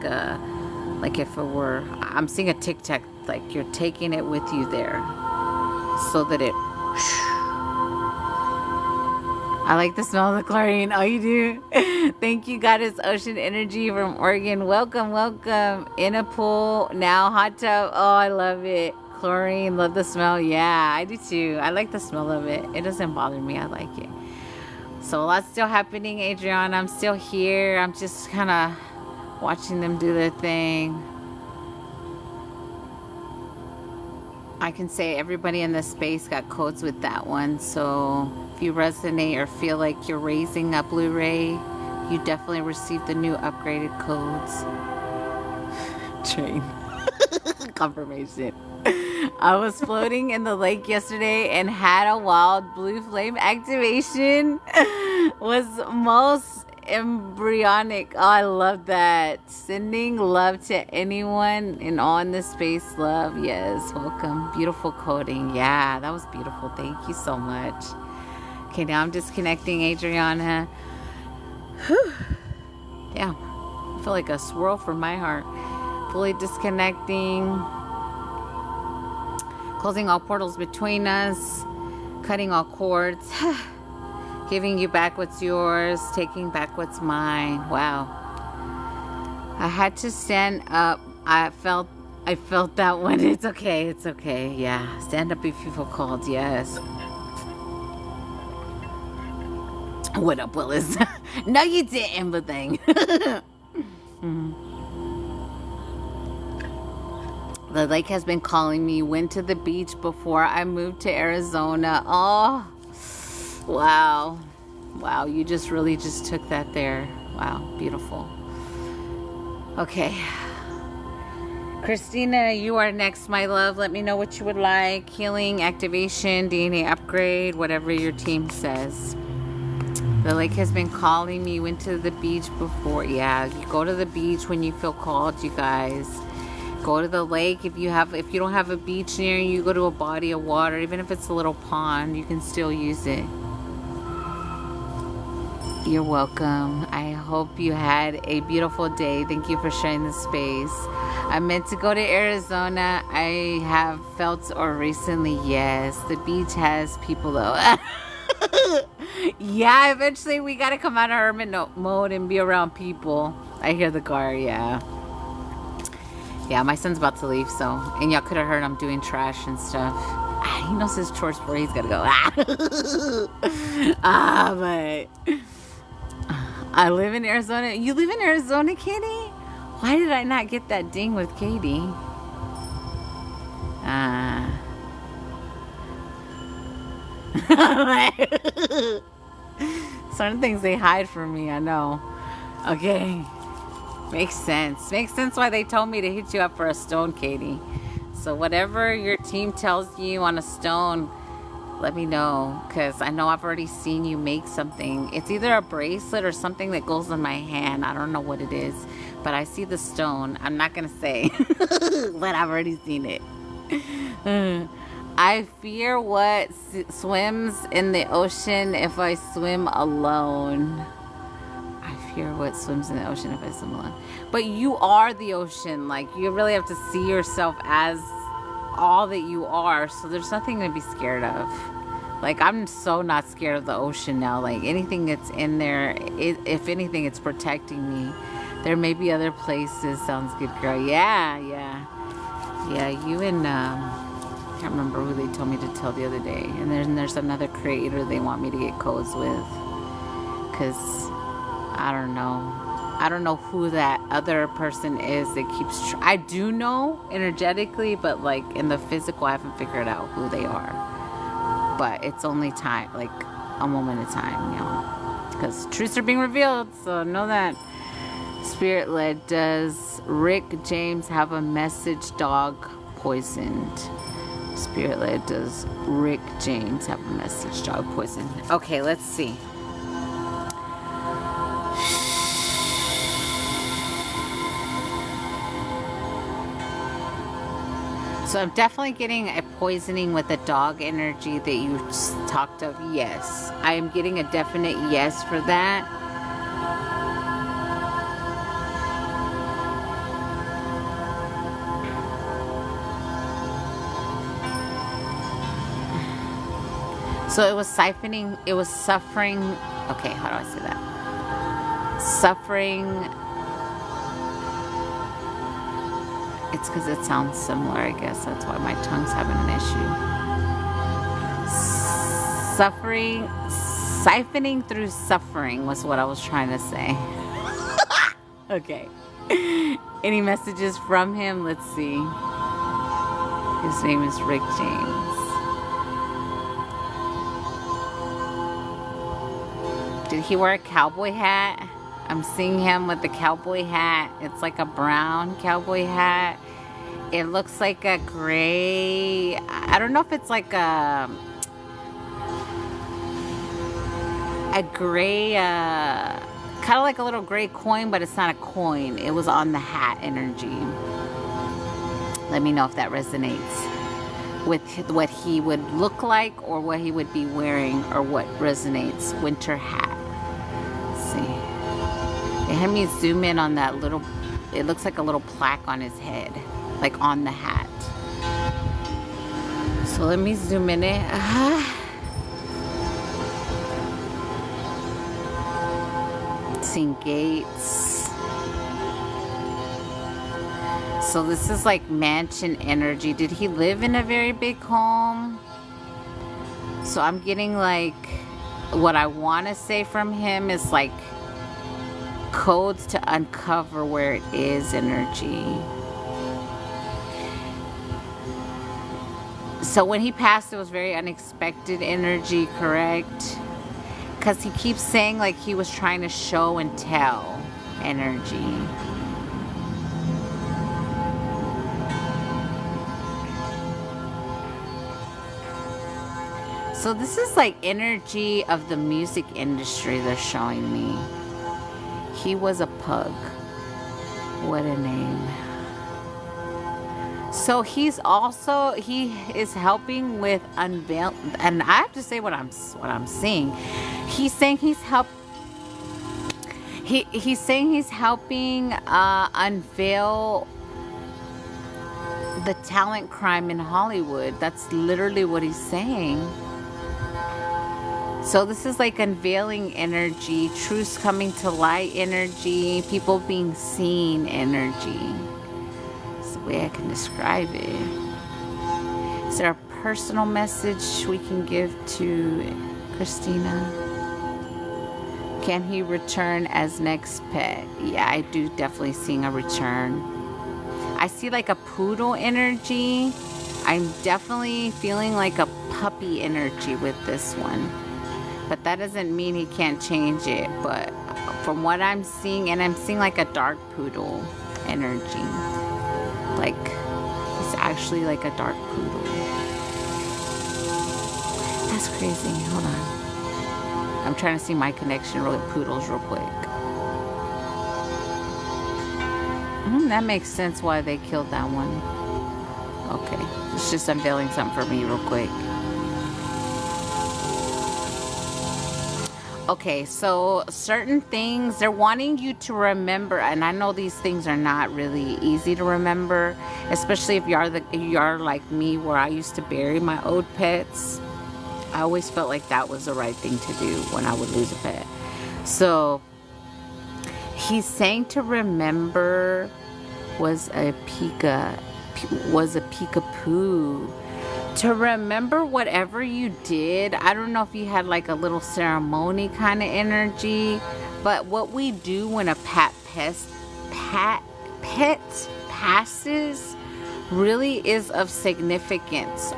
if it were, I'm seeing a tic-tac, like you're taking it with you there, so that it, I like the smell of the chlorine. Oh, you do? Thank you, Goddess Ocean Energy from Oregon. Welcome, welcome. In a pool, now hot tub. Oh, I love it. Chlorine, love the smell. Yeah, I do too. I like the smell of it. It doesn't bother me. I like it. So a lot's still happening, Adriana. I'm still here. I'm just kind of watching them do their thing. I can say everybody in this space got codes with that one. So if you resonate or feel like you're raising a Blu-ray, you definitely received the new upgraded codes. Train. Confirmation. I was floating in the lake yesterday and had a wild blue flame activation. Was most embryonic. Oh, I love that. Sending love to anyone and all in this space. Love. Yes. Welcome. Beautiful coding. Yeah, that was beautiful. Thank you so much. Okay, now I'm disconnecting, Adriana. Whew. Yeah. I feel like a swirl from my heart. Fully disconnecting. Closing all portals between us. Cutting all cords. Giving you back what's yours. Taking back what's mine. Wow. I had to stand up. I felt that one. It's okay. It's okay. Yeah. Stand up if you feel called. Yes. What up, Willis? No, you didn't, but thing. The lake has been calling me. Went to the beach before I moved to Arizona. Oh, wow. Wow, you just really just took that there. Wow, beautiful. Okay. Christina, you are next, my love. Let me know what you would like. Healing, activation, DNA upgrade, whatever your team says. The lake has been calling me. Went to the beach before. Yeah, you go to the beach when you feel called, you guys. Go to the lake. If you don't have a beach near you, go to a body of water. Even if it's a little pond, you can still use it. You're welcome. I hope you had a beautiful day. Thank you for sharing the space. I meant to go to Arizona. I have felt or recently, yes. The beach has people though. Yeah, eventually we gotta come out of hermit mode and be around people. I hear the car, yeah. Yeah, my son's about to leave, so, and y'all could have heard I'm doing trash and stuff. He knows his chores before he's gotta go. But I live in Arizona. You live in Arizona, Katie? Why did I not get that ding with Katie? Certain things they hide from me, I know. Okay. Makes sense. Makes sense why they told me to hit you up for a stone, Katie. So whatever your team tells you on a stone, let me know. Because I know I've already seen you make something. It's either a bracelet or something that goes on my hand. I don't know what it is. But I see the stone. I'm not going to say. But I've already seen it. I fear what swims in the ocean if I swim alone. Fear what swims in the ocean if I swim alone. But you are the ocean. Like, you really have to see yourself as all that you are. So there's nothing to be scared of. Like, I'm so not scared of the ocean now. Like, anything that's in there, if anything, it's protecting me. There may be other places. Sounds good, girl. Yeah. Yeah, you and, I can't remember who they told me to tell the other day. And then there's another creator they want me to get codes with. Because I don't know who that other person is that keeps I do know energetically, but like in the physical I haven't figured out who they are. But it's only time, like a moment of time, you know, because truths are being revealed, so know that. Spirit led, does Rick James have a message dog poisoned? Spirit led, does Rick James have a message dog poisoned? Okay, let's see. So I'm definitely getting a poisoning with the dog energy that you talked of. Yes, I am getting a definite yes for that. So it was siphoning, it was suffering. Okay, how do I say that? Suffering. It's because it sounds similar, I guess. That's why my tongue's having an issue. Suffering, siphoning through suffering was what I was trying to say. Okay. Any messages from him? Let's see. His name is Rick James. Did he wear a cowboy hat? I'm seeing him with the cowboy hat. It's like a brown cowboy hat. It looks like a gray. I don't know if it's like a gray, kind of like a little gray coin, but it's not a coin. It was on the hat energy. Let me know if that resonates with what he would look like or what he would be wearing or what resonates. Winter hat. Let's see. They had me zoom in on that little, it looks like a little plaque on his head, like on the hat. So let me zoom in it. Seeing gates. So this is like mansion energy. Did he live in a very big home? So I'm getting like, what I want to say from him is like codes to uncover where it is energy. So when he passed, it was very unexpected energy, correct? Because he keeps saying like he was trying to show and tell energy. So this is like energy of the music industry they're showing me. He was a pug. What a name. So he's also, he is helping with unveil, and I have to say what I'm seeing. He's saying he's he's saying he's helping unveil the talent crime in Hollywood. That's literally what he's saying. So this is like unveiling energy, truths coming to light energy, people being seen energy. That's the way I can describe it. Is there a personal message we can give to Christina? Can he return as next pet? Yeah, I do definitely seeing a return. I see like a poodle energy. I'm definitely feeling like a puppy energy with this one. But that doesn't mean he can't change it. But from what I'm seeing, and I'm seeing like a dark poodle energy. Like, he's actually like a dark poodle. That's crazy. Hold on. I'm trying to see my connection with poodles real quick. That makes sense why they killed that one. Okay. It's just unveiling something for me real quick. Okay, so certain things they're wanting you to remember, and I know these things are not really easy to remember, especially if you are like me, where I used to bury my old pets. I always felt like that was the right thing to do when I would lose a pet. So he's saying to remember was a peekapoo. To remember whatever you did. I don't know if you had like a little ceremony kind of energy, but what we do when a pet passes really is of significance,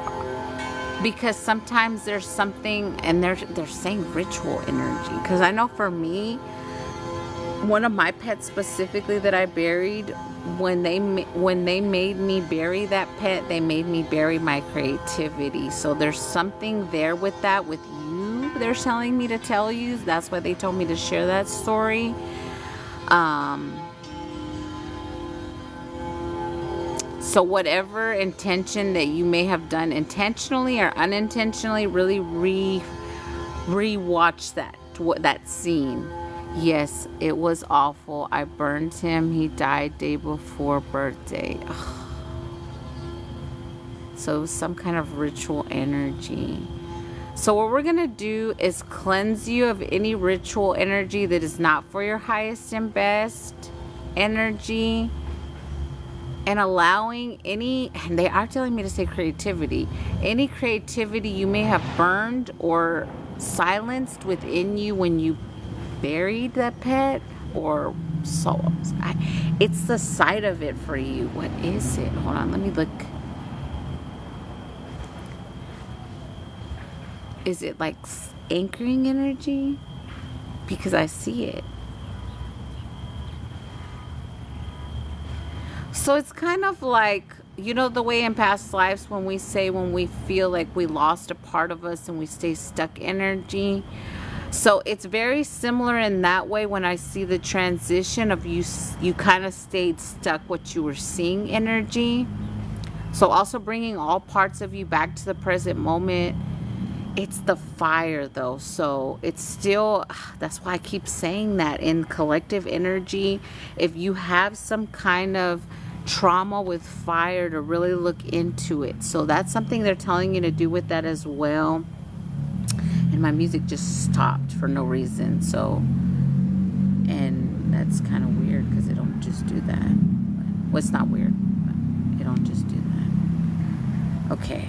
because sometimes there's something, and they're saying ritual energy, because I know for me, one of my pets specifically that I buried, when they made me bury that pet, they made me bury my creativity. So there's something there with that, with you, they're telling me to tell you. That's why they told me to share that story. So whatever intention that you may have done intentionally or unintentionally, really re-watch that scene. Yes, it was awful. I burned him. He died day before birthday. Ugh. So it was some kind of ritual energy. So what we're going to do is cleanse you of any ritual energy that is not for your highest and best energy. And allowing any, and they are telling me to say creativity, any creativity you may have burned or silenced within you when you buried the pet, or so it's the side of it for you. What is it? Hold on, let me look. Is it like anchoring energy? Because I see it. So it's kind of like, you know, the way in past lives when we say, when we feel like we lost a part of us and we stay stuck energy. So it's very similar in that way when I see the transition of you kind of stayed stuck what you were seeing energy. So also bringing all parts of you back to the present moment. It's the fire though, so it's still, that's why I keep saying that in collective energy, if you have some kind of trauma with fire, to really look into it. So that's something they're telling you to do with that as well. And my music just stopped for no reason, so, and that's kind of weird because it don't just do that. Well, it's not weird, but it don't just do that. Okay.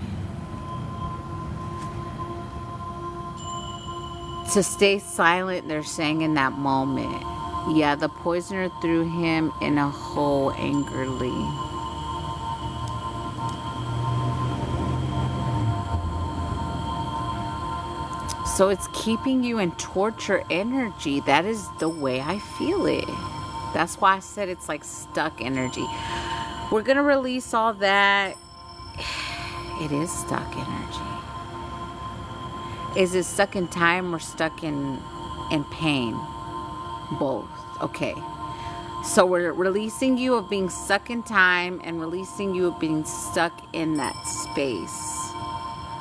To stay silent, they're saying in that moment. Yeah, the poisoner threw him in a hole angrily. So it's keeping you in torture energy. That is the way I feel it. That's why I said it's like stuck energy. We're going to release all that. It is stuck energy. Is it stuck in time or stuck in pain? Both. Okay. So we're releasing you of being stuck in time and releasing you of being stuck in that space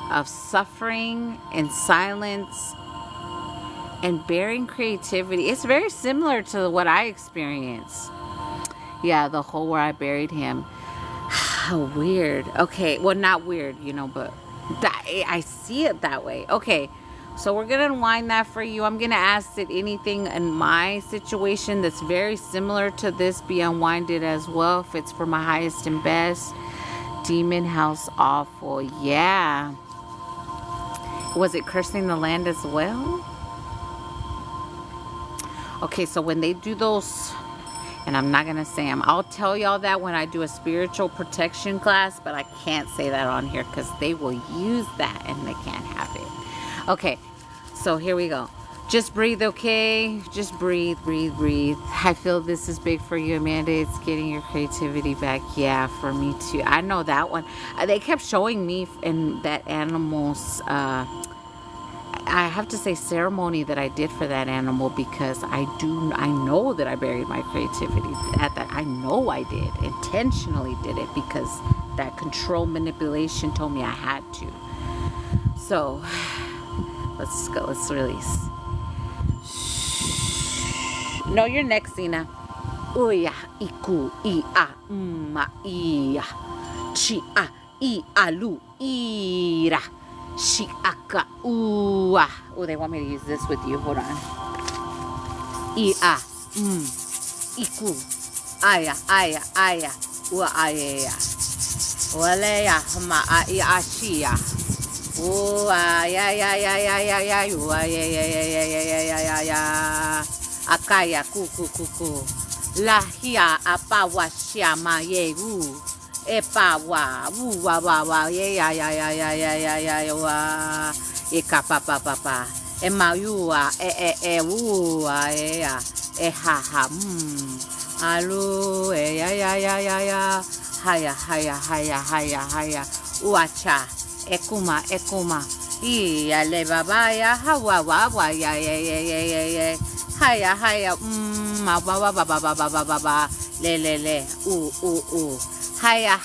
of suffering and silence and bearing creativity. It's very similar to what I experienced. Yeah, the hole where I buried him. How weird. Okay, well, not weird, you know, but that, I see it that way. Okay, so we're gonna unwind that for you. I'm gonna ask that anything in my situation that's very similar to this be unwinded as well, if it's for my highest and best. Demon house awful. Yeah. Was it cursing the land as well? Okay, so when they do those, and I'm not going to say them, I'll tell y'all that when I do a spiritual protection class, but I can't say that on here because they will use that and they can't have it. Okay, so here we go. Just breathe, okay? Just breathe, breathe, breathe. I feel this is big for you, Amanda. It's getting your creativity back. Yeah, for me too. I know that one. They kept showing me in that animal's, I have to say, ceremony that I did for that animal, because I know that I buried my creativity at that. I know I did, intentionally did it, because that control manipulation told me I had to. So let's go, let's release. No, you're next, Zena. Uya, iku, ia, ia, chi, I, alu, ira. Shiaka ua. Oh, they want me to use this with you. Hold on. Ia. Iku. Aya. Aya. Ua aya. Waleya. Ma ia shia. Ua ya. Ua ya. Akaya kuku. Lahia apawa shama yegu. Epa wa ya eka papa ema yua wu ya ha ha, alu, ya ya ya ya ya, haya haya haya haya haya, uacha, ekuma, iya le baba ya, hawa wa ya ya ya ya ya ya, haya, ma ba ba ba ba ba ba ba ba, le, haya,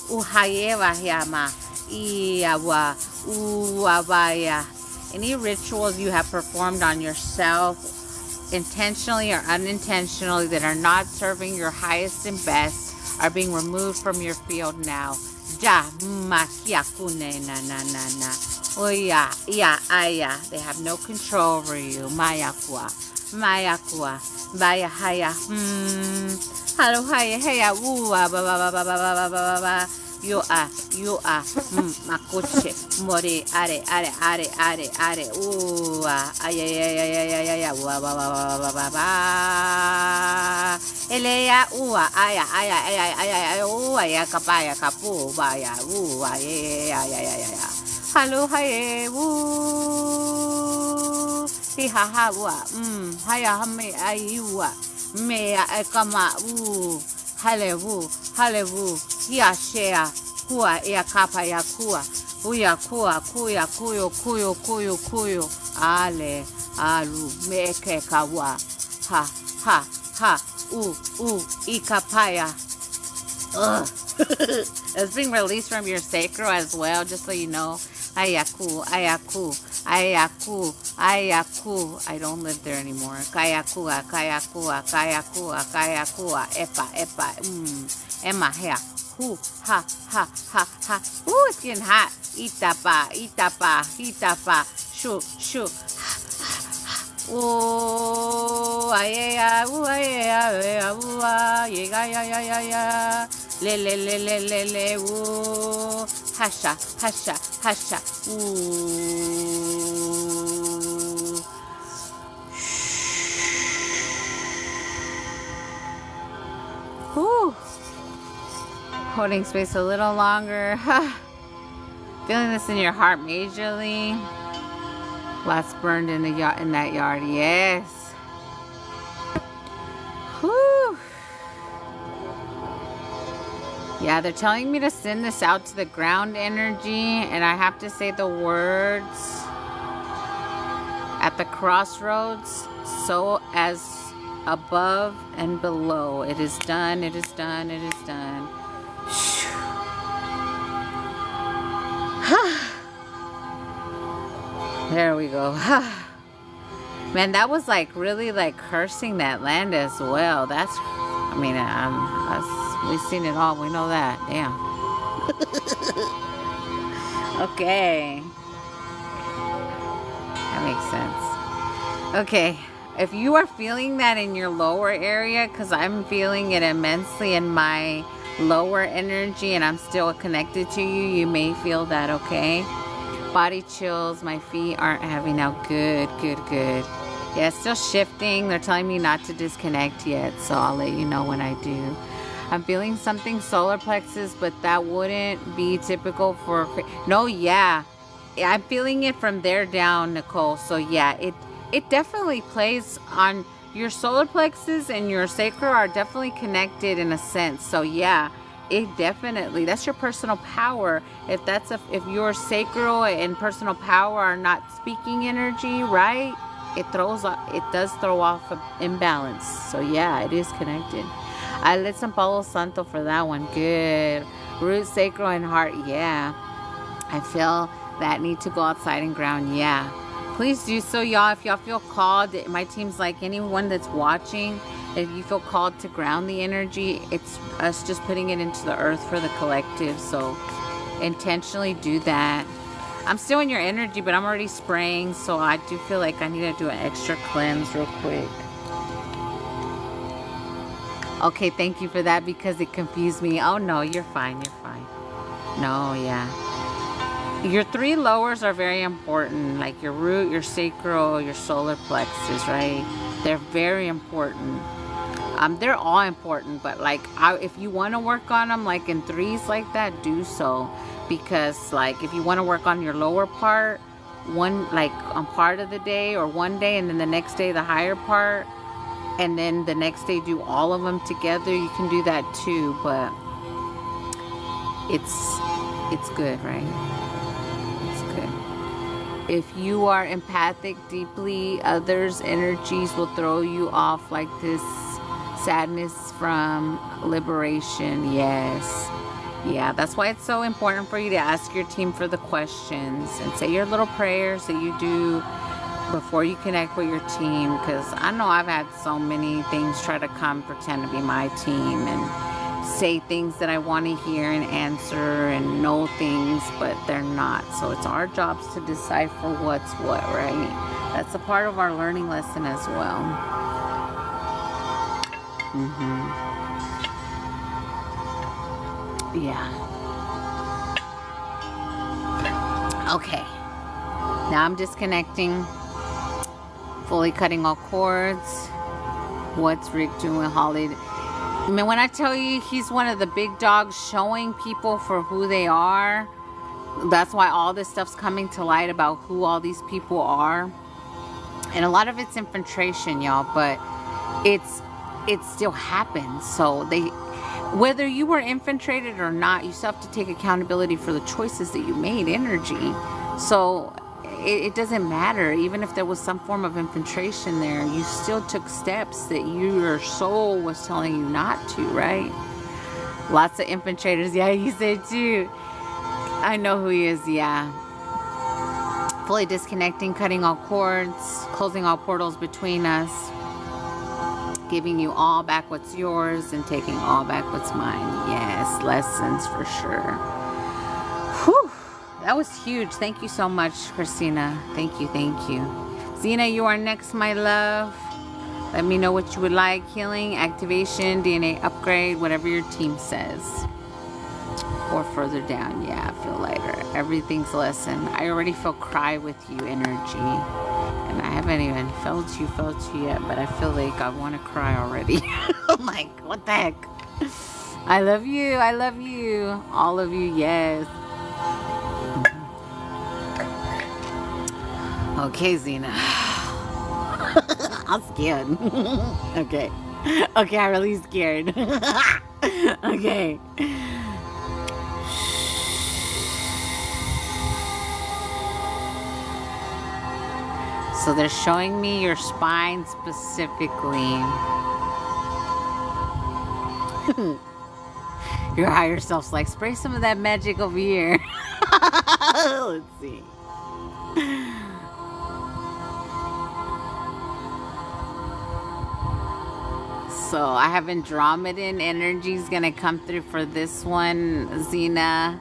uhaye wa yama, iya wa, uabaya. Any rituals you have performed on yourself, intentionally or unintentionally, that are not serving your highest and best, are being removed from your field now. Ja makiakune na. Oya ya aya. They have no control over you. Mayakua. Baya haya. Halo haya haya. Ba ba ba ba ba ba ba ba ba. You are, makuche, mori, are, ay, eleya, ay, ya, kapaya, kapu, baya, halo, haye, hihaha, haya, hame, ayua, mea, kama, halewu, ya shea, hua, ya kapa, ya kua, uya, kuya, kuyo, ale, alu, meke, kawa, ha, ikapaya. Ugh. It's being released from your sacral as well, just so you know. Ayaku. I don't live there anymore. Kayakua. Epa. Emma, here. Hu, ha. Ooh, it's getting hot. Itapa. Shoo. Ooh, yeah. Le, ooh, hasha, ooh. Whew. Holding space a little longer. Feeling this in your heart majorly. Lots burned in that yard. Yes. Whew. Yeah, they're telling me to send this out to the ground energy, and I have to say the words at the crossroads, so as above and below. It is done. There we go. Man, that was like really like cursing that land as well. We've seen it all. We know that. Damn. Okay. That makes sense. Okay. If you are feeling that in your lower area, because I'm feeling it immensely in my lower energy and I'm still connected to you, you may feel that, okay? Body chills. My feet aren't heavy now. Good. Yeah, it's still shifting. They're telling me not to disconnect yet, so I'll let you know when I do. I'm feeling something solar plexus, but that wouldn't be typical for... No, yeah. I'm feeling it from there down, Nicole. So, yeah, it definitely plays on... Your solar plexus and your sacral are definitely connected in a sense. So, yeah, it definitely... That's your personal power. If your sacral and personal power are not speaking energy, right? It does throw off an imbalance. So, yeah, it is connected. I lit some Palo Santo for that one. Good. Root, sacral, and heart. Yeah. I feel that need to go outside and ground. Yeah. Please do so, y'all. If y'all feel called, my team's like anyone that's watching, if you feel called to ground the energy, it's us just putting it into the earth for the collective. So intentionally do that. I'm still in your energy, but I'm already spraying. So I do feel like I need to do an extra cleanse real quick. Okay, thank you for that because it confused me. Oh, no, you're fine. No, yeah. Your three lowers are very important, like your root, your sacral, your solar plexus, right? They're very important. They're all important, but like if you want to work on them like in threes like that, do so. Because like if you want to work on your lower part, on part of the day or one day, and then the next day the higher part, and then the next day do all of them together, you can do that too, but it's good, right? It's good. If you are empathic deeply, others' energies will throw you off like this sadness from liberation. Yes. Yeah, that's why it's so important for you to ask your team for the questions and say your little prayers that you do before you connect with your team, because I know I've had so many things try to come pretend to be my team and say things that I want to hear and answer and know things, but they're not. So it's our jobs to decipher what's what, right? That's a part of our learning lesson as well. Yeah. Okay. Now I'm disconnecting. Fully cutting all cords. What's Rick doing, Holly? I mean, when I tell you he's one of the big dogs showing people for who they are, that's why all this stuff's coming to light about who all these people are. And a lot of it's infiltration, y'all, but it still happens. So whether you were infiltrated or not, you still have to take accountability for the choices that you made, energy. So it doesn't matter. Even if there was some form of infiltration there, you still took steps that your soul was telling you not to, right? Lots of infiltrators. Yeah, you said too. I know who he is, yeah. Fully disconnecting, cutting all cords, closing all portals between us, giving you all back what's yours and taking all back what's mine. Yes, lessons for sure. Whew. That was huge. Thank you so much, Christina. Thank you, thank you. Zena, you are next, my love. Let me know what you would like. Healing, activation, DNA upgrade, whatever your team says. Or further down. Yeah, I feel lighter. Everything's lesson. I already feel cry with you energy. And I haven't even felt you yet, but I feel like I want to cry already. I'm like, what the heck? I love you. I love you. All of you, yes. Okay, Zena. I'm scared. Okay. Okay, I'm really scared. Okay. So they're showing me your spine specifically. Your higher self's like, spray some of that magic over here. Let's see. So I have Andromedan energies gonna come through for this one, Zena.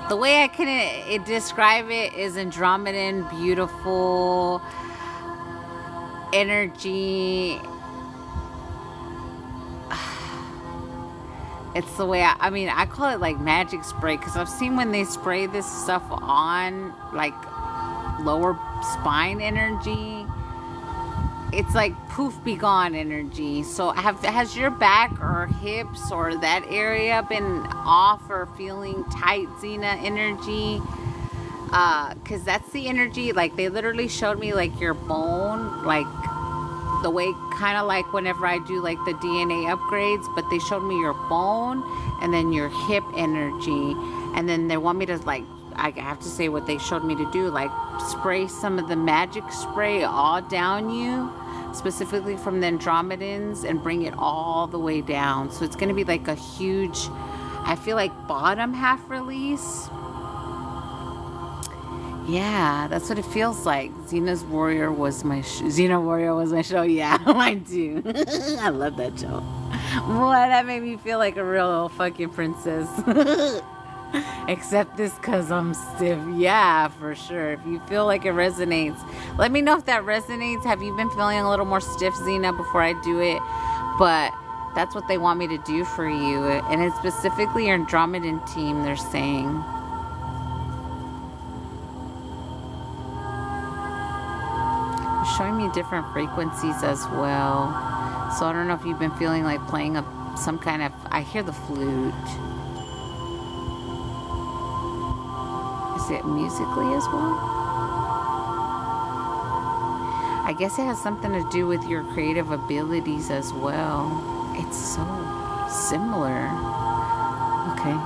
The way I can describe it is Andromedan, beautiful energy. It's the way I mean, I call it like magic spray, because I've seen when they spray this stuff on like lower spine energy, it's like poof, be gone energy. So has your back or hips or that area been off or feeling tight, Zena, energy? Because that's the energy, like they literally showed me like your bone, like the way kind of like whenever I do like the DNA upgrades, but they showed me your bone and then your hip energy, and then they want me to like, I have to say what they showed me to do, like spray some of the magic spray all down you, specifically from the Andromedans, and bring it all the way down. So it's going to be like a huge, I feel like bottom half release. Yeah, that's what it feels like. Xena Warrior was my show. Yeah, I do. I love that show. Boy, that made me feel like a real fucking princess. Except this because I'm stiff. Yeah, for sure. If you feel like it resonates, let me know if that resonates. Have you been feeling a little more stiff, Xena, before I do it? But that's what they want me to do for you. And it's specifically your Andromedan team, they're saying. Showing me different frequencies as well. So I don't know if you've been feeling like playing some kind of, I hear the flute. Is it musically as well? I guess it has something to do with your creative abilities as well. It's so similar. Okay.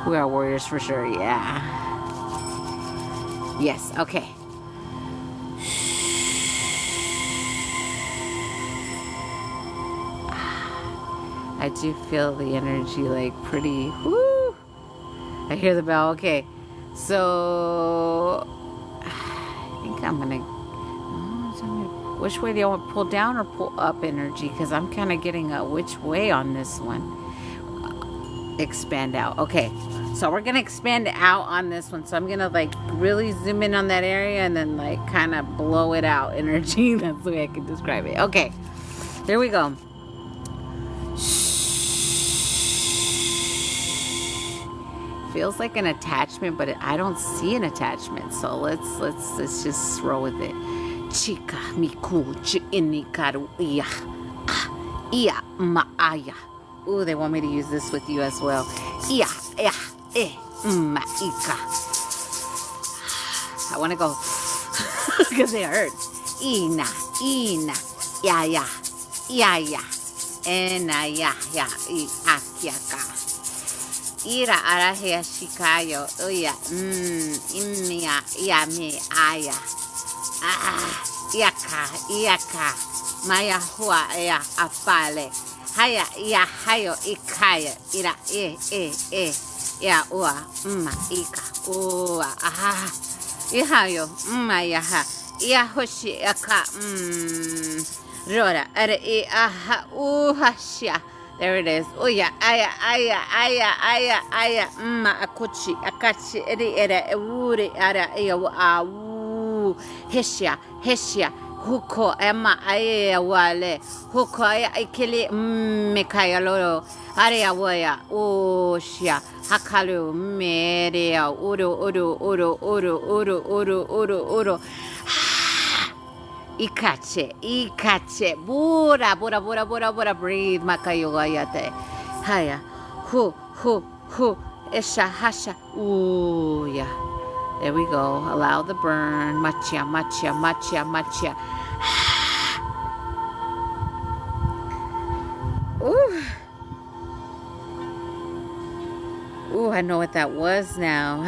We are warriors for sure, yeah. Yes, okay. I do feel the energy like pretty, whoo. I hear the bell, okay. So, I think I'm gonna, which way do you want to pull down or pull up energy? Because I'm kind of getting a which way on this one. Expand out, okay. So we're gonna expand out on this one. So I'm gonna like really zoom in on that area and then like kind of blow it out energy. That's the way I can describe it. Okay, here we go. Feels like an attachment, but I don't see an attachment. So let's just roll with it. Chica miku inikaru iya iya maaya. Ooh, they want me to use this with you as well. Iya maika. I want to go because it hurts. Ina ya ena ya I akiaka. Ira arahia shikayo uya imia yami aya yaka maya hua ya afale haya ya hayo ikaya ira ya ua ika ua ihayo yaha ya hoshi aka rora are uhashia. There it is. Oh yeah, aya, akuchi, akachi, era, uri, ara, hesha, huko, ema, aya, wale, huko, aya, ikili, mekaya, loro, aria, waya, shia, hakalu, meria, uru. Ikache, bura, breathe, makayogayate. Haya, hu, esha, hasha, ooh, yeah. There we go. Allow the burn. Macha. Ooh, I know what that was now.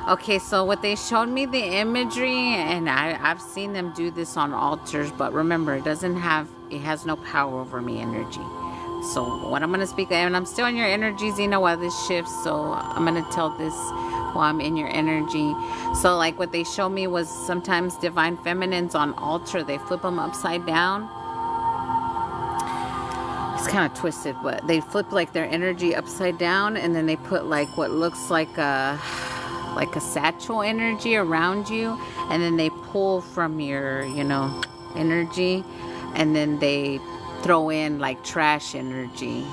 Okay, so what they showed me, the imagery, and I've seen them do this on altars, but remember, it has no power over me energy. So what I'm going to speak, and I'm still in your energy, Zena, while this shifts, so I'm going to tell this while I'm in your energy. So like what they showed me was sometimes divine feminines on altar, they flip them upside down. It's kind of twisted, but they flip like their energy upside down, and then they put like what looks like a satchel energy around you, and then they pull from your energy, and then they throw in like trash energy.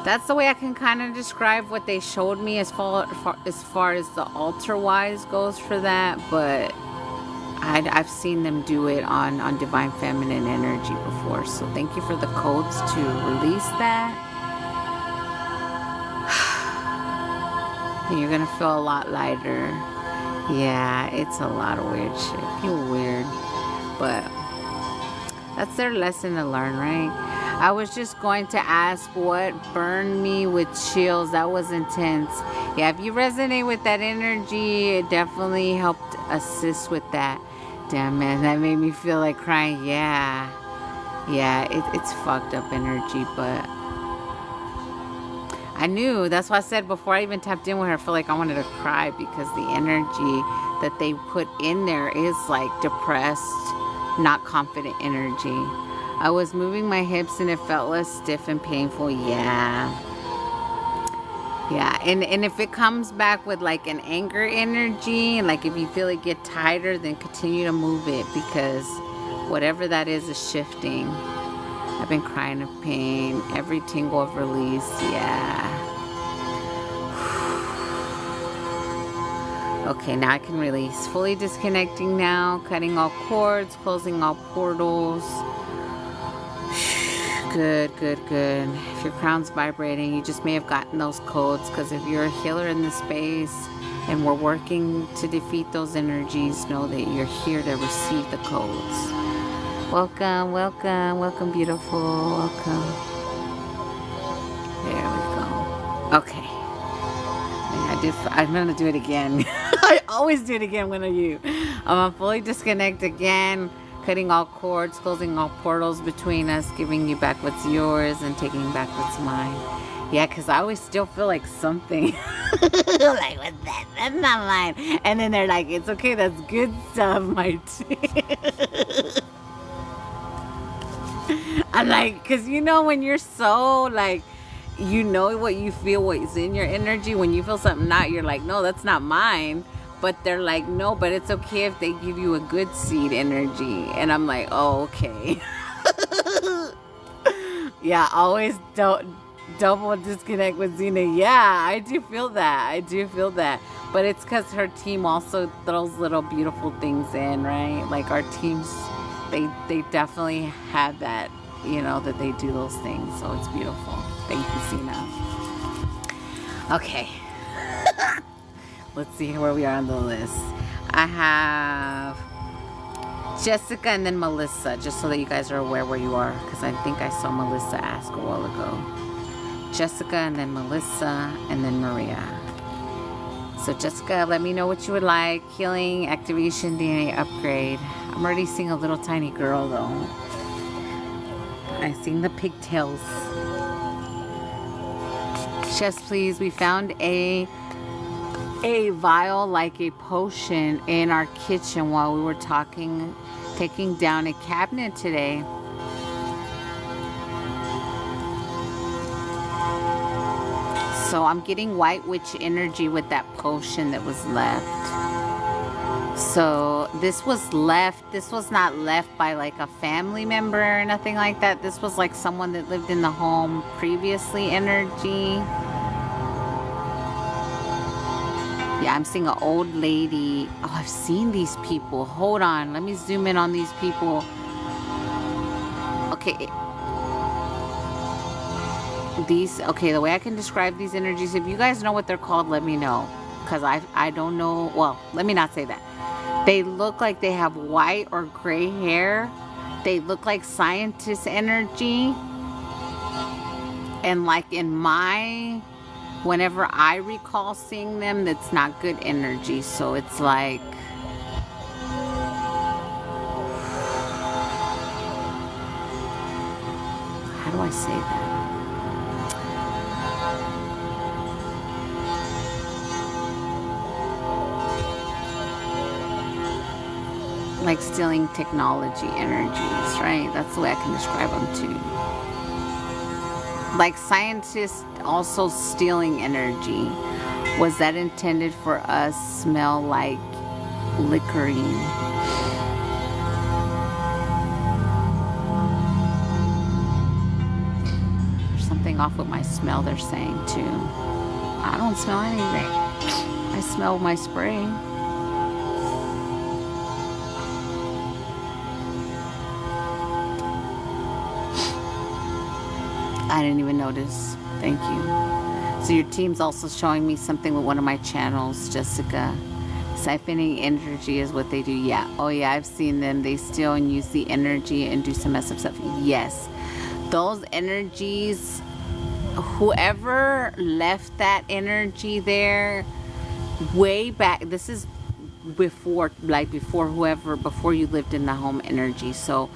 That's the way I can kind of describe what they showed me as far as the altar wise goes for that, but I've seen them do it on divine feminine energy before. So thank you for the codes to release that. You're gonna feel a lot lighter. Yeah, it's a lot of weird shit. People weird, but that's their lesson to learn, right? I was just going to ask what burned me with chills. That was intense. Yeah, if you resonate with that energy, it definitely helped assist with that. Damn, man, that made me feel like crying. Yeah, it's fucked up energy, but I knew. That's why I said before I even tapped in with her, I feel like I wanted to cry because the energy that they put in there is like depressed, not confident energy. I was moving my hips and it felt less stiff and painful. Yeah, and if it comes back with like an anger energy, and like if you feel it get tighter, then continue to move it, because whatever that is shifting. I've been crying of pain, every tingle of release. Yeah. Okay, now I can release. Fully disconnecting now, cutting all cords, closing all portals. Good. If your crown's vibrating, you just may have gotten those codes, because if you're a healer in this space, and we're working to defeat those energies, know that you're here to receive the codes. Welcome, welcome, welcome, beautiful, welcome. There we go. Okay. I'm gonna do it again. I always do it again when I do. I'm gonna fully disconnect again, cutting all cords, closing all portals between us, giving you back what's yours and taking back what's mine. Yeah, because I always still feel like something. Like, what's that? That's not mine. And then they're like, it's okay, that's good stuff, my I'm like, because you know when you're so like, you know what you feel, what's in your energy. When you feel something not, you're like, no, that's not mine. But they're like, no, but it's okay if they give you a good seed energy. And I'm like, oh, okay. Yeah, always don't double disconnect with Zena. Yeah, I do feel that. I do feel that. But it's because her team also throws little beautiful things in, right? Like our teams, they definitely have that, you know, that they do those things. So it's beautiful. Thank you, Zena. Okay. Let's see where we are on the list. I have Jessica and then Melissa, just so that you guys are aware where you are, because I think I saw Melissa ask a while ago. Jessica and then Melissa and then Maria. So Jessica, let me know what you would like. Healing, activation, DNA upgrade. I'm already seeing a little tiny girl though. I seen the pigtails. Yes, please. We found a vial, like a potion, in our kitchen while we were taking down a cabinet today. So I'm getting white witch energy with that potion that was left. So this was not left by like a family member or nothing like that. This was like someone that lived in the home previously energy. Yeah, I'm seeing an old lady. Oh, I've seen these people. Hold on. Let me zoom in on these people. Okay. Okay, the way I can describe these energies, if you guys know what they're called, let me know. Because I don't know. Well, let me not say that. They look like they have white or gray hair. They look like scientist energy. And like whenever I recall seeing them, that's not good energy. So it's like, how do I say that? Like stealing technology energies, right? That's the way I can describe them too. Like scientists also stealing energy. Was that intended for us? Smell like liquorine. There's something off with my smell, they're saying too. I don't smell anything. I smell my spray. I didn't even notice. Thank you. So your team's also showing me something with one of my channels, Jessica. Siphoning energy is what they do. Yeah. Oh yeah, I've seen them. They steal and use the energy and do some messed up stuff. Yes. Those energies, whoever left that energy there way back, this is before you lived in the home energy. So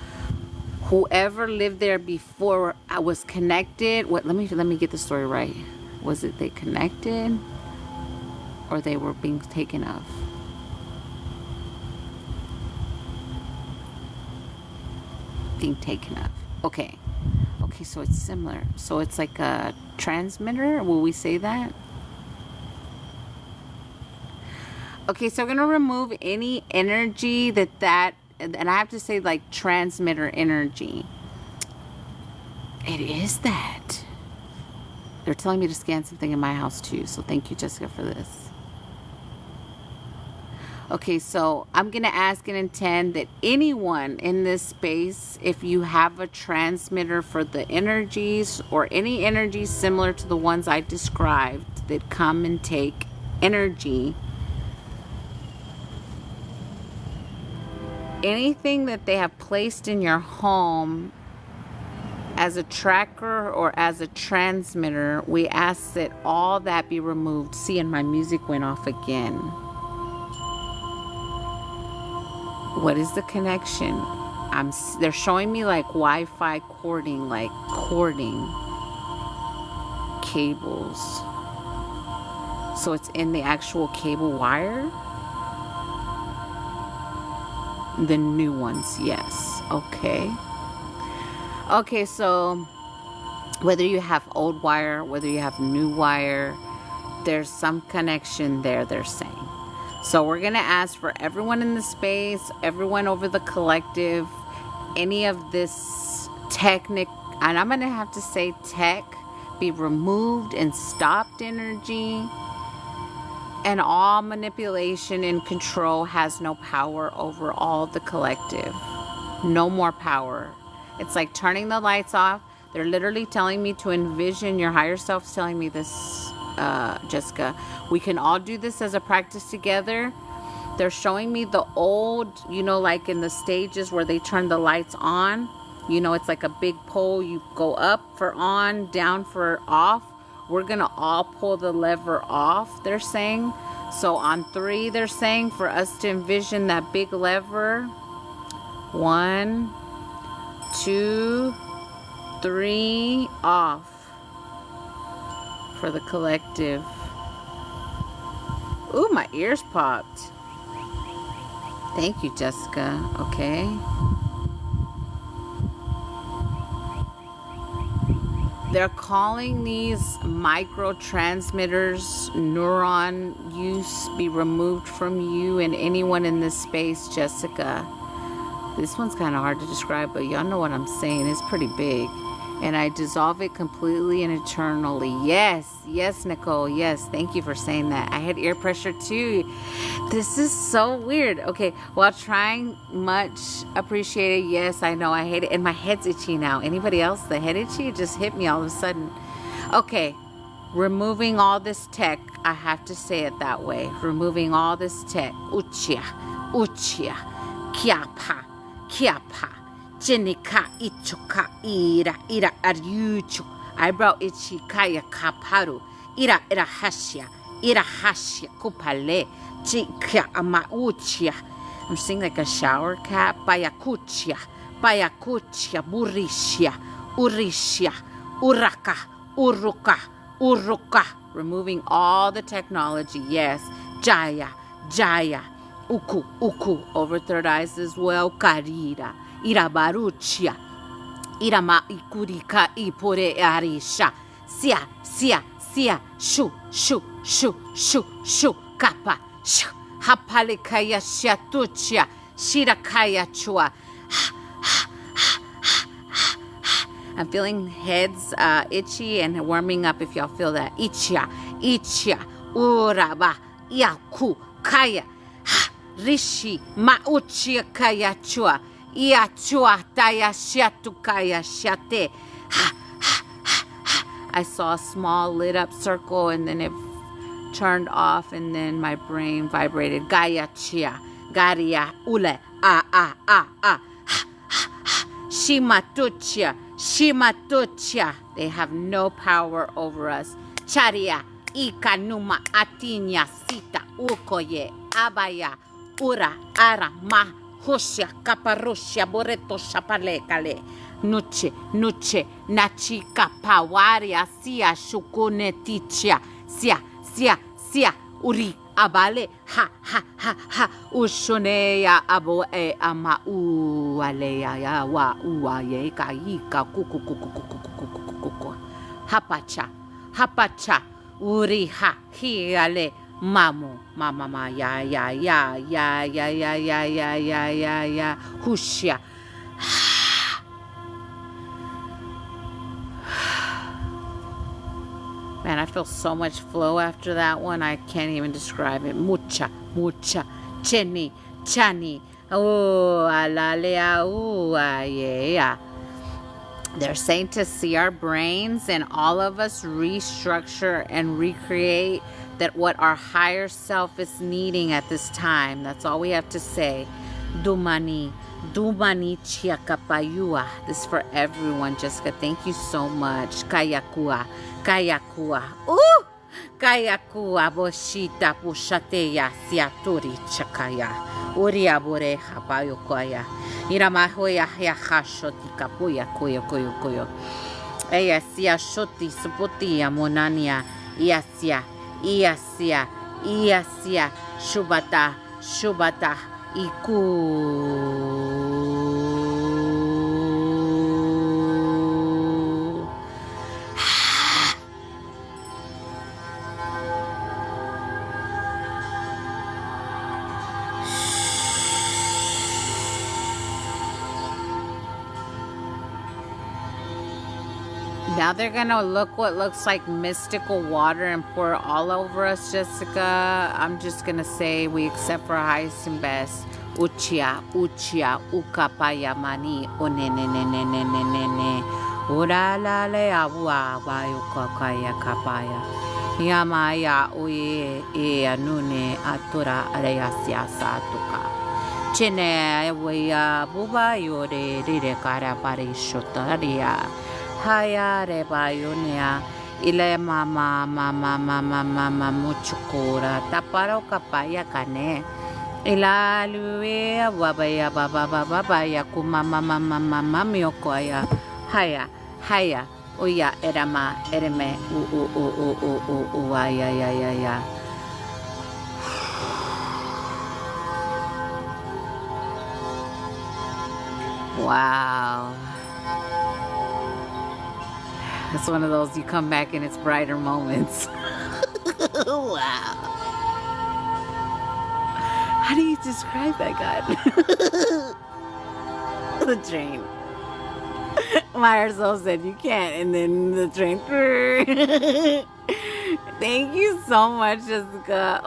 whoever lived there before I was connected. Let me get the story right. Was it they connected or they were being taken of? Being taken of. Okay. Okay, so it's similar. So it's like a transmitter. Will we say that? Okay, so we're gonna remove any energy and I have to say like transmitter energy. It is that. They're telling me to scan something in my house too. So thank you, Jessica, for this. Okay, so I'm going to ask and intend that anyone in this space, if you have a transmitter for the energies or any energies similar to the ones I described that come and take energy anything that they have placed in your home as a tracker or as a transmitter, we ask that all that be removed. See, and my music went off again. What is the connection? They're showing me like Wi-Fi cording, like cording cables. So it's in the actual cable wire? The new ones, yes. Okay. Okay, so whether you have old wire, whether you have new wire, there's some connection there, they're saying. So we're going to ask for everyone in the space, everyone over the collective, any of this technic, and I'm going to have to say tech, be removed and stopped energy. And all manipulation and control has no power over all the collective. No more power. It's like turning the lights off. They're literally telling me to envision, your higher self's telling me this, Jessica. We can all do this as a practice together. They're showing me the old, you know, like in the stages where they turn the lights on. You know, it's like a big pole. You go up for on, down for off. We're going to all pull the lever off, they're saying. So on 3, they're saying for us to envision that big lever. 1, 2, 3, off. For the collective. Ooh, my ears popped. Thank you, Jessica. Okay. They're calling these microtransmitters, neuron use be removed from you and anyone in this space, Jessica. This one's kind of hard to describe, but y'all know what I'm saying. It's pretty big. And I dissolve it completely and eternally. Yes, yes, Nicole. Yes, thank you for saying that. I had ear pressure too. This is so weird. Okay, while trying, much appreciated. Yes, I know I hate it. And my head's itchy now. Anybody else? The head itchy? It just hit me all of a sudden. Okay, removing all this tech. I have to say it that way. Removing all this tech. Uchia, uchia, kiapa, kiapa. Jenika ichuka ira aryuchu. Eyebrow itchy kaya kaparu. Ira hashia. Ira hashia kupale. Chika amauchia. I'm seeing like a shower cap. Bayakuchia. Bayakuchia. Burishia. Urishia. Uraka. Uruka. Uruka. Removing all the technology. Yes. Jaya. Jaya. Uku. Uku. Over third eyes as well. Karira. Irabaruchia. Irama ikurika ipore arisha. Sia, sia, sia. Shu, shu, shu, shu, shu. Kapa. Shu. Hapalikaya shatuchia. Shirakaya chua. I'm feeling heads itchy and warming up if y'all feel that. Ichia, ichia. Uraba. Yaku. Kaya. Rishi. Mauchia kaya chua. Ia chua taya shatu kaya shate. I saw a small lit up circle and then it turned off and then my brain vibrated. Gaya chia. Garia ule. Shimatuchia. Shimatuchia. They have no power over us. Charia. Ikanuma atinya sita ukoye. Abaya. Ura ara ma. Hosia, caparosia, boreto, chapalekale. Nuche, nuche, nachi, kapawaria, sia, shukunetitia, sia, sia, sia, uri, abale, ha, ha, ha, ha, ushoneya, abo, ama, alea, ya, wa, ye, ka, ika, kuku, kuku, kuku, kuku, kuku, kuku, hapacha, hapacha, uri, ha, hiale, Mamu, mama, ya, hushia. Man, I feel so much flow after that one. I can't even describe it. Mucha, mucha, cheni, chani. Oh, alalea, yeah. They're saying to see our brains and all of us restructure and recreate that what our higher self is needing at this time. That's all we have to say. Dumani. Dumani Chiakapayua. This is for everyone, Jessica. Thank you so much. Kayakua. Kayakua. Ooh! Kayakua boshita pushateya siaturi chakaya. Uria boreha bayokoya. Iramahoya ya hashoti kapuya koyo koyo koyo. Eya sia shoti suputia monania. Iasia. Iasia. Iasia. Shubata. Shubata. Iku. Now they're gonna look what looks like mystical water and pour it all over us, Jessica. I'm just gonna say we accept for highest and best. Uchia, uchia, ukapaya mani, onenenenenenenene. Urala le awa, wayukakaya kapaya. Yamaya uye, e anune, atura, areasia satuka. Chene, wea, buba yore, rire cara parishotaria. Haya rebayunea ile mama muchukura taparo kapaya kane ila luwe wabaya baba ya kumama miokoya haya oya erama ereme u ya wow. It's one of those you come back and it's brighter moments. Wow. How do you describe that, God? The train. My soul said you can't, and then the train. Thank you so much, Jessica.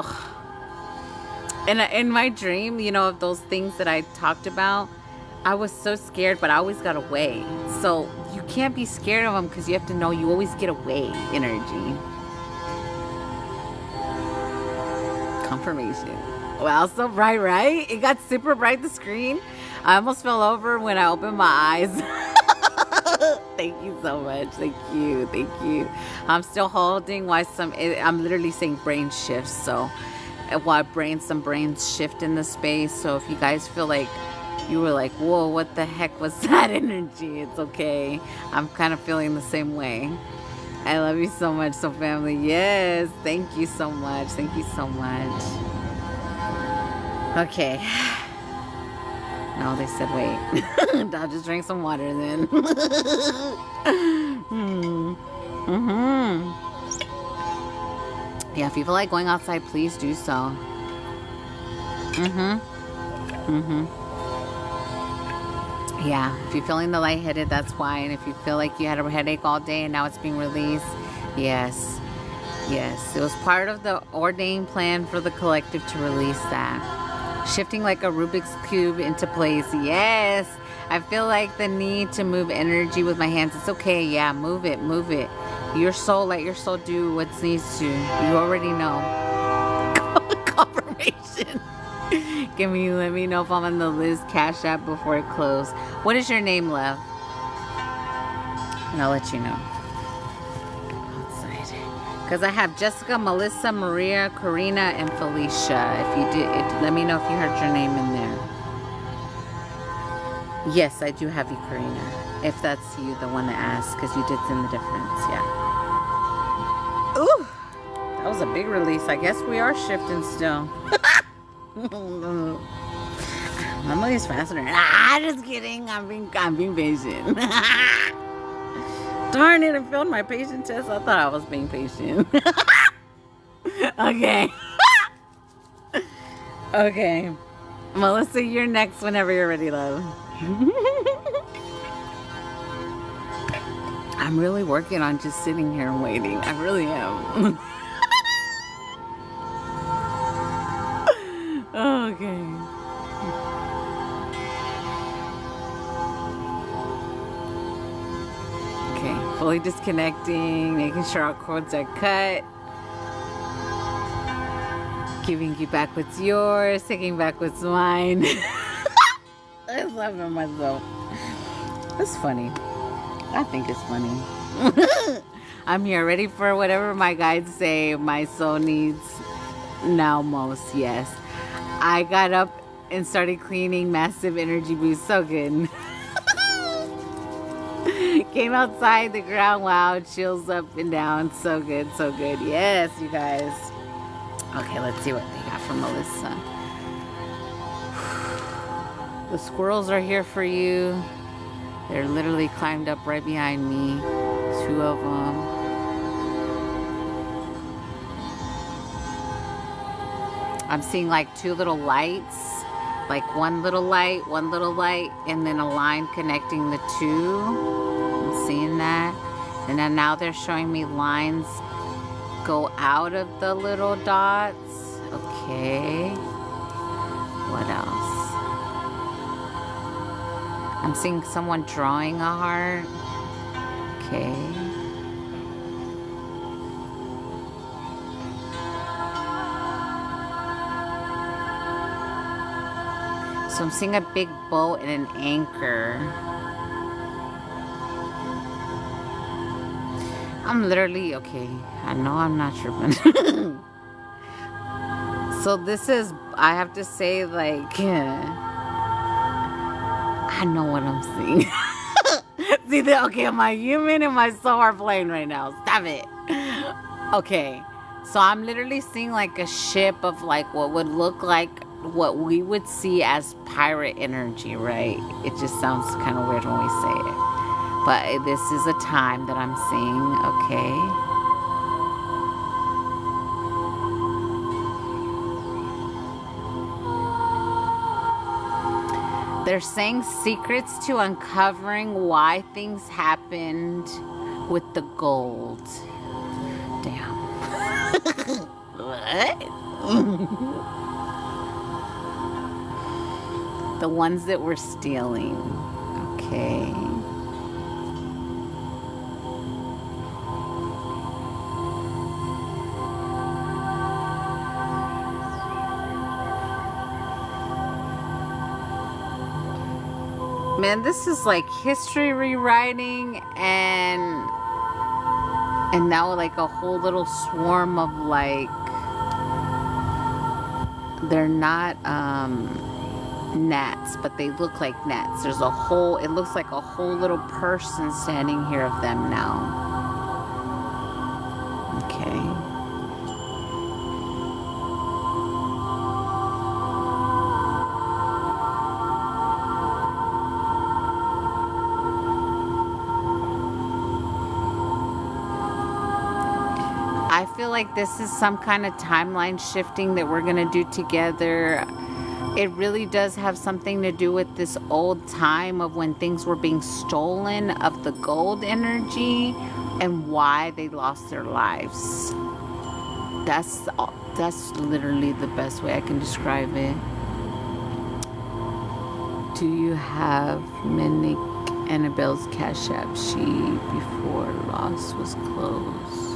And in my dream, you know, of those things that I talked about, I was so scared, but I always got away. So you can't be scared of them because you have to know you always get away energy. Confirmation. Wow, so bright, right? It got super bright, the screen. I almost fell over when I opened my eyes. Thank you so much. Thank you. Thank you. I'm still holding while I'm literally saying brain shifts. So while some brains shift in the space. So if you guys feel like you were like, whoa, what the heck was that energy? It's okay. I'm kind of feeling the same way. I love you so much, so family. Yes, thank you so much. Thank you so much. Okay. No, they said wait. I'll just drink some water then. Yeah, if you feel like going outside, please do so. Yeah, if you're feeling the lightheaded, that's why. And if you feel like you had a headache all day and now it's being released, yes. Yes, it was part of the ordained plan for the collective to release that. Shifting like a Rubik's Cube into place. Yes, I feel like the need to move energy with my hands. It's okay, yeah, move it, move it. Your soul, let your soul do what needs to. You already know. Confirmation. Let me know if I'm on the Liz Cash App before it closes. What is your name, love? And I'll let you know. Outside. Because I have Jessica, Melissa, Maria, Karina, and Felicia. If you did, let me know if you heard your name in there. Yes, I do have you, Karina. If that's you, the one that asked, because you did send the difference, yeah. Ooh, that was a big release. I guess we are shifting still. Normally it's faster. Just kidding. I'm being patient. Darn it, I failed my patient test. I thought I was being patient. Okay. Okay. Melissa, you're next whenever you're ready, love. I'm really working on just sitting here and waiting. I really am. Okay. Okay, fully disconnecting, making sure our cords are cut. Giving you back what's yours, taking back what's mine. laughing at myself. It's funny. I think it's funny. I'm here ready for whatever my guides say my soul needs now most. Yes. I got up and started cleaning. Massive energy boost. So good. Came outside the ground. Wow. Chills up and down. So good. So good. Yes, you guys. Okay, let's see what they got from Melissa. The squirrels are here for you. They're literally climbed up right behind me. 2 of them. I'm seeing like 2 little lights. Like one little light, and then a line connecting the 2. I'm seeing that. And then now they're showing me lines go out of the little dots. Okay. What else? I'm seeing someone drawing a heart. Okay. So I'm seeing a big boat and an anchor. I'm literally, okay, I know I'm not tripping. So this is, I have to say, like, I know what I'm seeing. See, okay, my human and my soul are playing right now. Stop it. Okay, so I'm literally seeing like a ship of like what would look like what we would see as pirate energy, right? It just sounds kind of weird when we say it. But this is a time that I'm seeing, okay? They're saying secrets to uncovering why things happened with the gold. Damn. What? The ones that we're stealing. Okay. Man, this is like history rewriting and now like a whole little swarm of like, they're not gnats, but they look like gnats. There's a whole, it looks like a whole little person standing here of them now. Okay. I feel like this is some kind of timeline shifting that we're going to do together. It really does have something to do with this old time of when things were being stolen of the gold energy and why they lost their lives. That's literally the best way I can describe it. Do you have Monique Annabelle's Cash App sheet before Lost was closed?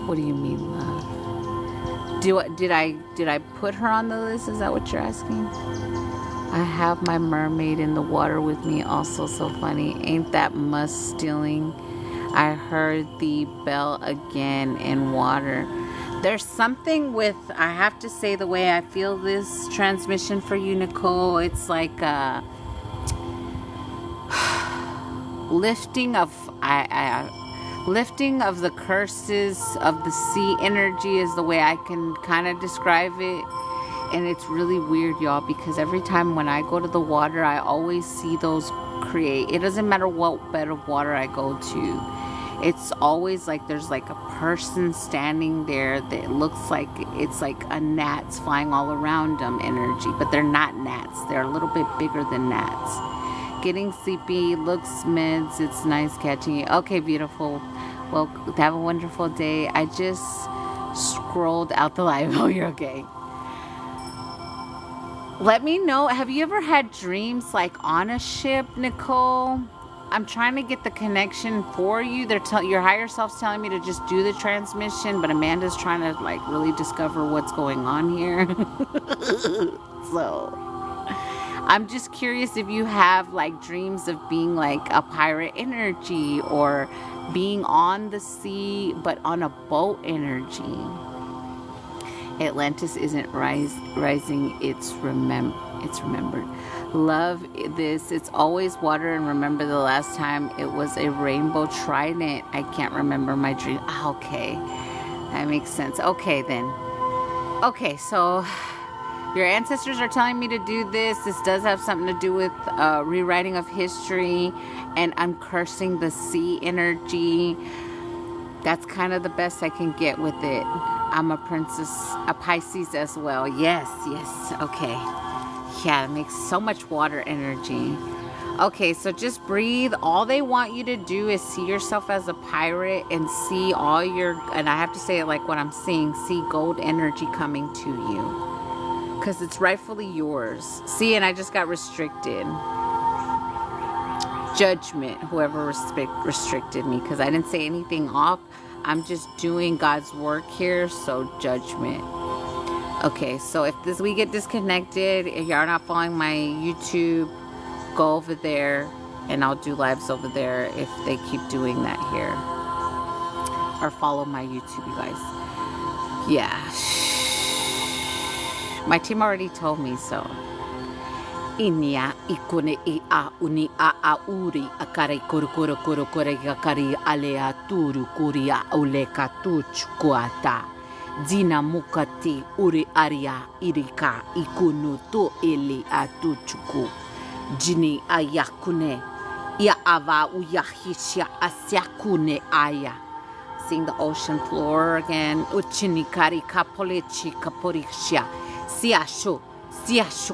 What do you mean, love? Did I put her on the list? Is that what you're asking? I have my mermaid in the water with me. Also so funny. Ain't that must stealing? I heard the bell again in water. There's something with, I have to say, the way I feel this transmission for you, Nicole, it's like a lifting of lifting of the curses of the sea energy is the way I can kind of describe it. And it's really weird, y'all, because every time when I go to the water, I always see those create. It doesn't matter what bed of water I go to. It's always like there's like a person standing there that looks like it's like a gnats flying all around them energy. But they're not gnats. They're a little bit bigger than gnats. Getting sleepy, looks mids, it's nice catching you. Okay, beautiful. Well, have a wonderful day. I just scrolled out the live. Oh, you're okay. Let me know, have you ever had dreams like on a ship, Nicole? I'm trying to get the connection for you. Your higher self's telling me to just do the transmission, but Amanda's trying to like really discover what's going on here. So I'm just curious if you have like dreams of being like a pirate energy or being on the sea but on a boat energy. Atlantis isn't rising, it's remembered. Love this. It's always water, and remember the last time it was a rainbow trident. I can't remember my dream. Okay, that makes sense. Okay then. Okay, so your ancestors are telling me to do this. This does have something to do with rewriting of history, and I'm cursing the sea energy. That's kind of the best I can get with it. I'm a princess, a Pisces as well. Yes, okay. Yeah, it makes so much water energy. Okay, so just breathe. All they want you to do is see yourself as a pirate and see all your, and I have to say it like what I'm seeing, see gold energy coming to you. Because it's rightfully yours. See, and I just got restricted. Judgment, whoever restricted me, because I didn't say anything off. I'm just doing God's work here, so judgment. Okay, so if we get disconnected, if y'all are not following my YouTube, go over there and I'll do lives over there if they keep doing that here. Or follow my YouTube, you guys. Yeah. My team already told me so. Inia ikone I a uni a uri akare kuru yakari alea turu kuria uleka tuchkuata. Dina mukati uri aria irika ikunu to eli atuchuku. Jini ayakune ya ava uyahisha asyakune aya. Seeing the ocean floor again. Uchini kari kapolechi kaporisha. Siashu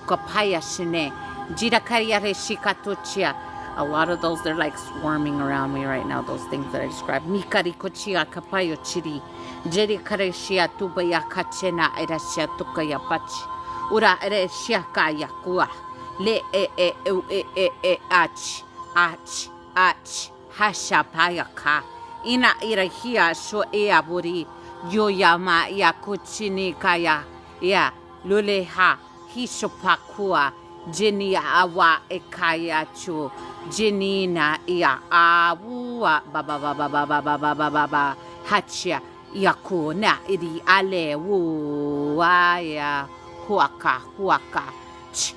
kapaya shine. Jira kariare shikatochia. A lot of those, they're like swarming around me right now, those things that I described. Mikari kochia kapayo chiri. Jeri kareshia tubaya kachena erashia tukaya pachi. Ura ereshia kaya kua. Le ach. Hasha paya ka. Ina irahia sho eaburi. Yoyama ya kuchini kaya. Ya luleha. Hishopakua. Jini awa ekaya chu. Jini na ia awua. Baba. Hachia. Yakuna iri ale wuaya huaka ch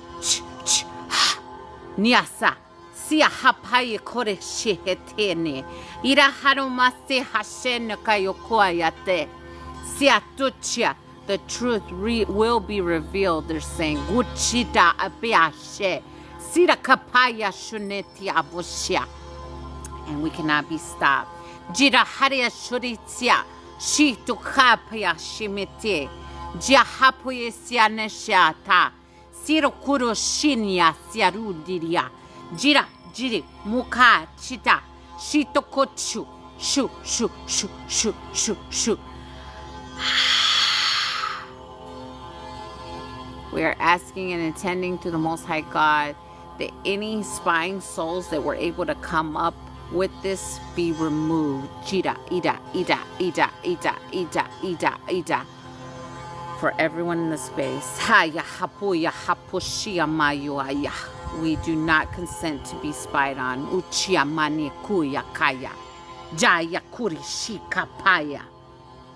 niasa sia hapai kore shihetene ira harumase hashen kayokoyate sia tuchia. The truth will be revealed, they're saying. Guchita abiashe sira kapaya shuneti abushia, and we cannot be stopped. Jira haria shuritia. Shitu kapaya shimete, jahapoye sianeshata, siro kuro shinya siarudiria, jiri muka chita, shito kochu, shu. We are asking and intending to the Most High God that any spying souls that were able to come up with this be removed. Ida. For everyone in the space. We do not consent to be spied on. Uchiamani kuya kaya. Jaya kuri shika paya.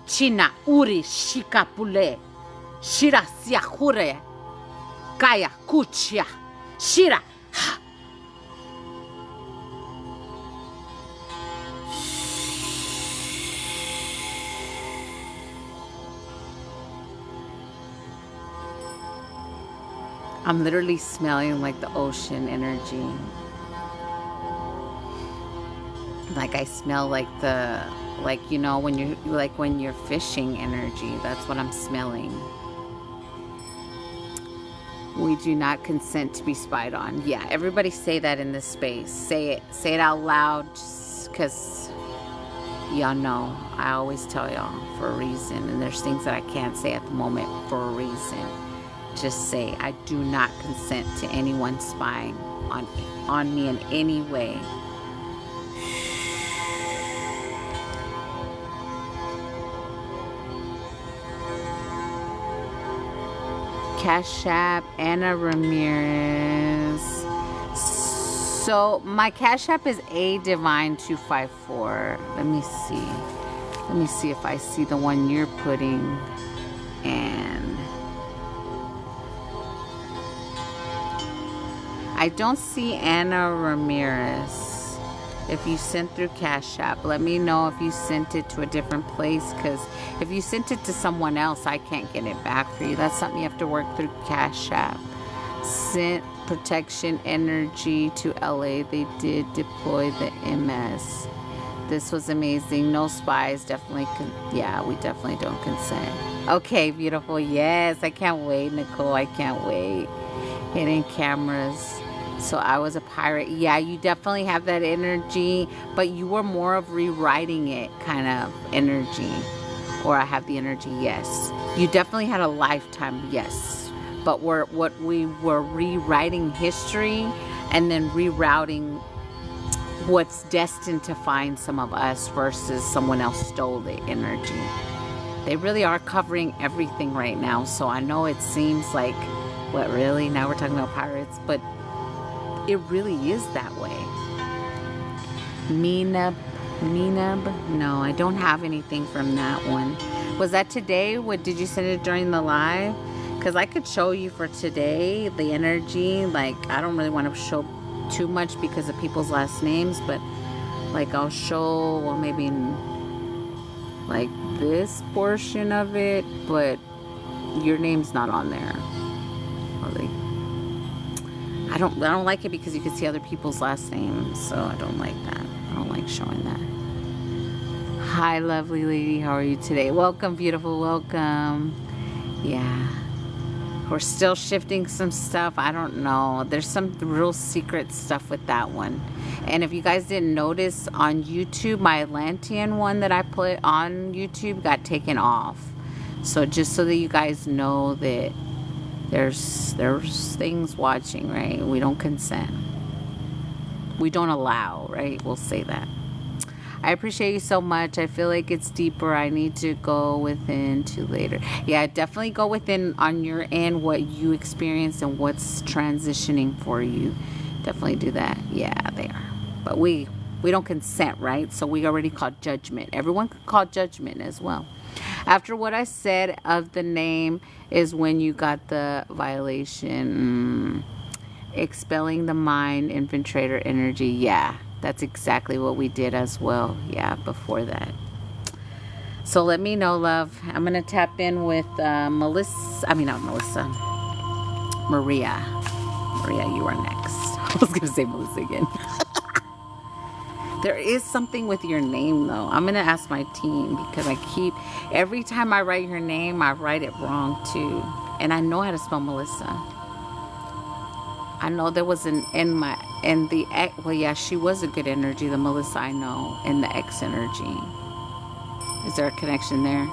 China uri shika pule. Shira siakure. Kaya kuchia. Shira. I'm literally smelling like the ocean energy. Like I smell like you know when you're fishing energy. That's what I'm smelling. We do not consent to be spied on. Yeah, everybody say that in this space. Say it out loud, because y'all know I always tell y'all for a reason, and there's things that I can't say at the moment for a reason. Just say, I do not consent to anyone spying on me in any way. Cash App, Anna Ramirez. So my Cash App is A Divine 254. Let me see. Let me see if I see the one you're putting. And I don't see Anna Ramirez. If you sent through Cash App, let me know if you sent it to a different place, because if you sent it to someone else, I can't get it back for you. That's something you have to work through Cash App. Sent protection energy to LA. They did deploy the MS. This was amazing. No spies. Definitely. Yeah, we definitely don't consent. Okay, beautiful. Yes, I can't wait, Nicole. I can't wait. Hidden cameras. So I was a pirate. Yeah, you definitely have that energy, but you were more of rewriting it kind of energy. Or I have the energy, yes. You definitely had a lifetime, yes. But what we were rewriting history and then rerouting what's destined to find some of us versus someone else stole the energy. They really are covering everything right now. So I know it seems like, what, really? Now we're talking about pirates, but it really is that way. Minab? No, I don't have anything from that one. Was that today? What, did you send it during the live? Because I could show you for today the energy. Like, I don't really want to show too much because of people's last names, but like I'll show, well, maybe like this portion of it, but your name's not on there. Like, I don't like it because you can see other people's last names, so I don't like that. I don't like showing that. Hi, lovely lady. How are you today? Welcome, beautiful. Welcome. Yeah. We're still shifting some stuff. I don't know. There's some real secret stuff with that one. And if you guys didn't notice on YouTube, my Atlantean one that I put on YouTube got taken off. So just so that you guys know that there's things watching, right? We don't consent. We don't allow, right? We'll say that. I appreciate you so much. I feel like it's deeper. I need to go within to later. Yeah, definitely go within on your end what you experienced and what's transitioning for you. Definitely do that. Yeah, they are. But we don't consent, right? So we already called judgment. Everyone could call judgment as well. After what I said of the name is when you got the violation. Expelling the mind, infiltrator energy. Yeah. That's exactly what we did as well. Yeah, before that. So let me know, love. I'm going to tap in with Melissa. I mean, not Melissa. Maria. Maria, you are next. I was going to say Melissa again. There is something with your name, though. I'm going to ask my team because every time I write your name, I write it wrong, too. And I know how to spell Melissa. I know there was well, yeah, she was a good energy, the Melissa I know, and the X energy. Is there a connection there?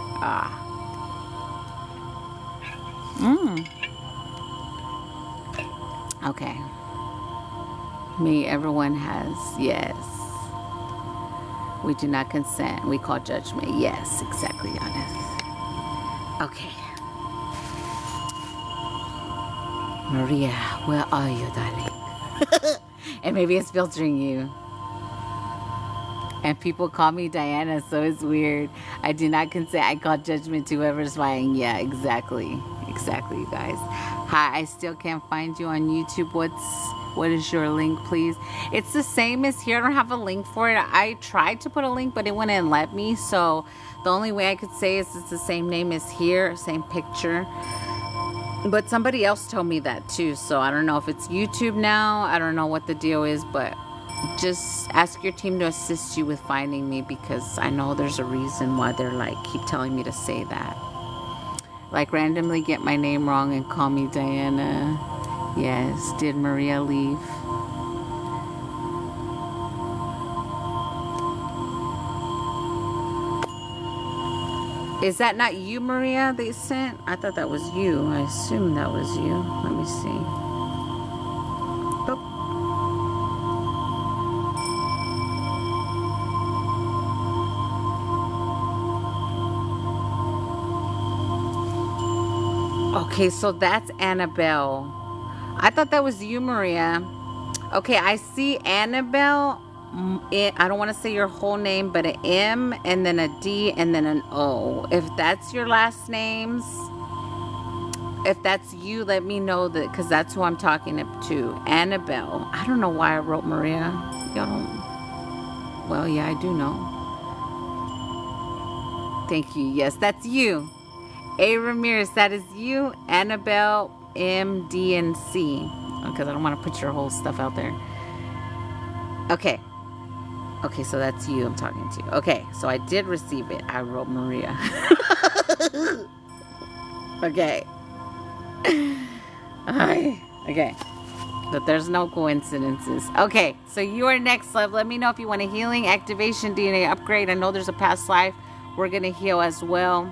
Okay. Everyone has, yes. We do not consent. We call judgment. Yes, exactly, honest. Okay. Maria, where are you, darling? And maybe it's filtering you. And people call me Diana, so it's weird. I do not consent. I call judgment to whoever's lying. Yeah, exactly. Exactly, you guys. Hi, I still can't find you on YouTube. What is your link, please? It's the same as here. I don't have a link for it. I tried to put a link, but it wouldn't let me. So the only way I could say is it's the same name as here, same picture. But somebody else told me that too, so I don't know if it's YouTube now. I don't know what the deal is, but just ask your team to assist you with finding me because I know there's a reason why they're like keep telling me to say that. Like randomly get my name wrong and call me Diana. Yes, did Maria leave? Is that not you, Maria, they sent? I thought that was you. I assumed that was you. Let me see. Boop. Okay, so that's Annabelle. I thought that was you, Maria. Okay, I see Annabelle. I don't want to say your whole name, but an M and then a D and then an O. If that's your last names, if that's you, let me know that, because that's who I'm talking to. Annabelle. I don't know why I wrote Maria. Y'all don't. Well, yeah, I do know. Thank you. Yes, that's you. A. Ramirez, that is you. Annabelle, M, D, and C. Because I don't want to put your whole stuff out there. Okay. Okay, so that's you I'm talking to. Okay, so I did receive it. I wrote Maria. Okay. Okay. But there's no coincidences. Okay, so you are next, love. Let me know if you want a healing, activation, DNA upgrade. I know there's a past life. We're going to heal as well.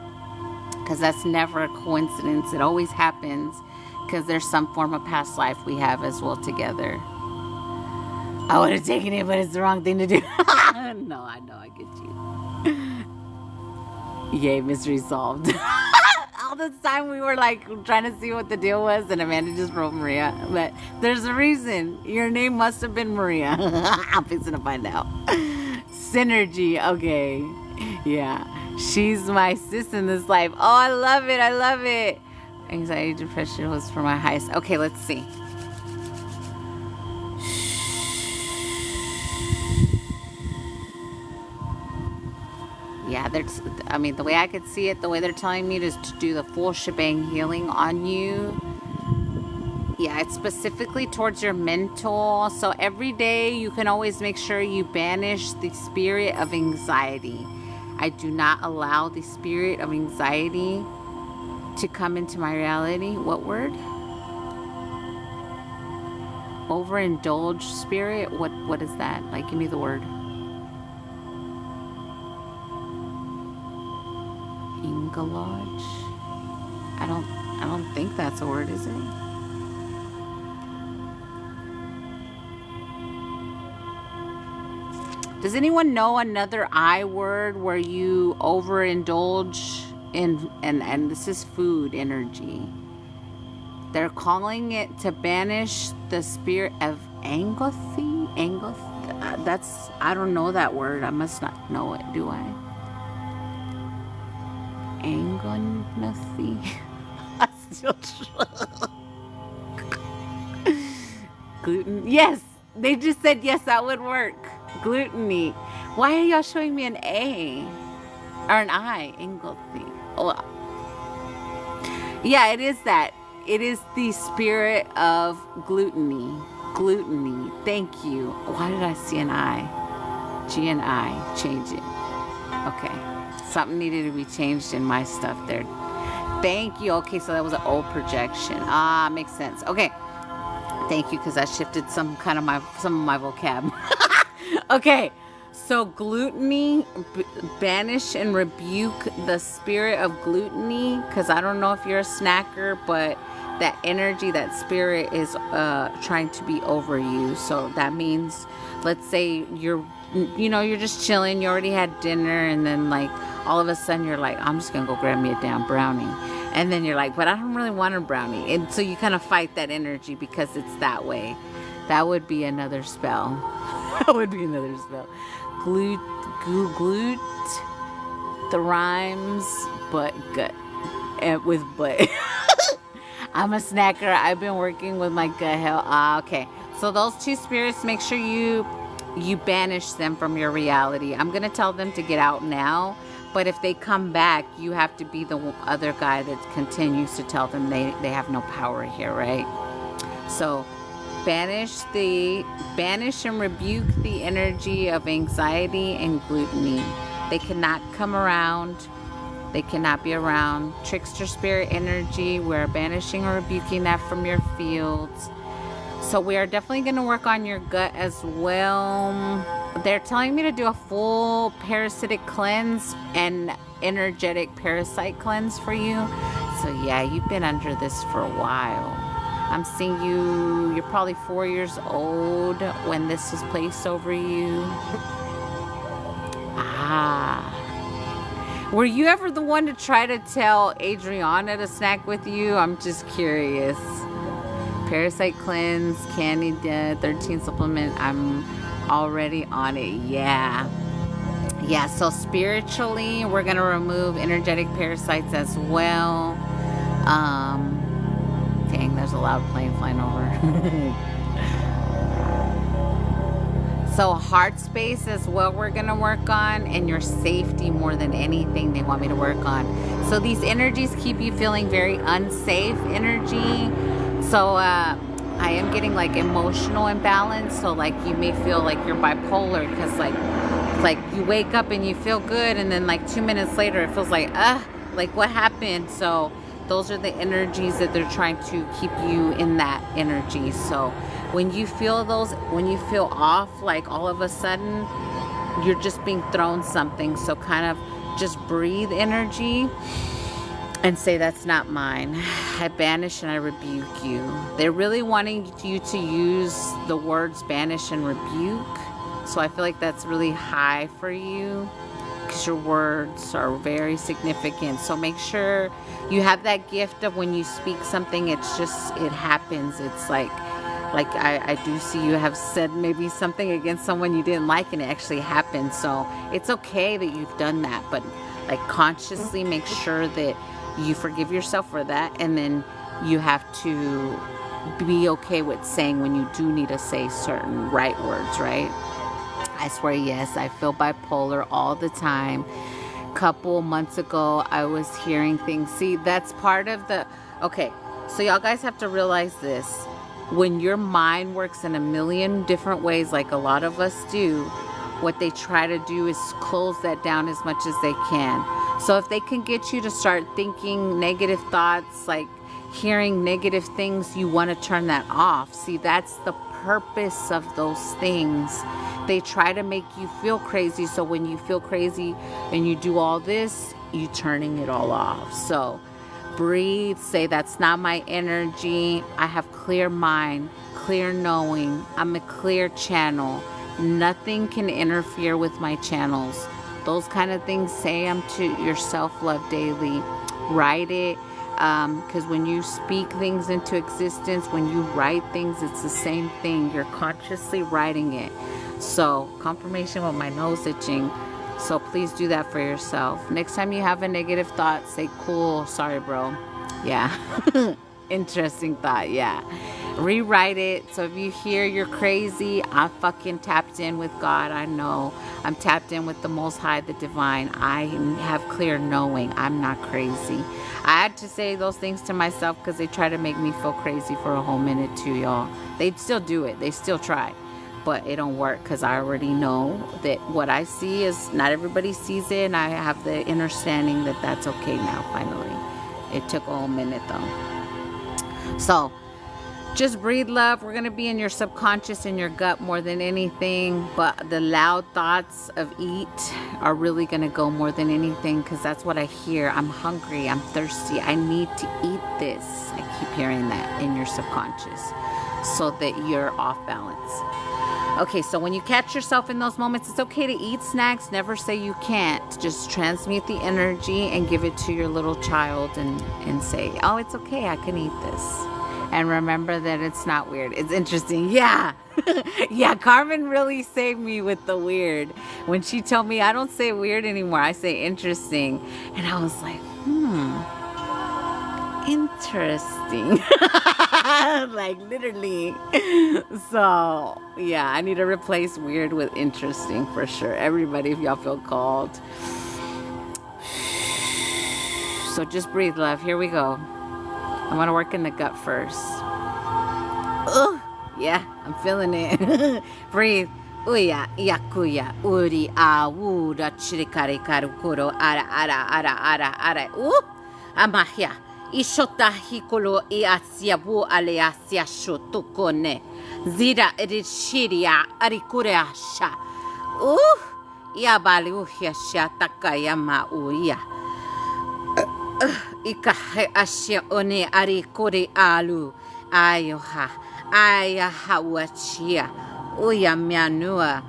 Because that's never a coincidence. It always happens. Because there's some form of past life we have as well together. I would have taken it, but it's the wrong thing to do. No, I know. I get you. Yay, mystery solved. All this time we were like trying to see what the deal was, and Amanda just wrote Maria. But there's a reason. Your name must have been Maria. I'm fixing to find out. Synergy. Okay. Yeah. She's my sis in this life. Oh, I love it. I love it. Anxiety, depression was for my highest. Okay, let's see. Yeah, I mean, the way I could see it, the way they're telling me is to do the full shebang healing on you. Yeah, it's specifically towards your mental. So every day you can always make sure you banish the spirit of anxiety. I do not allow the spirit of anxiety to come into my reality. What word? Overindulged spirit? What is that? Like, give me the word. Ingolodge? I don't think that's a word, is it? Does anyone know another I word where you overindulge in, and this is food energy? They're calling it to banish the spirit of angothy. That's, I don't know that word. I must not know it, do I? Angonothy. I still gluten. Yes, they just said yes, that would work. Gluttony. Why are y'all showing me an A or an I? Angothy. Oh, yeah, it is that. It is the spirit of gluttony. Gluttony. Thank you. Why did I see an I? G and I. Change it. Okay. Something needed to be changed in my stuff there. Thank you. Okay, so that was an old projection. Ah, makes sense. Okay. Thank you, because that shifted some of my vocab. Okay. So gluttony, banish and rebuke the spirit of gluttony, because I don't know if you're a snacker, but that energy, that spirit is trying to be over you. So that means, let's say you're just chilling, you already had dinner, and then like all of a sudden you're like, I'm just gonna go grab me a damn brownie. And then you're like, but I don't really want a brownie. And so you kind of fight that energy because it's that way. That would be another spell. That would be another spell. Glute, the rhymes, but gut. And with but. I'm a snacker. I've been working with my gut health. Okay. So those two spirits, make sure you banish them from your reality. I'm going to tell them to get out now. But if they come back, you have to be the other guy that continues to tell them they have no power here, right? So banish and rebuke the energy of anxiety and gluttony. They cannot come around. They cannot be around. Trickster spirit energy, we're banishing or rebuking that from your fields. So we are definitely going to work on your gut as well. They're telling me to do a full parasitic cleanse and energetic parasite cleanse for you. So yeah, you've been under this for a while. I'm seeing you're probably 4 years old when this was placed over you. Were you ever the one to try to tell Adriana to snack with you? I'm just curious. Parasite cleanse, Candida, 13 supplement. I'm already on it. Yeah. Yeah, so spiritually, we're going to remove energetic parasites as well. Dang, there's a loud plane flying over. So heart space is what we're going to work on, and your safety more than anything they want me to work on. So these energies keep you feeling very unsafe energy. So I am getting like emotional imbalance. So like you may feel like you're bipolar because like you wake up and you feel good, and then like 2 minutes later it feels like what happened? So those are the energies that they're trying to keep you in that energy. So when you feel off, like all of a sudden you're just being thrown something, so kind of just breathe energy and say, that's not mine. I banish and I rebuke you. They're really wanting you to use the words banish and rebuke. So I feel like that's really high for you because your words are very significant. So make sure you have that gift of when you speak something, it happens. It's like I do see you have said maybe something against someone you didn't like, and it actually happened. So it's okay that you've done that, but like consciously make sure that you forgive yourself for that, and then you have to be okay with saying when you do need to say certain right words, right? I swear, yes, I feel bipolar all the time. Couple months ago, I was hearing things. See, that's part of the... Okay, so y'all guys have to realize this. When your mind works in a million different ways, like a lot of us do, what they try to do is close that down as much as they can. So if they can get you to start thinking negative thoughts, like hearing negative things, you want to turn that off. See, that's the purpose of those things. They try to make you feel crazy. So when you feel crazy and you do all this, you turning it all off. So breathe, say that's not my energy. I have clear mind, clear knowing. I'm a clear channel. Nothing can interfere with my channels. Those kind of things, say them to your self-love daily. Write it, because when you speak things into existence, when you write things, it's the same thing. You're consciously writing it. So confirmation with my nose itching. So please do that for yourself. Next time you have a negative thought, say, cool, sorry, bro. Yeah. Interesting thought, yeah. Rewrite it. So if you hear you're crazy, I'm fucking tapped in with God. I know. I'm tapped in with the Most High, the Divine. I have clear knowing. I'm not crazy. I had to say those things to myself because they try to make me feel crazy for a whole minute too, y'all. They still do it. They still try. But it don't work because I already know that what I see is not everybody sees it, and I have the understanding that that's okay now, finally. It took a whole minute though. So just breathe love. We're going to be in your subconscious, in your gut more than anything, but the loud thoughts of eat are really going to go more than anything, because that's what I hear. I'm hungry, I'm thirsty, I need to eat this. I keep hearing that in your subconscious, so that you're off balance. Okay, so when you catch yourself in those moments, it's okay to eat snacks. Never say you can't. Just transmute the energy and give it to your little child and say, oh, it's okay, I can eat this. And remember that it's not weird. It's interesting. Yeah. Yeah, Carmen really saved me with the weird. When she told me I don't say weird anymore, I say interesting. And I was like, interesting. Like literally. So yeah, I need to replace weird with interesting for sure. Everybody, if y'all feel called. So just breathe, love. Here we go. I want to work in the gut first. Ugh. Yeah, I'm feeling it. Breathe. Uya, yakuya, uri, awura, chirikari, karukuro, ara. Amahya. Ishota hikolo iasiabu aleasia shotukone. Zira erishiria arikureasha. Yabaluhya shatakayama uya. Ikahe asya one arikuri alu. Ayoha. Ayaha wachia. Uya mianua.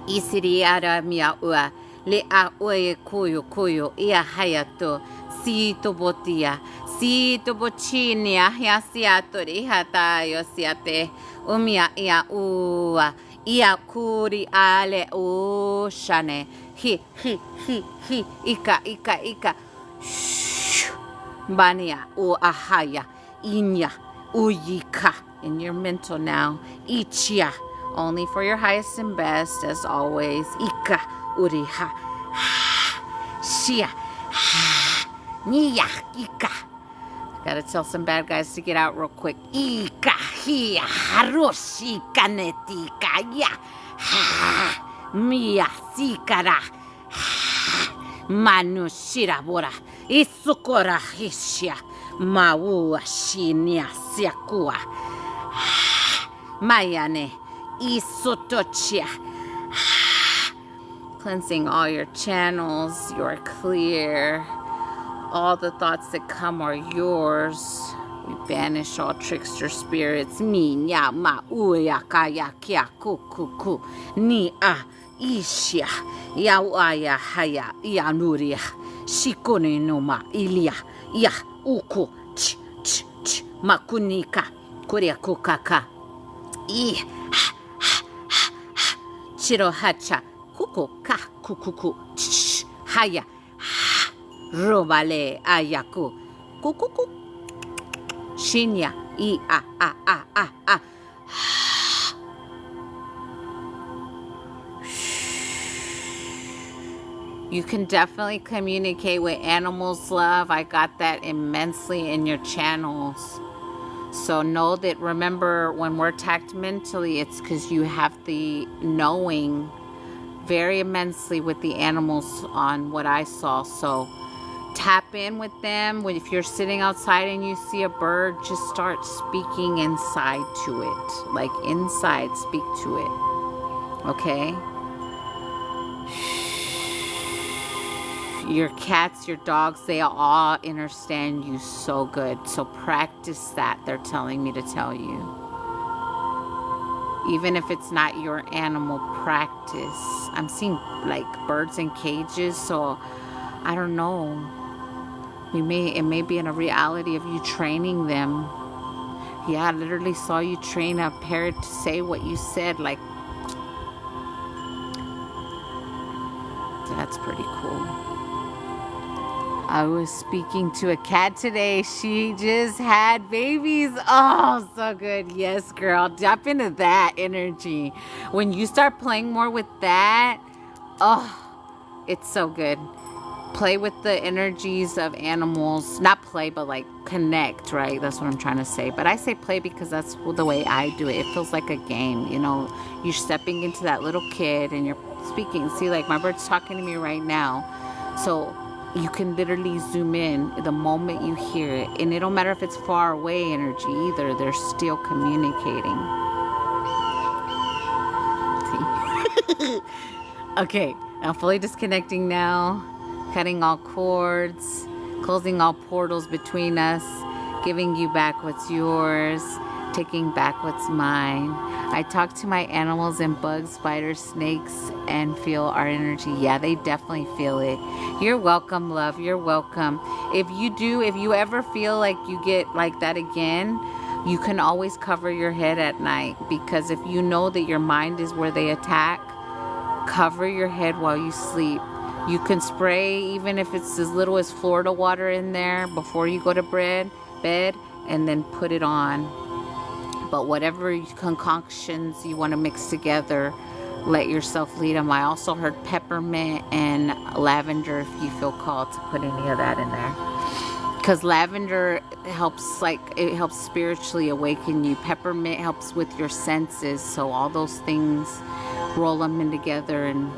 Isiriara miaua. Le a oye kuyo kuyo ia hayato. Si tobotia. Si tobochinia. Ya siatori hatayo siate. Umia ia ua. Ia kuri ale o shane. Hi. Ika. Bania o ahaya. Inya. Uyika. In your mental now. Ichia. Only for your highest and best, as always. Ika. Uriha. Shia. Nia. Ika. Gotta tell some bad guys to get out real quick. Ika. Hia. Haroshi. Kanetika. Ya. Mia. Sikara. Manu shirabora. Isukora. Hishia. Maua. Shinia. Siakua. Mayane. Isotochia. Cleansing all your channels. You are clear. All the thoughts that come are yours. We banish all trickster spirits. Mi nya ma uya kaya kia ku. Ni a ishia. Ya uaya haya ya nuria. Shikone no ma ilia. Ya uku. Ch. Makunika. Kuria kukaka. I. Chirohacha. Kuku ka kukuku. Ch. Haya. Robale ayaku. Kukuku. Shinya. I a. You can definitely communicate with animals, love. I got that immensely in your channels. So know that, remember, when we're attacked mentally, it's because you have the knowing very immensely with the animals on what I saw. So tap in with them. If you're sitting outside and you see a bird, just start speaking inside to it. Like inside, speak to it. Okay? Your cats, your dogs, they all understand you so good. So practice that. They're telling me to tell you. Even if it's not your animal, practice. I'm seeing like birds in cages, so I don't know. It may be in a reality of you training them. Yeah, I literally saw you train a parrot to say what you said. Like, that's pretty cool. I was speaking to a cat today. She just had babies. Oh, so good. Yes, girl. Tap into that energy. When you start playing more with that, oh, it's so good. Play with the energies of animals. Not play, but like connect, right? That's what I'm trying to say. But I say play because that's the way I do it. It feels like a game, you know. You're stepping into that little kid and you're speaking. See, like my bird's talking to me right now. So you can literally zoom in the moment you hear it. And it don't matter if it's far away energy either. They're still communicating. See? Okay, I'm fully disconnecting now. Cutting all cords. Closing all portals between us. Giving you back what's yours. Taking back what's mine. I talk to my animals and bugs, spiders, snakes, and feel our energy. Yeah, they definitely feel it. You're welcome, love. You're welcome. If you ever feel like you get like that again, you can always cover your head at night, because if you know that your mind is where they attack, cover your head while you sleep. You can spray, even if it's as little as Florida water in there before you go to bed, and then put it on. But whatever concoctions you want to mix together, let yourself lead them. I also heard peppermint and lavender if you feel called to put any of that in there. Because lavender helps, it helps spiritually awaken you. Peppermint helps with your senses. So all those things, roll them in together, and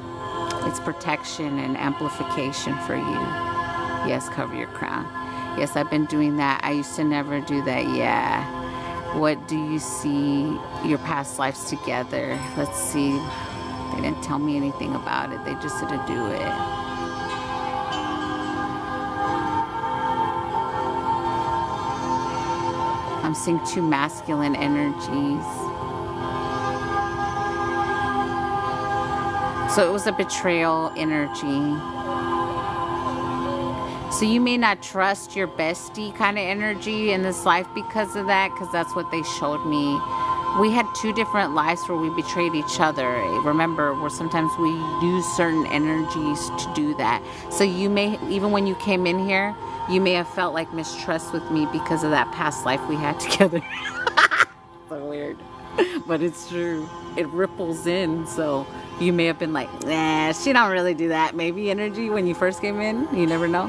it's protection and amplification for you. Yes, cover your crown. Yes, I've been doing that. I used to never do that. Yeah. What do you see your past lives together? Let's see. They didn't tell me anything about it. They just said to do it. I'm seeing two masculine energies. So it was a betrayal energy. So you may not trust your bestie kind of energy in this life because of that, because that's what they showed me. We had 2 different lives where we betrayed each other. Remember, where sometimes we use certain energies to do that. So you may, even when you came in here, you may have felt like mistrust with me because of that past life we had together. So weird. But it's true. It ripples in. So you may have been like, nah, she don't really do that. Maybe energy when you first came in. You never know.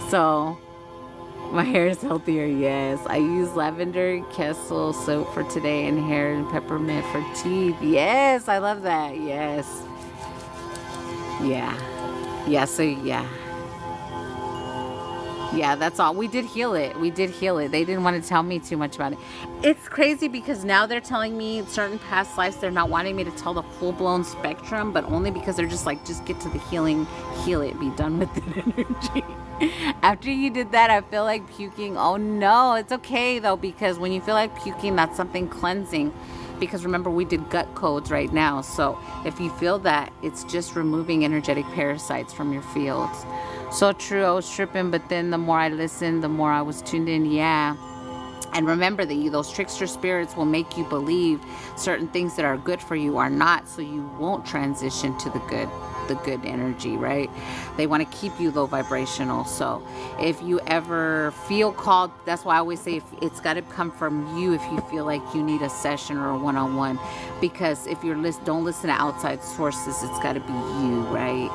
So my hair is healthier, yes. I use lavender Kessel soap for today and hair and peppermint for teeth. Yes, I love that. Yes. Yeah. Yeah, so yeah. Yeah, that's all. We did heal it. We did heal it. They didn't want to tell me too much about it. It's crazy because now they're telling me certain past lives, they're not wanting me to tell the full-blown spectrum, but only because they're just like, just get to the healing, heal it, be done with it energy. After you did that, I feel like puking. Oh no, it's okay though, because when you feel like puking, that's something cleansing. Because remember, we did gut codes right now. So if you feel that, it's just removing energetic parasites from your fields. So true, I was tripping, but then the more I listened, the more I was tuned in. Yeah. And remember that those trickster spirits will make you believe certain things that are good for you are not, so you won't transition to the good energy, right? They want to keep you low vibrational. So if you ever feel called, that's why I always say it's got to come from you if you feel like you need a session or a one-on-one. Because if you're don't listen to outside sources, it's got to be you, right?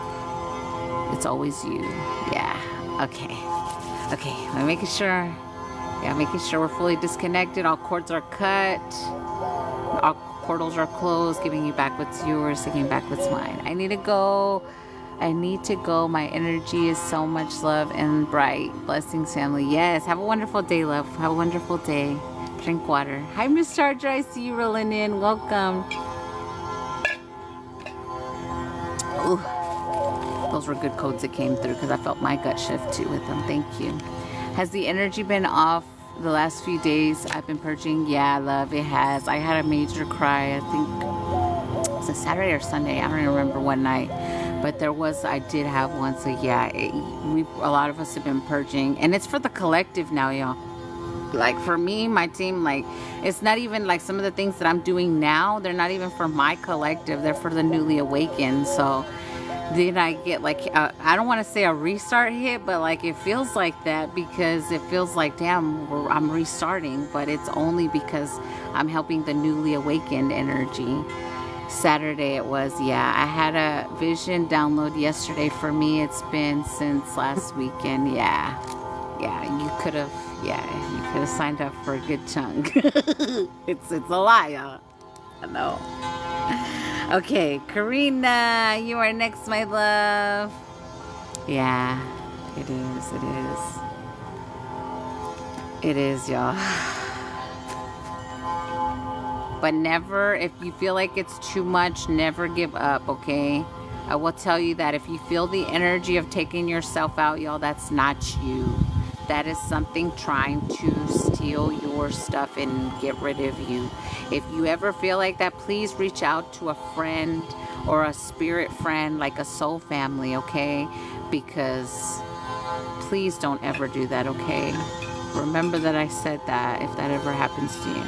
It's always you. Yeah. Okay, I'm making sure. Yeah, making sure we're fully disconnected. All cords are cut. All portals are closed. Giving you back what's yours, taking back what's mine. I need to go. My energy is so much love and bright. Blessings, family. Yes. Have a wonderful day, love. Have a wonderful day. Drink water. Hi, Miss Charger. I see you rolling in. Welcome. Ooh. Those were good codes that came through because I felt my gut shift too with them. Thank you. Has the energy been off the last few days? I've been purging. Yeah, love, it has. I had a major cry. I think it was a Saturday or Sunday. I don't even remember what night. But I did have one. So yeah, a lot of us have been purging. And it's for the collective now, y'all. Like for me, my team, like it's not even like some of the things that I'm doing now. They're not even for my collective. They're for the newly awakened. So did I get like, I don't want to say a restart hit, but like it feels like that because it feels like, damn, I'm restarting, but it's only because I'm helping the newly awakened energy. Saturday it was, yeah. I had a vision download yesterday for me. It's been since last weekend, yeah. Yeah, you could have signed up for a good chunk. It's a lie, y'all. I know. Okay, Karina, you are next, my love. Yeah, it is. It is, y'all. But never, if you feel like it's too much, never give up, okay? I will tell you that if you feel the energy of taking yourself out, y'all, that's not you. That is something trying to steal your stuff and get rid of you. If you ever feel like that, please reach out to a friend or a spirit friend, like a soul family, okay? Because please don't ever do that, okay? Remember that I said that if that ever happens to you.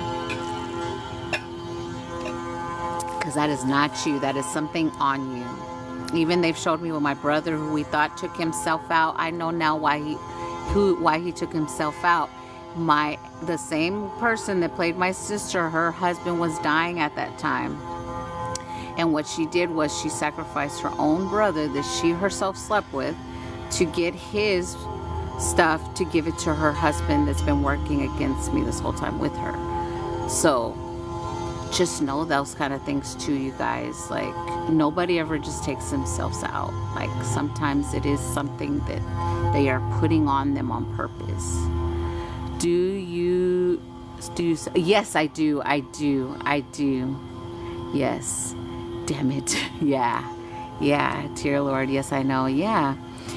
Because that is not you. That is something on you. Even they've showed me with my brother who we thought took himself out. I know now why he took himself out. The same person that played my sister, her husband was dying at that time. And what she did was she sacrificed her own brother that she herself slept with to get his stuff to give it to her husband that's been working against me this whole time with her. So just know those kind of things too, you guys. Like, nobody ever just takes themselves out. Like, sometimes it is something that they are putting on them on purpose. Do you do? Yes, I do. Yes. Damn it. Yeah, dear Lord. Yes, I know. Yeah.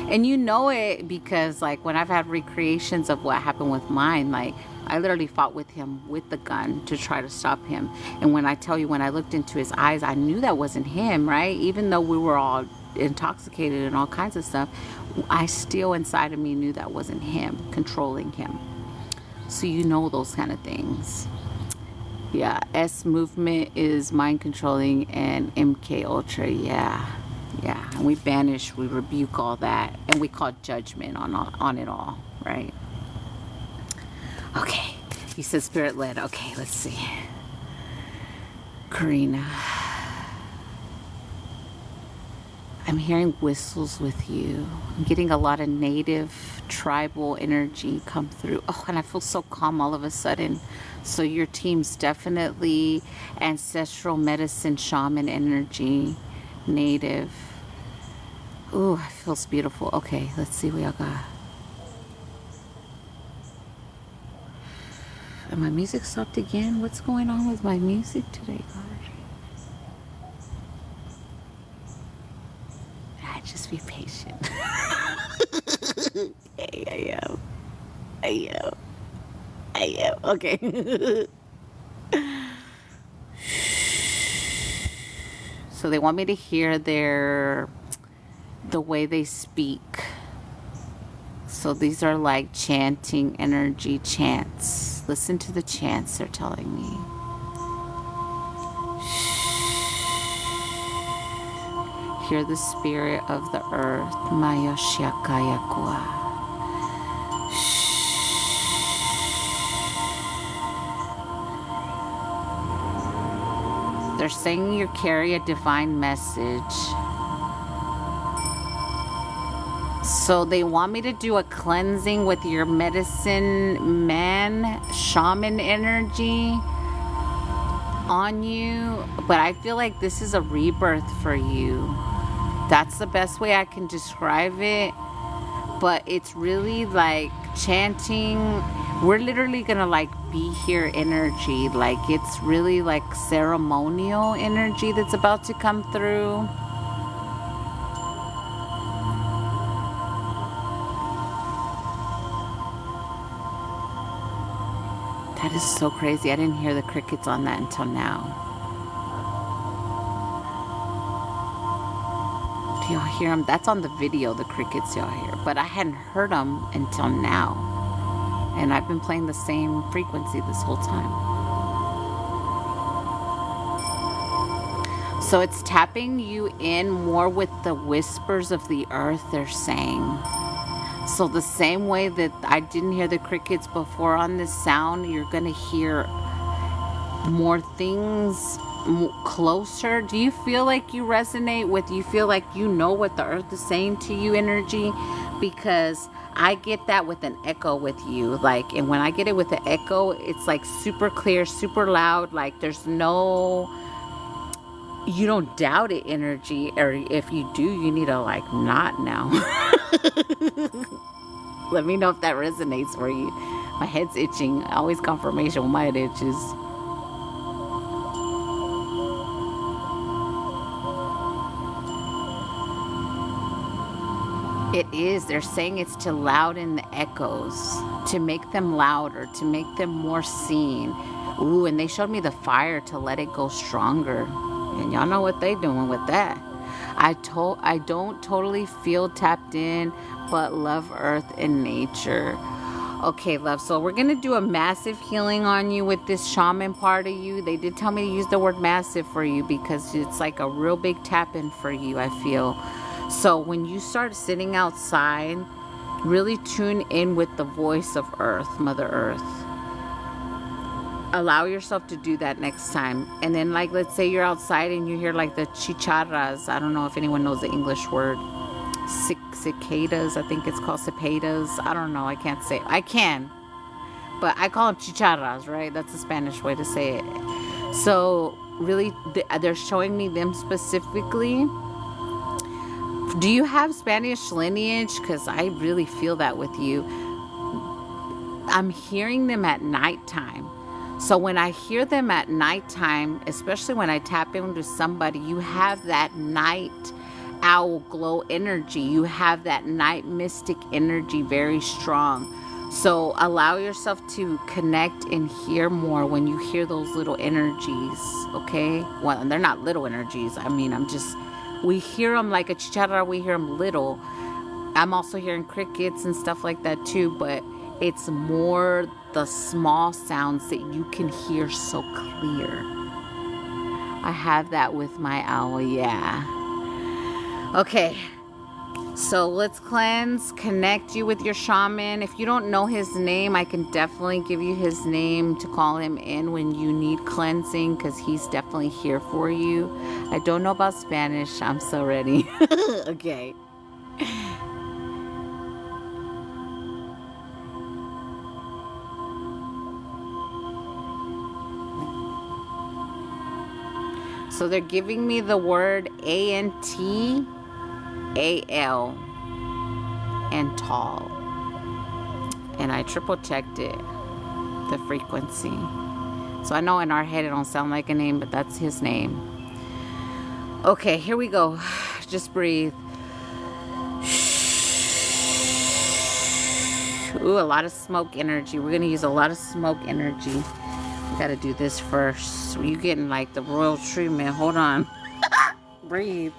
And you know it because, like, when I've had recreations of what happened with mine, like, I literally fought with him with the gun to try to stop him. And when I tell you, when I looked into his eyes, I knew that wasn't him, right? Even though we were all intoxicated and all kinds of stuff, I still inside of me knew that wasn't him controlling him. So you know those kind of things. Yeah, S movement is mind controlling, and MK Ultra, yeah. And we banish, we rebuke all that, and we call judgment on it all, right? Okay, you said spirit led. Okay, let's see. Karina, I'm hearing whistles with you. I'm getting a lot of native tribal energy come through. Oh, and I feel so calm all of a sudden. So your team's definitely ancestral medicine, shaman energy, native. Ooh, it feels beautiful. Okay, let's see what y'all got. And my music stopped again. What's going on with my music today, God? Just be patient. I am. Okay. So they want me to hear the way they speak. So these are like chanting energy, chants. Listen to the chants they're telling me. Hear the spirit of the earth. Maya Shiakayakua. They're saying you carry a divine message. So they want me to do a cleansing with your medicine man, shaman energy on you. But I feel like this is a rebirth for you. That's the best way I can describe it. But it's really like chanting. We're literally gonna like be here energy. Like it's really like ceremonial energy that's about to come through. That is so crazy. I didn't hear the crickets on that until now. Do y'all hear them? That's on the video, the crickets y'all hear. But I hadn't heard them until now. And I've been playing the same frequency this whole time. So it's tapping you in more with the whispers of the earth, they're saying. So the same way that I didn't hear the crickets before on this sound, you're going to hear more things closer. Do you feel like you resonate with, you feel like you know what the earth is saying to you, energy? Because I get that with an echo with you. Like, and when I get it with an echo, it's like super clear, super loud. Like there's no, you don't doubt it energy. Or if you do, you need to like not now. Let me know if that resonates for you. My head's itching. Always confirmation when my head itches. It is. They're saying it's to louden the echoes, to make them louder, to make them more seen. Ooh, and they showed me the fire to let it go stronger. And y'all know what they doing with that. I don't totally feel tapped in, but love earth and nature. Okay, love. So we're going to do a massive healing on you with this shaman part of you. They did tell me to use the word massive for you because it's like a real big tap in for you, I feel. So when you start sitting outside, really tune in with the voice of Earth, Mother Earth. Allow yourself to do that next time. And then like, let's say you're outside and you hear like the chicharras. I don't know if anyone knows the English word. Cicadas, I think it's called cicadas. I don't know. I can't say it. I can. But I call them chicharras, right? That's the Spanish way to say it. So really, they're showing me them specifically. Do you have Spanish lineage? Because I really feel that with you. I'm hearing them at nighttime. So when I hear them at nighttime, especially when I tap into somebody, you have that night owl glow energy. You have that night mystic energy very strong. So allow yourself to connect and hear more when you hear those little energies, okay? Well, they're not little energies. I mean, we hear them like a chicharra, we hear them little. I'm also hearing crickets and stuff like that too, but it's more the small sounds that you can hear so clear. I have that with my owl, yeah. Okay. So let's cleanse, connect you with your shaman. If you don't know his name, I can definitely give you his name to call him in when you need cleansing, because he's definitely here for you. I don't know about Spanish. I'm so ready. Okay. So they're giving me the word ANTAL and tall. And I triple checked it, the frequency. So I know in our head it don't sound like a name, but that's his name. Okay, here we go. Just breathe. Ooh, a lot of smoke energy. We're gonna use a lot of smoke energy. We gotta do this first. You getting like the royal treatment. Hold on. Breathe.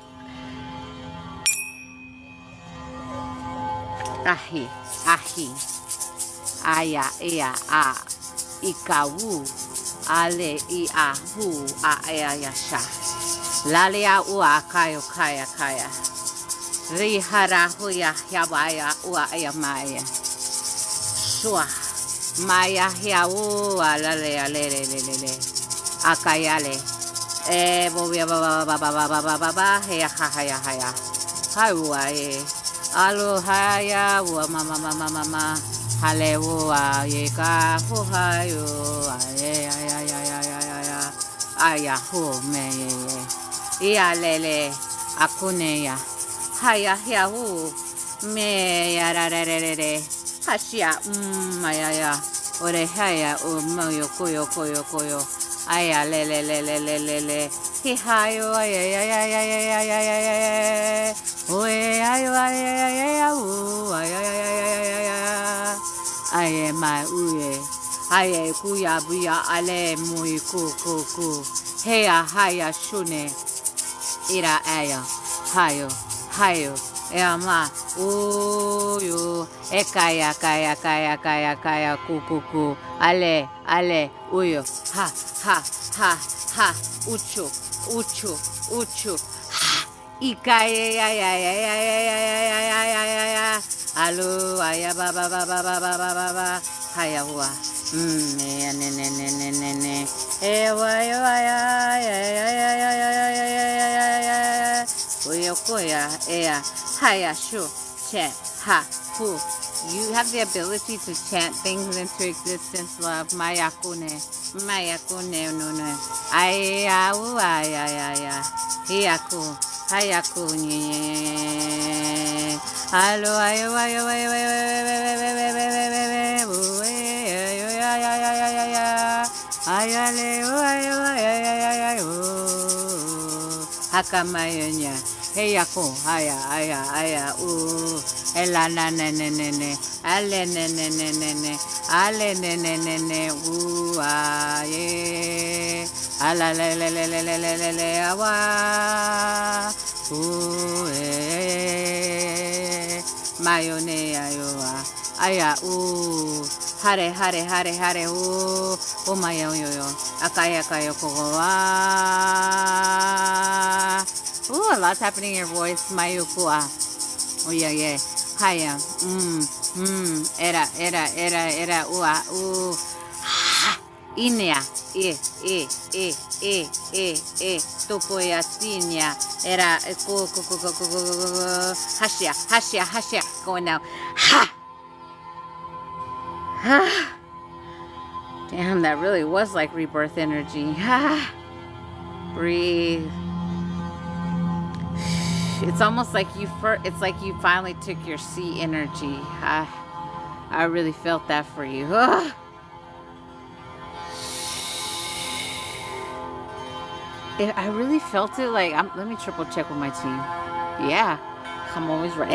Ahi, ahi. Aya, ea, a. Ikawu. Ale, ia, hu, a, ea, yasha. Lalia, ua, kayo, kaya, kaya. Rihara, huya, yabaya, ua, ea, maya. Shua. Maya, hia, ua, lale, ale, le, le, le, le. Akayale. Bobia, ba, ba, ba, ba, ba, ba, ba, ba, ba, hea, ha, haya, haya. Hai, ua, e. Alohaya wa mama mama mama halewa yeka hu hayo ay ay ay ay ay ay ay aya hu me ya lele akune ya haya ya hu me ya ra ra ra ra hashia aya ya ore haya moyo koyo koyo koyo aya lele lele lele le hi hayo ay ay ay ay ay ay ay ay oye ay ay ay ay ay ay ay my uye ay kuya buya ale muy ku heya haya shune ira aya hayo hayo ema uyo ekaya kaya kaya kaya kaya ku ale ale uyo ha ha ha ha ucho ucho ucho Ikaye ya ya ya ya ya ya ya ya ya ya ya alo aya ba ba ba ba ba ba ba ba ba haya hua ne ne ne ne ne ne ne wa ya ya ya ya ya ya ya ya ya ya ya oyo koya ea haya shu che ha hu. You have the ability to chant things into existence, love. Mayakune no no aya u aya ya ya hiyaku hayaku nye alo ayo ayo ayo ayo ayale ayo ayo hakamayonya heyaku haya aya aya ela na ne ne ne ne ale ne ne ne ne ne ale ne ne ne ne aye ala le le le le le le le le awa mayone ayoa aya hare hare hare hare maya yo akaya kaya kowa a lot's happening in your voice mayukua oh yeah yeah haya era Inea, topoyasinia, era, hashia, going now, ha! Damn, that really was like rebirth energy. Ha! Breathe. It's almost like it's like you finally took your sea energy. I really felt that for you. I really felt it like, let me triple check with my team. Yeah, I'm always right.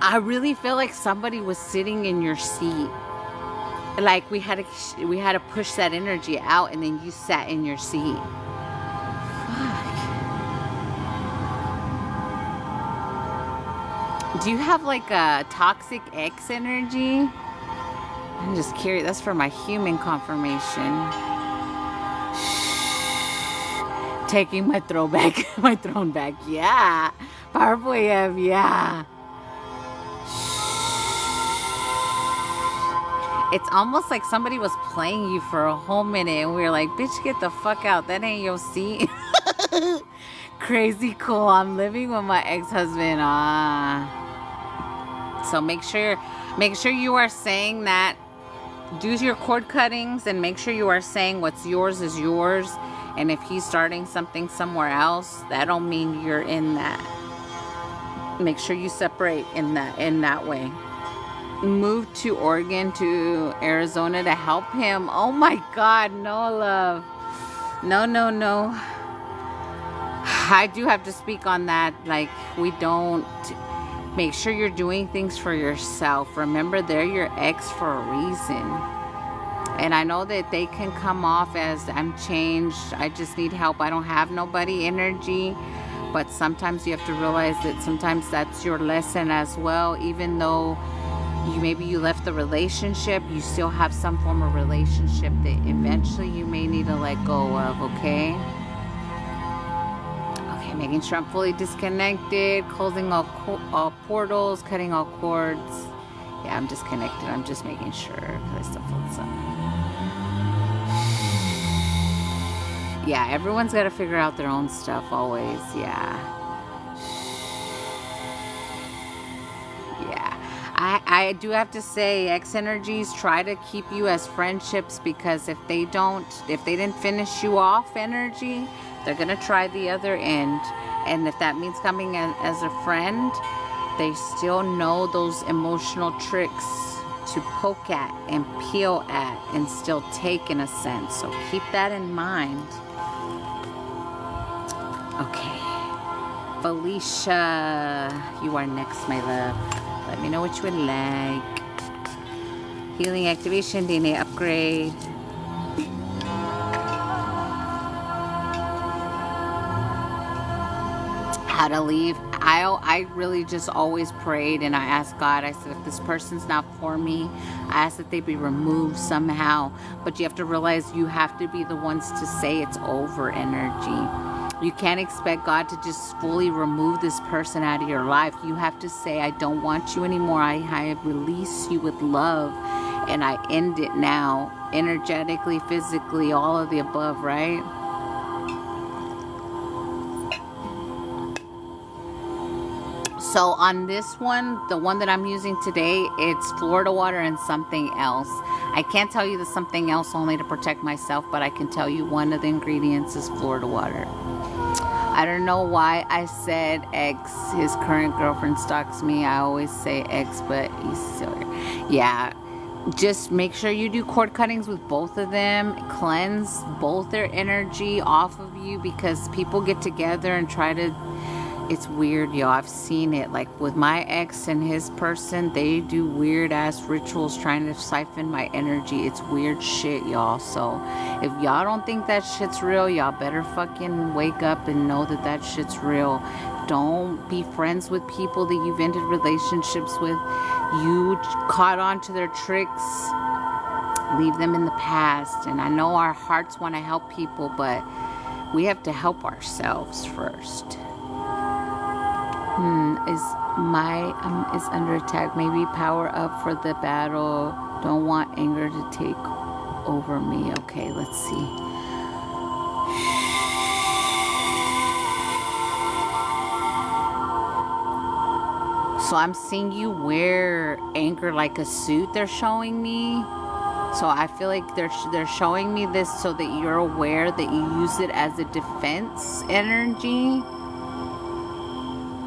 I really feel like somebody was sitting in your seat. Like we had to push that energy out, and then you sat in your seat. Fuck. Do you have like a toxic ex energy? I'm just curious. That's for my human confirmation. Taking my throne back. Yeah. Powerful AF, yeah. It's almost like somebody was playing you for a whole minute, and we were like, bitch, get the fuck out. That ain't your seat. Crazy cool. I'm living with my ex-husband. So make sure you are saying that. Do your cord cuttings and make sure you are saying what's yours is yours. And if he's starting something somewhere else, that don't mean you're in that. Make sure you separate in that way. Moved to Oregon to Arizona to help him. Oh my God, no love. No. I do have to speak on that. Like, we don't. Make sure you're doing things for yourself. Remember, they're your ex for a reason. And I know that they can come off as, I'm changed, I just need help, I don't have nobody energy. But sometimes you have to realize that sometimes that's your lesson as well. Even though maybe you left the relationship, you still have some form of relationship that eventually you may need to let go of, okay? Okay, making sure I'm fully disconnected, closing all portals, cutting all cords. Yeah, I'm disconnected. I'm just making sure because I still feel something. Yeah, everyone's got to figure out their own stuff always. Yeah. I do have to say, ex energies try to keep you as friendships, because if they didn't finish you off energy, they're gonna try the other end. And if that means coming as a friend, they still know those emotional tricks to poke at and peel at and still take, in a sense. So keep that in mind. Okay, Felicia, you are next, my love. Let me know what you would like. Healing activation, DNA upgrade. How to leave. I really just always prayed, and I asked God, I said, if this person's not for me, I ask that they be removed somehow. But you have to realize you have to be the ones to say it's over energy. You can't expect God to just fully remove this person out of your life. You have to say, I don't want you anymore. I release you with love, and I end it now. Energetically, physically, all of the above, right? So on this one, the one that I'm using today, it's Florida water and something else. I can't tell you the something else only to protect myself, but I can tell you one of the ingredients is Florida water. I don't know why I said ex. His current girlfriend stalks me. I always say ex, but he's still here. Yeah. Just make sure you do cord cuttings with both of them. Cleanse both their energy off of you, because people get together and try to... It's weird, y'all. I've seen it. Like with my ex and his person, they do weird ass rituals trying to siphon my energy. It's weird shit, y'all. So if y'all don't think that shit's real, y'all better fucking wake up and know that that shit's real. Don't be friends with people that you've ended relationships with. You caught on to their tricks. Leave them in the past. And I know our hearts want to help people, but we have to help ourselves first. Is under attack. Maybe power up for the battle. Don't want anger to take over me. Okay, let's see. So I'm seeing you wear anger like a suit, they're showing me. So I feel like they're showing me this so that you're aware that you use it as a defense energy.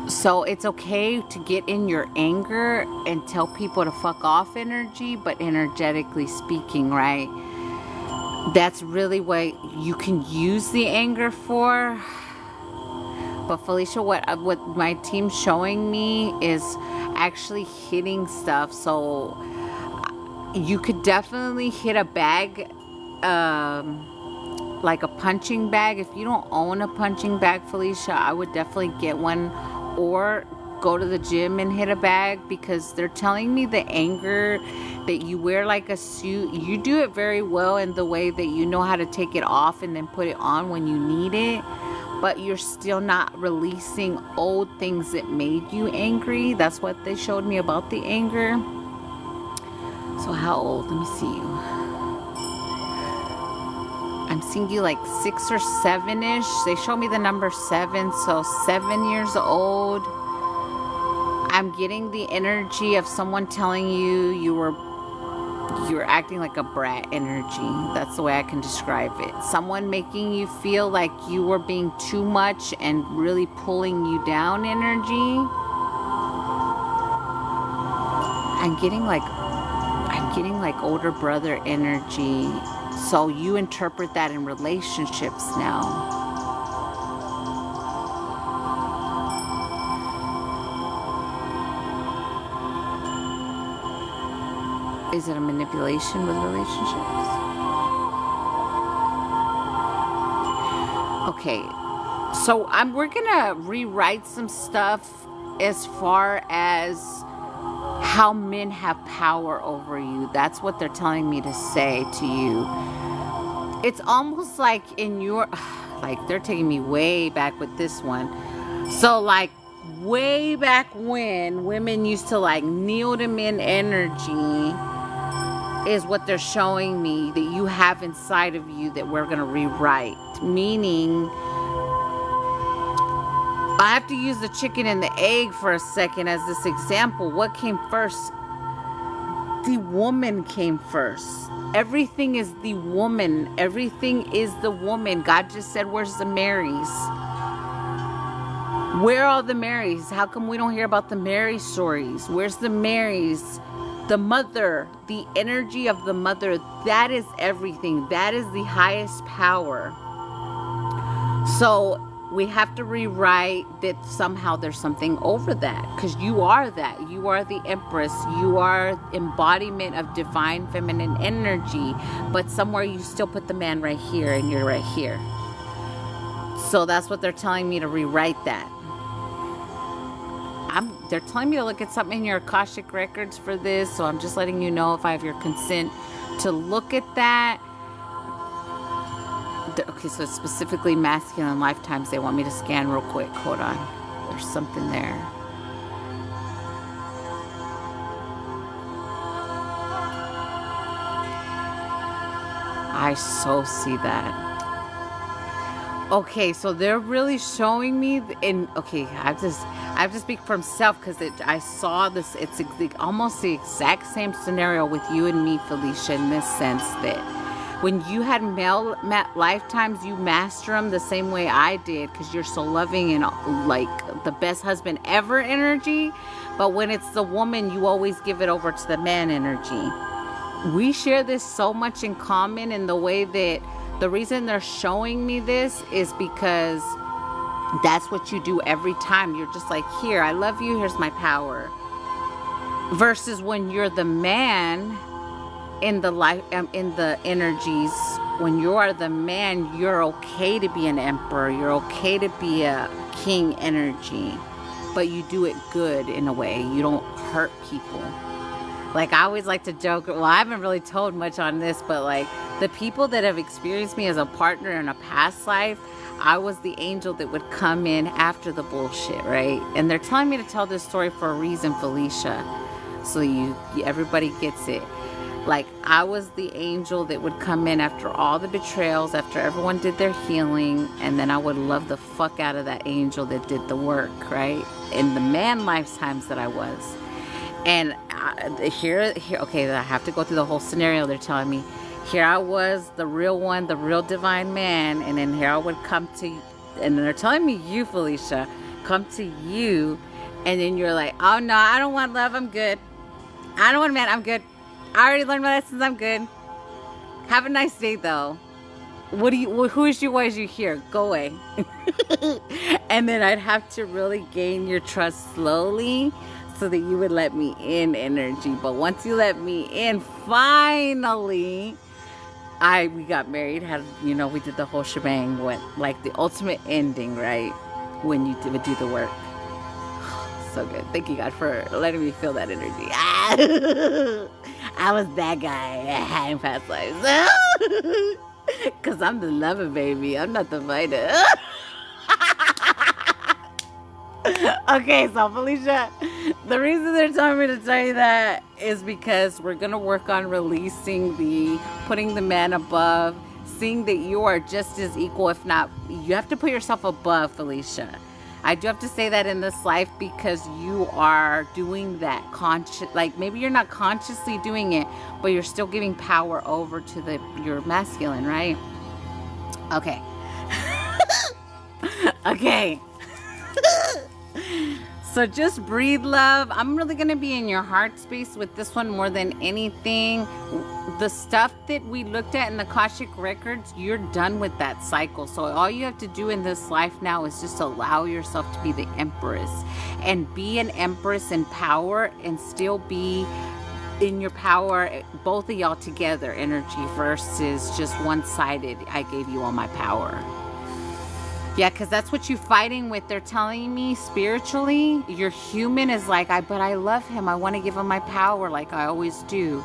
So it's okay to get in your anger and tell people to fuck off energy, but energetically speaking, right? That's really what you can use the anger for. But Felicia, what my team's showing me is actually hitting stuff. So you could definitely hit a bag, like a punching bag. If you don't own a punching bag, Felicia, I would definitely get one, or go to the gym and hit a bag, because they're telling me the anger that you wear like a suit, you do it very well in the way that you know how to take it off and then put it on when you need it, but you're still not releasing old things that made you angry. That's what they showed me about the anger. So how old? Let me see you. I'm seeing you like 6 or 7-ish. They show me the number 7, so 7 years old. I'm getting the energy of someone telling you you're acting like a brat energy. That's the way I can describe it. Someone making you feel like you were being too much and really pulling you down energy. I'm getting like older brother energy. So you interpret that in relationships now. Is it a manipulation with relationships? Okay, so we're gonna rewrite some stuff as far as how men have power over you. That's what they're telling me to say to you. It's almost like in your, like they're taking me way back with this one. So like way back when women used to like kneel to men energy, is what they're showing me that you have inside of you that we're going to rewrite. Meaning, I have to use the chicken and the egg for a second as this example. What came first? The woman came first. Everything is the woman. Everything is the woman. God just said, where's the Marys? Where are all the Marys? How come we don't hear about the Mary stories? Where's the Marys? The mother, the energy of the mother, that is everything. That is the highest power. So we have to rewrite that somehow there's something over that, because you are that. You are the Empress. You are embodiment of divine feminine energy, but somewhere you still put the man right here and you're right here. So that's what they're telling me to rewrite that. They're telling me to look at something in your Akashic records for this, so I'm just letting you know if I have your consent to look at that. Okay, so it's specifically masculine lifetimes they want me to scan real quick. Hold on. There's something there. I so see that. Okay, so they're really showing me okay, I have to speak for myself, because I saw this. It's almost the exact same scenario with you and me, Felicia, in this sense that when you had male lifetimes, you master them the same way I did, because you're so loving and like the best husband ever energy. But when it's the woman, you always give it over to the man energy. We share this so much in common in the way that the reason they're showing me this is because that's what you do every time. You're just like, here, I love you, here's my power. Versus when you're the man in the life, in the energies, when you are the man, you're okay to be an emperor, you're okay to be a king energy, but you do it good in a way. You don't hurt people. Like, I always like to joke, well, I haven't really told much on this, but like the people that have experienced me as a partner in a past life, I was the angel that would come in after the bullshit, right? And they're telling me to tell this story for a reason, Felicia, so everybody gets it. Like, I was the angel that would come in after all the betrayals, after everyone did their healing, and then I would love the fuck out of that angel that did the work, right? In the man lifetimes that I was. And here, okay, I have to go through the whole scenario. They're telling me, here I was, the real one, the real divine man, and then here I would come to, and then they're telling me, you, Felicia, come to you, and then you're like, oh no, I don't want love, I'm good. I don't want a man, I'm good. I already learned my lessons, I'm good. Have a nice day though. who is you? Why is you here? Go away. And then I'd have to really gain your trust slowly so that you would let me in energy. But once you let me in, finally, we got married, we did the whole shebang, went like the ultimate ending, right? When you would do the work. So good. Thank you, God, for letting me feel that energy. I was that guy in past lives. Because I'm the lover, baby. I'm not the fighter. Okay, so Felicia, the reason they're telling me to tell you that is because we're going to work on releasing putting the man above, seeing that you are just as equal, if not, you have to put yourself above, Felicia. I do have to say that in this life because you are doing that like maybe you're not consciously doing it, but you're still giving power over to your masculine, right? Okay. Okay. So just breathe, love. I'm really going to be in your heart space with this one more than anything. The stuff that we looked at in the Akashic records, you're done with that cycle. So all you have to do in this life now is just allow yourself to be the empress and be an empress in power and still be in your power, both of y'all together, energy versus just one-sided. I gave you all my power. Yeah, because that's what you're fighting with. They're telling me spiritually, your human is like, but I love him. I want to give him my power like I always do.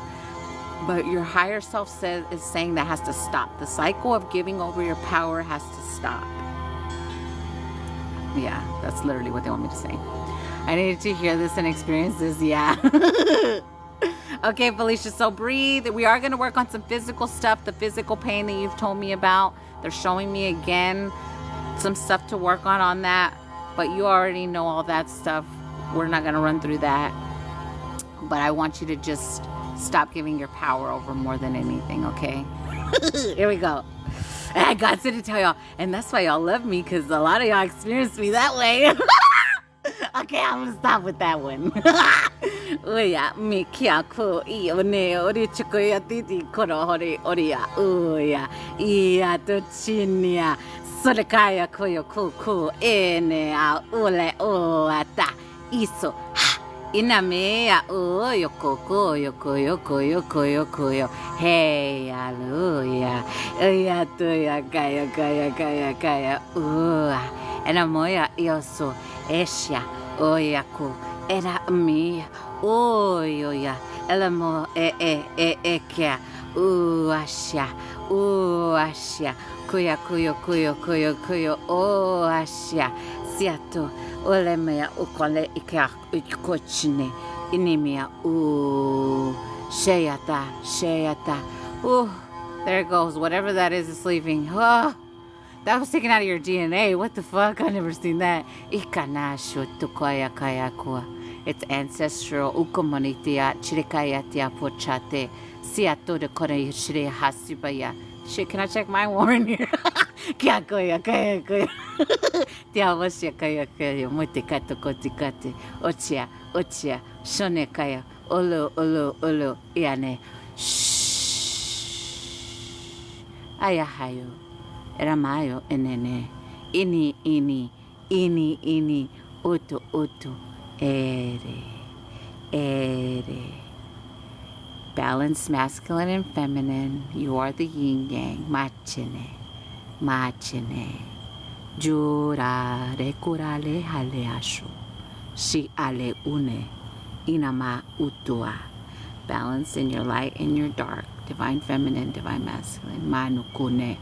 But your higher self is saying that has to stop. The cycle of giving over your power has to stop. Yeah, that's literally what they want me to say. I needed to hear this and experience this. Yeah. Okay, Felicia, so breathe. We are going to work on some physical stuff, the physical pain that you've told me about. They're showing me again some stuff to work on that, but you already know all that stuff. We're not going to run through that, but I want you to just stop giving your power over more than anything, okay? Here we go. I got to tell y'all, and that's why y'all love me, because a lot of y'all experienced me that way. Okay, I'm gonna stop with that one. Uya, mi kia ku I one ori chukuya titi koro hori oria. Uya, ia to chinia. Solekaya koyo ku ene a ule o ata iso. Inamea o yoko. Hey, hallelujah. Uya to ya kaya. Enamoya ioso. Esha, oyaku, era mi, oya, elamo, ekea, uasha, kuyo, oasha, siato, olemea, ukole, ikea, ikochine, inimia, sheyata, there it goes, whatever that is leaving, that was taken out of your DNA. What the fuck? I've never seen that. It's ancestral. Shit, can I check my Warren here? Ochia, shonekaya, olo, iane. Shh. Ayahayo. Eramayo enene, ini, utu, ere. Balance masculine and feminine. You are the yin yang. Machine. Jura rekurale hale ashu. Si ale une. Inama utua. Balance in your light and your dark. Divine feminine, divine masculine. Manukune.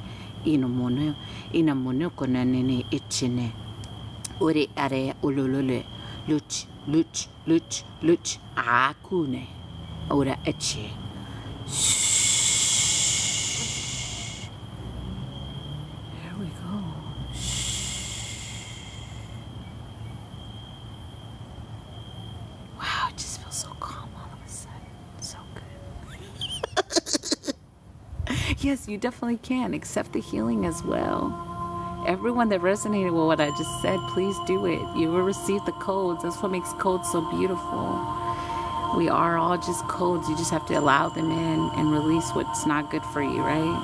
Inamono konanene ichine. Uri are ululule. Luch. Akune. Ora eche. Shh. There we go. Shh. Wow, it just feels so calm all of a sudden. So good. Yes, you definitely can. Accept the healing as well. Everyone that resonated with what I just said, please do it. You will receive the codes. That's what makes codes so beautiful. We are all just codes. You just have to allow them in and release what's not good for you, right?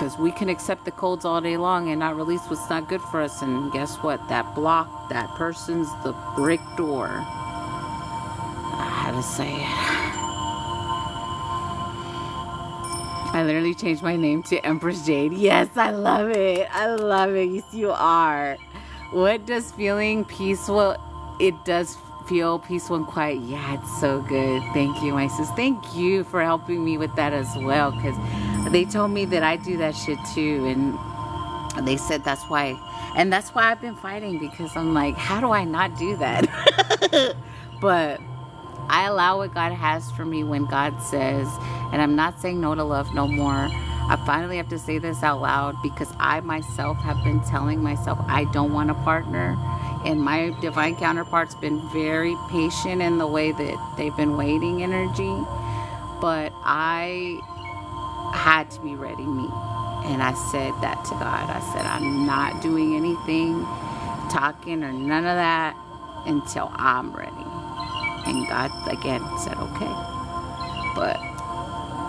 Because we can accept the codes all day long and not release what's not good for us. And guess what? That block, that person's the brick door. I had to say it. I literally changed my name to Empress Jade. Yes, I love it. I love it. Yes, you are. What does feeling peaceful? It does feel peaceful and quiet. Yeah, it's so good. Thank you, my sis. Thank you for helping me with that as well. Because they told me that I do that shit too. And they said that's why. And that's why I've been fighting. Because I'm like, how do I not do that? But I allow what God has for me when God says, and I'm not saying no to love no more. I finally have to say this out loud because I myself have been telling myself I don't want a partner. And my divine counterpart's been very patient in the way that they've been waiting energy. But I had to be ready, me. And I said that to God. I said, I'm not doing anything, talking or none of that until I'm ready. And God, again, said, okay. But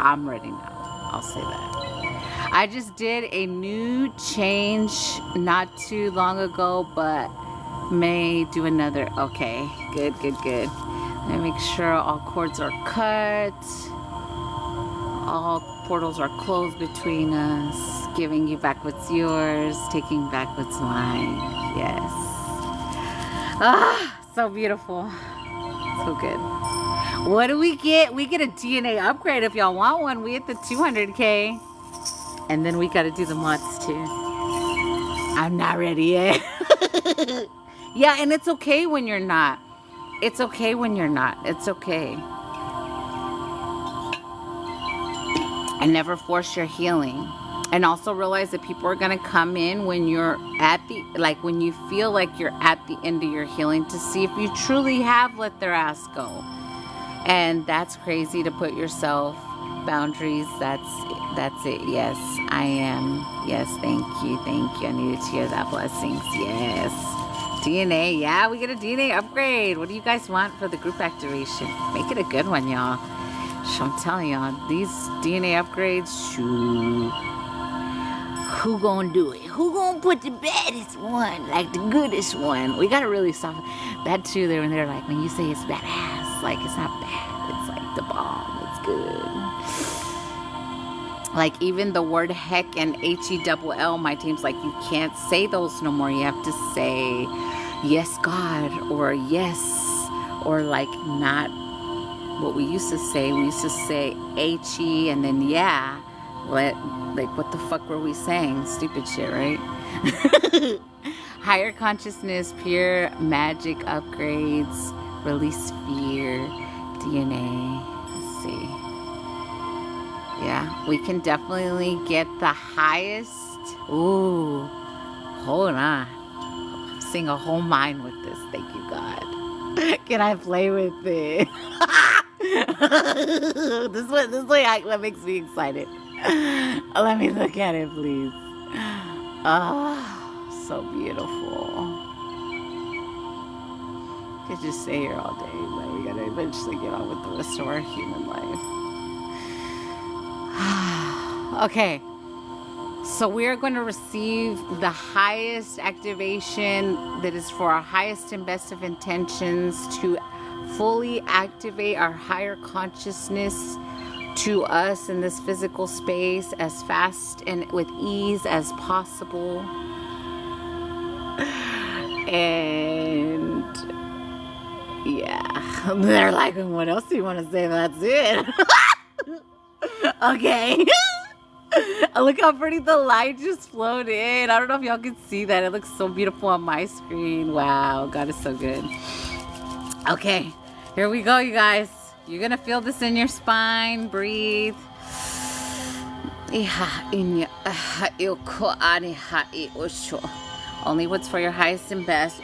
I'm ready now. I'll say that. I just did a new change not too long ago, but may do another. Okay, good. Let me make sure all cords are cut. All portals are closed between us. Giving you back what's yours. Taking back what's mine. Yes. Ah, so beautiful. So good. What do we get? We get a DNA upgrade if y'all want one. We hit the 200K. And then we got to do the mods too. I'm not ready yet. Yeah, and it's okay when you're not. It's okay when you're not. It's okay. And never force your healing. And also realize that people are going to come in when you're at the, like when you feel like you're at the end of your healing to see if you truly have let their ass go. And that's crazy to put yourself boundaries. That's it. Yes, I am. Yes, thank you. I needed to hear that. Blessings. Yes. DNA. Yeah, we get a DNA upgrade. What do you guys want for the group activation? Make it a good one, y'all. I'm telling y'all, these DNA upgrades, shoot. Who gonna do it? Who gonna put the baddest one, like the goodest one? We gotta really stop that too. They're like, when you say it's badass, like it's not bad. It's like the bomb. It's good. Like even the word heck and HELL, my team's like, you can't say those no more. You have to say yes, God, or yes, or like not what we used to say. We used to say HE and then yeah. Like what the fuck were we saying? Stupid shit, right? Higher consciousness, pure magic upgrades, release fear, DNA. Let's see. Yeah, we can definitely get the highest. Ooh, hold on. I'm seeing a whole mind with this. Thank you, God. Can I play with it? This what makes me excited. Let me look at it, please. Oh, so beautiful. Could just stay here all day, but we gotta eventually get on with the rest of our human life. Okay, so we are going to receive the highest activation that is for our highest and best of intentions to fully activate our higher consciousness to us in this physical space as fast and with ease as possible. And yeah, they're like, what else do you want to say? That's it. Okay. Look how pretty the light just flowed in. I don't know if y'all can see that. It looks so beautiful on my screen. Wow, God is so good. Okay, here we go, you guys. You're gonna feel this in your spine. Breathe. Only what's for your highest and best.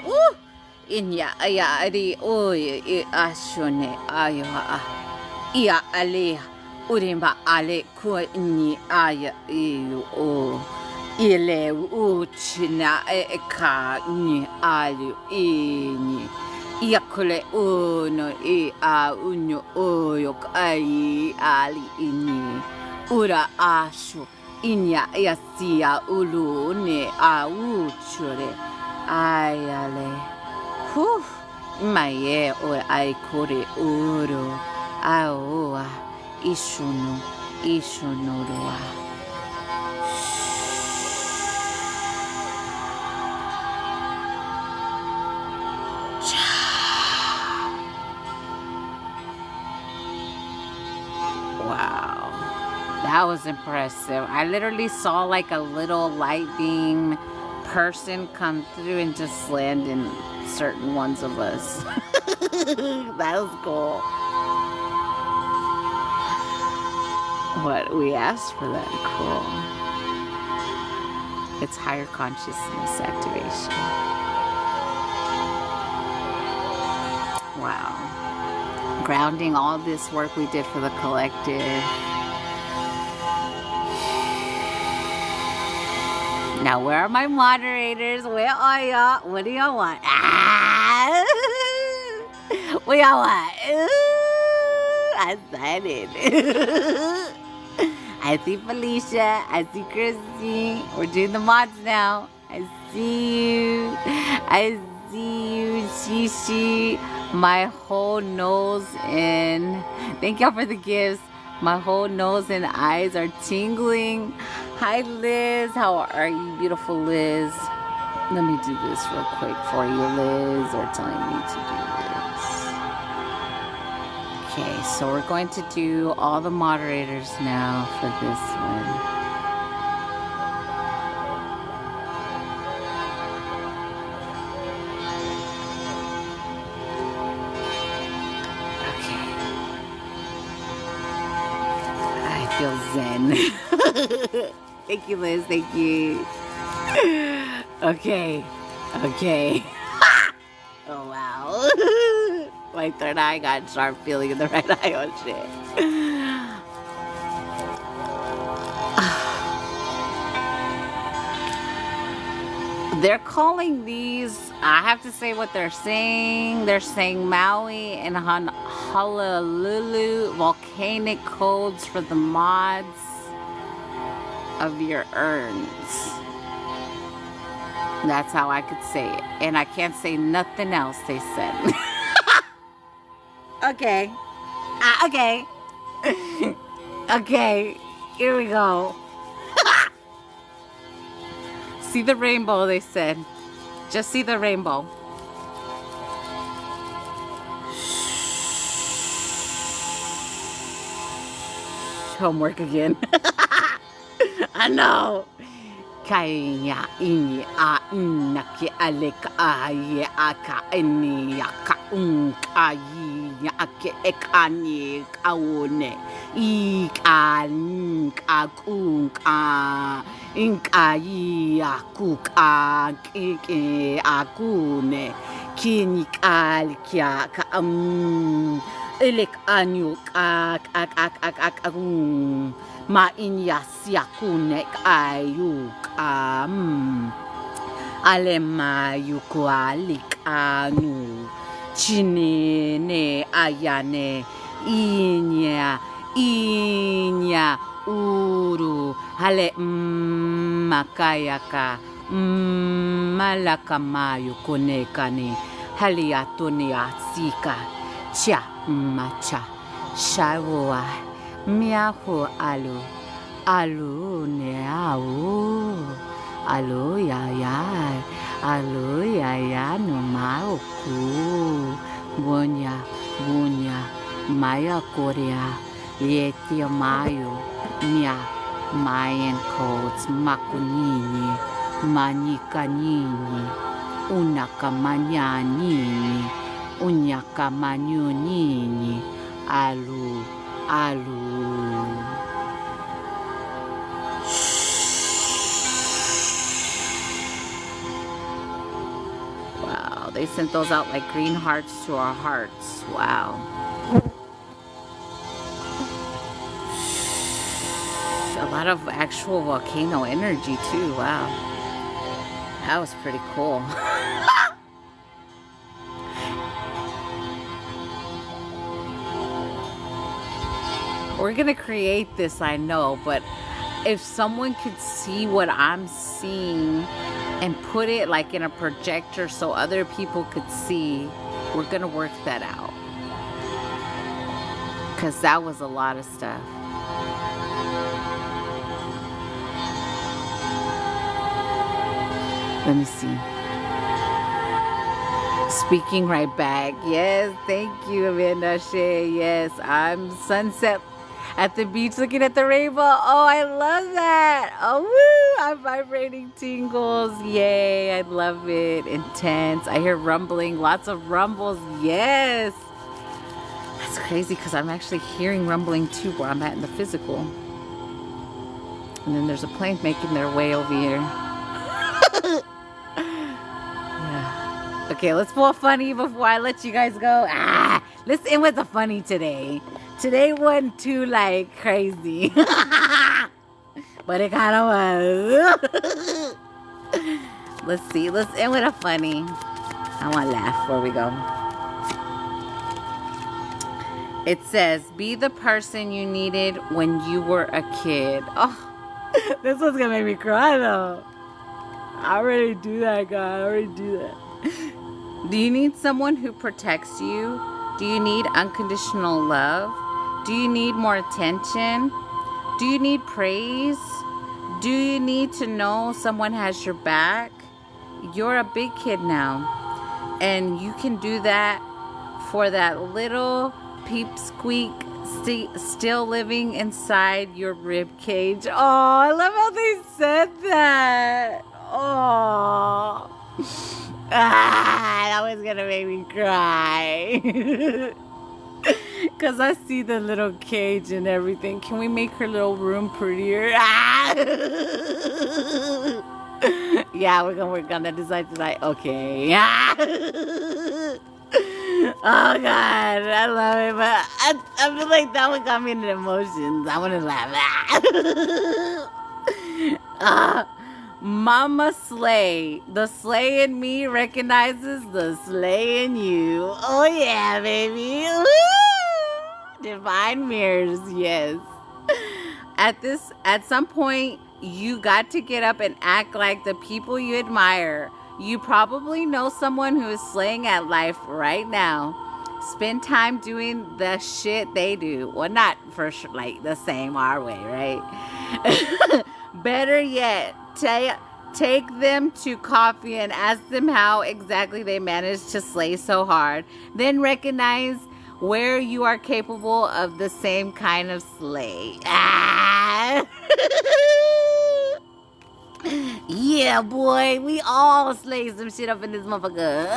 Urimba ale kuini aya iu ile uchina eka ni alu ini yakule uno I a unyo oyo ai ali ini ura ashu Inya yasia ulu ne auchure. Ayale. Whew. Maye o ai kore uro. Aoa. Ishunu. Ishunurua. Wow. That was impressive. I literally saw like a little light beam person come through and just land in certain ones of us. That was cool. What, we asked for that. Cool. It's higher consciousness activation. Wow. Grounding all this work we did for the collective. Now, where are my moderators? Where are y'all? What do y'all want? Ah! What y'all want? I'm excited. I see Felicia. I see Christy. We're doing the mods now. I see you. I see you, Shishi. My whole nose and... Thank y'all for the gifts. My whole nose and eyes are tingling. Hi, Liz. How are you, beautiful Liz? Let me do this real quick for you, Liz. They're telling me to do this. Okay, so we're going to do all the moderators now for this one. Feel zen. Thank you, Liz. Thank you. Okay. Okay. Oh, wow. My third eye got sharp feeling in the right eye. Oh, shit. They're calling these, I have to say what they're saying. They're saying Maui and Honolulu volcanic codes for the mods of your urns. That's how I could say it. And I can't say nothing else they said. Okay. Okay. Okay. Here we go. See the rainbow, they said. Just see the rainbow. Homework again. I know. Kaya ini a inaki aleka aye aka ini aka ayi ake ekani kaone ikan akung inkai akuka kike akune kinikal kya ka elek anyu ma inyasya kunek ayuk alema yukwalik anu chinene ayane inya uru hale makayaka malakamayu konekani haliatuni asika cha macha shawa miahu alu ne alu ya no mauku bunya maya korea yetia mayo mia Mayan codes makunini manikanini unakamanyanini unyakamanyunini alu Wow, they sent those out like green hearts to our hearts. Wow. A lot of actual volcano energy too. Wow. That was pretty cool. We're gonna create this, I know, but if someone could see what I'm seeing and put it like in a projector so other people could see, we're gonna work that out. Because that was a lot of stuff. Let me see. Speaking right back. Yes, thank you, Amanda Shea. Yes, I'm sunset at the beach looking at the rainbow. Oh, I love that. Oh, woo. I'm vibrating tingles. Yay, I love it. Intense. I hear rumbling. Lots of rumbles. Yes. That's crazy because I'm actually hearing rumbling too where I'm at in the physical. And then there's a plane making their way over here. Yeah. Okay, let's pull a funny before I let you guys go. Let's end with a funny today. Today wasn't too like crazy. But it kind of was. Let's see. Let's end with a funny. I want to laugh before we go. It says, be the person you needed when you were a kid. Oh, this one's going to make me cry, though. I already do that, God. I already do that. Do you need someone who protects you? Do you need unconditional love? Do you need more attention? Do you need praise? Do you need to know someone has your back? You're a big kid now. And you can do that for that little peep squeak still living inside your rib cage. Oh, I love how they said that. Oh, that was gonna make me cry. Cause I see the little cage and everything. Can we make her little room prettier? Yeah, we're gonna work on that design tonight. Okay. Oh God, I love it, but I feel like that one got me into emotions. I want to laugh. Mama Slay. The Slay in me recognizes the Slay in you. Oh yeah, baby. Woo! Divine mirrors, yes. At some point, you got to get up and act like the people you admire. You probably know someone who is slaying at life right now. Spend time doing the shit they do. Well, not for sure, like the same our way, right? Better yet, take them to coffee and ask them how exactly they managed to slay so hard. Then recognize where you are capable of the same kind of slay. Yeah, boy, we all slay some shit up in this motherfucker.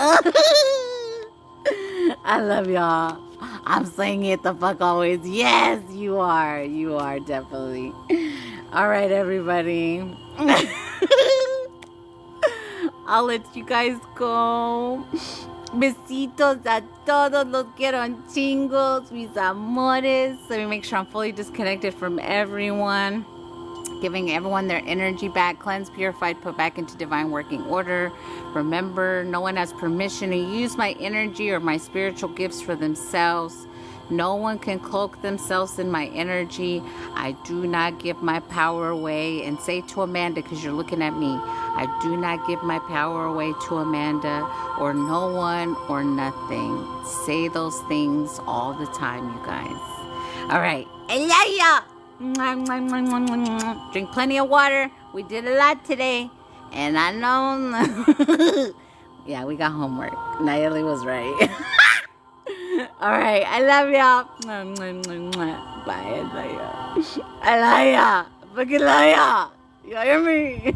I love y'all. I'm saying it the fuck always. Yes, you are. You are, definitely. All right, everybody. I'll let you guys go. Besitos a todos. Los quiero un chingos. Mis amores. Let me make sure I'm fully disconnected from everyone. Giving everyone their energy back, cleansed, purified, put back into divine working order. Remember, no one has permission to use my energy or my spiritual gifts for themselves. No one can cloak themselves in my energy. I do not give my power away. And say to Amanda, because you're looking at me, I do not give my power away to Amanda or no one or nothing. Say those things all the time, you guys. All right. I love ya. Drink plenty of water. We did a lot today. And I know... Yeah, we got homework. Nayeli was right. All right. I love y'all. Bye. I love ya. Fucking love ya. You hear me?